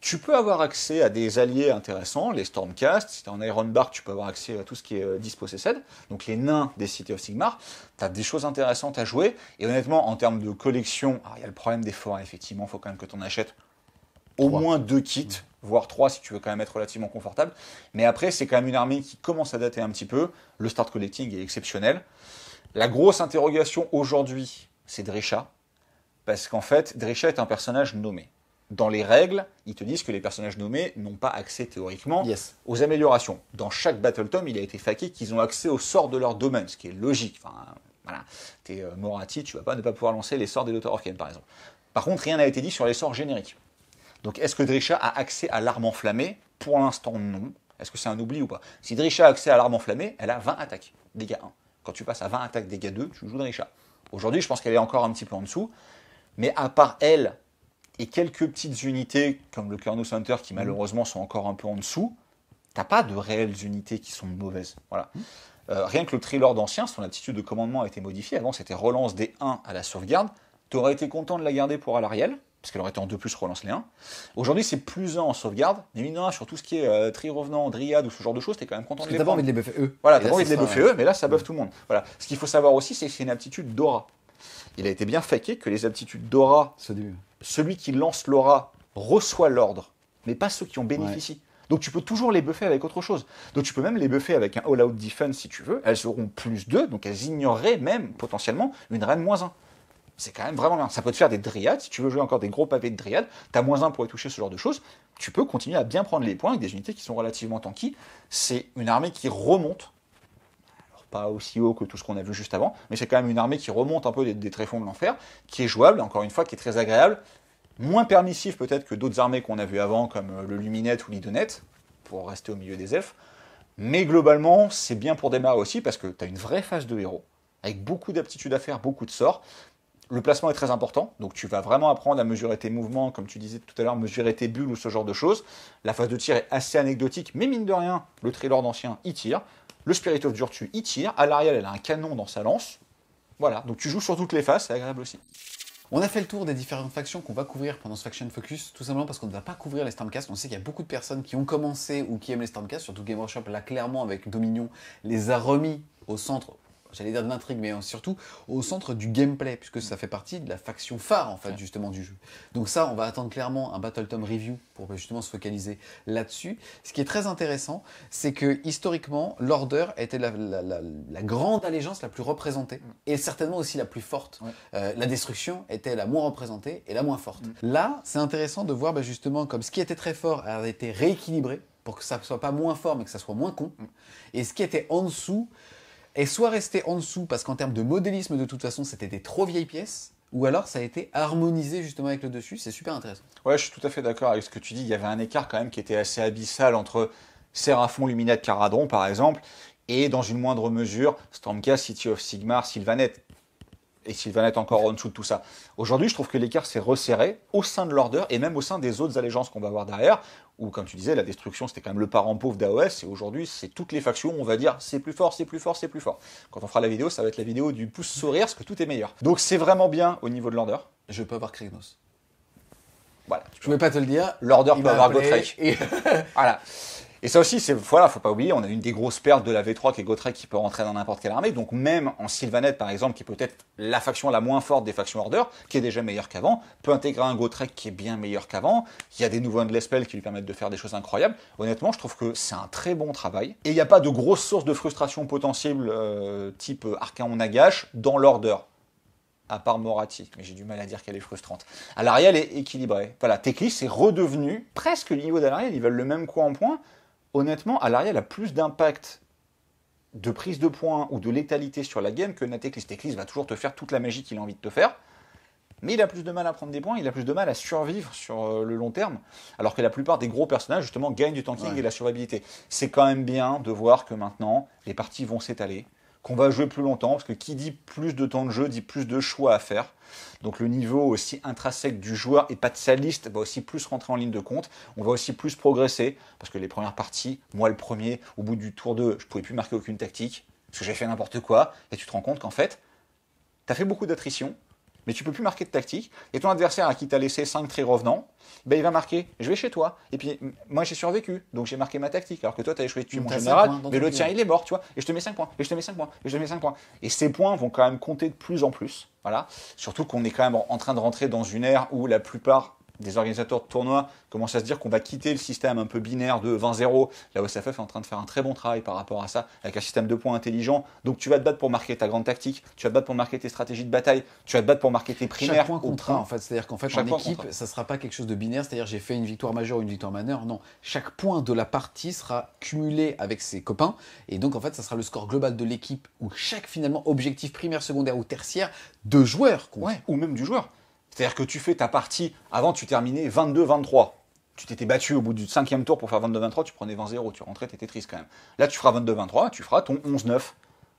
Tu peux avoir accès à des alliés intéressants, les Stormcast. Si tu es en Ironbark, tu peux avoir accès à tout ce qui est Dispossessed, donc les nains des City of Sigmar. Tu as des choses intéressantes à jouer. Et honnêtement, en termes de collection, il y a le problème des forêts, effectivement, il faut quand même que tu en achètes au moins 2 kits, voire 3 si tu veux quand même être relativement confortable. Mais après, c'est quand même une armée qui commence à dater un petit peu. Le start collecting est exceptionnel. La grosse interrogation aujourd'hui, c'est Drisha. Parce qu'en fait, Drisha est un personnage nommé. Dans les règles, ils te disent que les personnages nommés n'ont pas accès théoriquement aux améliorations. Dans chaque Battle Tome, il a été faqué qu'ils ont accès aux sorts de leur domaine, ce qui est logique. Enfin, voilà. T'es Moratti, tu vas pas ne pas pouvoir lancer les sorts des Daughter of Kain, par exemple. Par contre, rien n'a été dit sur les sorts génériques. Donc, est-ce que Drisha a accès à l'arme enflammée ? Pour l'instant, non. Est-ce que c'est un oubli ou pas ? Si Drisha a accès à l'arme enflammée, elle a 20 attaques, dégâts 1. Quand tu passes à 20 attaques, dégâts 2, tu joues Drisha. Aujourd'hui, je pense qu'elle est encore un petit peu en dessous. Mais à part elle et quelques petites unités, comme le Kurnus Hunter, qui malheureusement sont encore un peu en dessous, t'as pas de réelles unités qui sont mauvaises. Voilà. Rien que le Trilord ancien, son attitude de commandement a été modifiée. Avant, c'était relance des 1 à la sauvegarde. Tu aurais été content de la garder pour Alarielle, parce qu'elle aurait été en 2+, relance les 1. Aujourd'hui, c'est plus 1 en sauvegarde, mais mine de rien, sur tout ce qui est tri revenant, dryade ou ce genre de choses, t'es quand même content de les T'as pas prendre. envie de les buffer eux. Voilà, t'as pas envie de les buffer eux, mais là, ça buffe tout le monde. Voilà. Ce qu'il faut savoir aussi, c'est que c'est une aptitude d'aura. Il a été bien faqué que les aptitudes d'aura, celui qui lance l'aura reçoit l'ordre, mais pas ceux qui en bénéficient. Donc tu peux toujours les buffer avec autre chose. Donc tu peux même les buffer avec un all-out defense si tu veux. Elles auront +2, donc elles ignoreraient même potentiellement une reine -1. C'est quand même vraiment bien. Ça peut te faire des dryades. Si tu veux jouer encore des gros pavés de dryades, tu as -1 pour y toucher ce genre de choses. Tu peux continuer à bien prendre les points avec des unités qui sont relativement tanky. C'est une armée qui remonte. Alors, pas aussi haut que tout ce qu'on a vu juste avant, mais c'est quand même une armée qui remonte un peu des tréfonds de l'enfer, qui est jouable, encore une fois, qui est très agréable. Moins permissif peut-être que d'autres armées qu'on a vues avant, comme le Luminette ou l'Idonette, pour rester au milieu des elfes. Mais globalement, c'est bien pour démarrer aussi, parce que tu as une vraie phase de héros, avec beaucoup d'aptitudes à faire, beaucoup de sorts. Le placement est très important, donc tu vas vraiment apprendre à mesurer tes mouvements, comme tu disais tout à l'heure, mesurer tes bulles ou ce genre de choses. La phase de tir est assez anecdotique, mais mine de rien, le Trilord ancien, il tire. Le Spirit of Virtue, il tire. À l'arrière, elle a un canon dans sa lance. Voilà, donc tu joues sur toutes les faces, c'est agréable aussi. On a fait le tour des différentes factions qu'on va couvrir pendant ce Faction Focus, tout simplement parce qu'on ne va pas couvrir les Stormcast. On sait qu'il y a beaucoup de personnes qui ont commencé ou qui aiment les Stormcast, surtout Game Workshop, là clairement avec Dominion, les a remis au centre, j'allais dire de l'intrigue, mais surtout au centre du gameplay, puisque ça fait partie de la faction phare en fait justement du jeu. Donc ça, on va attendre clairement un Battle Tome Review pour justement se focaliser là-dessus. Ce qui est très intéressant, c'est que historiquement, l'Order était la grande allégeance la plus représentée, et certainement aussi la plus forte. La destruction était la moins représentée et la moins forte. Là, c'est intéressant de voir justement comme ce qui était très fort a été rééquilibré, pour que ça ne soit pas moins fort, mais que ça soit moins con. Et ce qui était en dessous, est soit resté en dessous, parce qu'en termes de modélisme, de toute façon, c'était des trop vieilles pièces, ou alors ça a été harmonisé justement avec le dessus. C'est super intéressant. Ouais, je suis tout à fait d'accord avec ce que tu dis. Il y avait un écart quand même qui était assez abyssal entre Séraphon, Luminette, Caradron, par exemple, et dans une moindre mesure, Stormcast, City of Sigmar, Sylvaneth. Et Sylvaneth encore en dessous de tout ça. Aujourd'hui, je trouve que l'écart s'est resserré au sein de l'Order et même au sein des autres allégeances qu'on va voir derrière, où, comme tu disais, la destruction, c'était quand même le parent pauvre d'AOS, et aujourd'hui, c'est toutes les factions, on va dire, c'est plus fort, c'est plus fort, c'est plus fort. Quand on fera la vidéo, ça va être la vidéo du pouce sourire, parce que tout est meilleur. Donc c'est vraiment bien au niveau de l'Order. Je peux avoir Kragnos. Voilà. Je ne vais pas te le dire. L'Order peut avoir Gotrek. Et... Voilà. Et ça aussi, voilà, faut pas oublier, on a une des grosses pertes de la V3 qui est Gotrek qui peut rentrer dans n'importe quelle armée. Donc même en Sylvaneth, par exemple, qui est peut-être la faction la moins forte des factions Order, qui est déjà meilleure qu'avant, peut intégrer un Gotrek qui est bien meilleur qu'avant. Il y a des nouveaux Endless-Spells qui lui permettent de faire des choses incroyables. Honnêtement, je trouve que c'est un très bon travail. Et il n'y a pas de grosses sources de frustration potentielle type Archaon Nagash dans l'Order. À part Moratti, mais j'ai du mal à dire qu'elle est frustrante. À l'Ariel est équilibrée. Voilà, Teclis est redevenu presque le niveau d'Alariel, ils veulent le même coup en point. Honnêtement, Alariel a plus d'impact de prise de points ou de létalité sur la game que Teclis. Teclis va toujours te faire toute la magie qu'il a envie de te faire, mais il a plus de mal à prendre des points, il a plus de mal à survivre sur le long terme, alors que la plupart des gros personnages, justement, gagnent du tanking et de la survivabilité. C'est quand même bien de voir que maintenant, les parties vont s'étaler, qu'on va jouer plus longtemps, parce que qui dit plus de temps de jeu, dit plus de choix à faire. Donc le niveau aussi intrinsèque du joueur et pas de sa liste va aussi plus rentrer en ligne de compte. On va aussi plus progresser, parce que les premières parties, moi le premier, au bout du tour 2, je ne pouvais plus marquer aucune tactique, parce que j'ai fait n'importe quoi, et tu te rends compte qu'en fait, tu as fait beaucoup d'attrition, mais tu peux plus marquer de tactique, et ton adversaire à qui t'a laissé 5 traits revenants, ben il va marquer, je vais chez toi, et puis moi j'ai survécu, donc j'ai marqué ma tactique, alors que toi tu as choisi de tuer mon général, mais le tien il est mort, tu vois, et je te mets 5 points, et je te mets 5 points, et je te mets 5 points. Et ces points vont quand même compter de plus en plus, voilà, surtout qu'on est quand même en train de rentrer dans une ère où la plupart des organisateurs de tournois commencent à se dire qu'on va quitter le système un peu binaire de 20-0. La OSFF est en train de faire un très bon travail par rapport à ça, avec un système de points intelligent. Donc tu vas te battre pour marquer ta grande tactique, tu vas te battre pour marquer tes stratégies de bataille, tu vas te battre pour marquer tes primaires. Chaque point comptera en fait, c'est-à-dire qu'en fait en équipe, ça ne sera pas quelque chose de binaire, c'est-à-dire j'ai fait une victoire majeure ou une victoire mineure, non. Chaque point de la partie sera cumulé avec ses copains, et donc en fait ça sera le score global de l'équipe, où chaque finalement objectif primaire, secondaire ou tertiaire de joueurs compte. Ouais, ou même du joueur. C'est-à-dire que tu fais ta partie, avant tu terminais 22-23. Tu t'étais battu au bout du 5e tour pour faire 22-23, tu prenais 20-0, tu rentrais, t'étais triste quand même. Là tu feras 22-23, tu feras ton 11-9.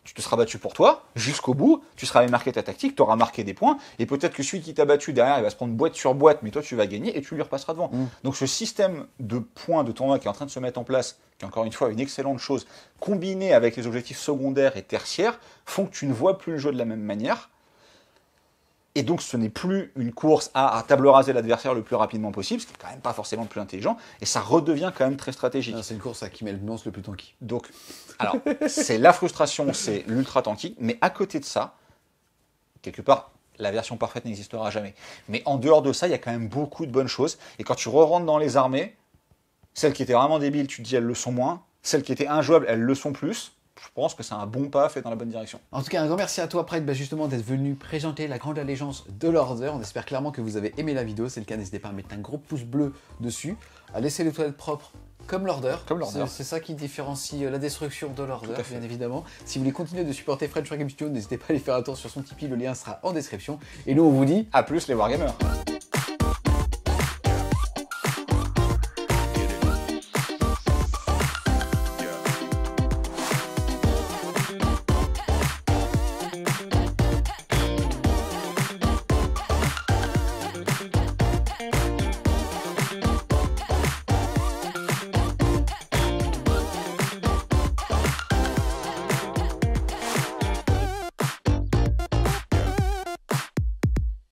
Tu te seras battu pour toi, jusqu'au bout, tu seras allé marquer ta tactique, tu auras marqué des points, et peut-être que celui qui t'a battu derrière, il va se prendre boîte sur boîte, mais toi tu vas gagner, et tu lui repasseras devant. Donc ce système de points de tournoi qui est en train de se mettre en place, qui est encore une fois une excellente chose, combiné avec les objectifs secondaires et tertiaires, font que tu ne vois plus le jeu de la même manière. Et donc ce n'est plus une course à table rasée l'adversaire le plus rapidement possible, ce qui n'est quand même pas forcément le plus intelligent, et ça redevient quand même très stratégique. C'est une course à qui met le lance le plus tanky. Donc, alors, c'est la frustration, c'est l'ultra tanky, mais à côté de ça, quelque part, la version parfaite n'existera jamais. Mais en dehors de ça, il y a quand même beaucoup de bonnes choses, et quand tu re-rentres dans les armées, celles qui étaient vraiment débiles, tu te dis elles le sont moins, celles qui étaient injouables, elles le sont plus. Je pense que c'est un bon pas fait dans la bonne direction. En tout cas, un grand merci à toi, Pride, justement d'être venu présenter la grande allégeance de l'Order. On espère clairement que vous avez aimé la vidéo. C'est le cas, n'hésitez pas à mettre un gros pouce bleu dessus, à laisser les toilettes propres comme l'Order. C'est ça qui différencie la destruction de l'Order, bien évidemment. Si vous voulez continuer de supporter French Wargame Studio, n'hésitez pas à aller faire un tour sur son Tipeee, le lien sera en description. Et nous, on vous dit à plus les Wargamers.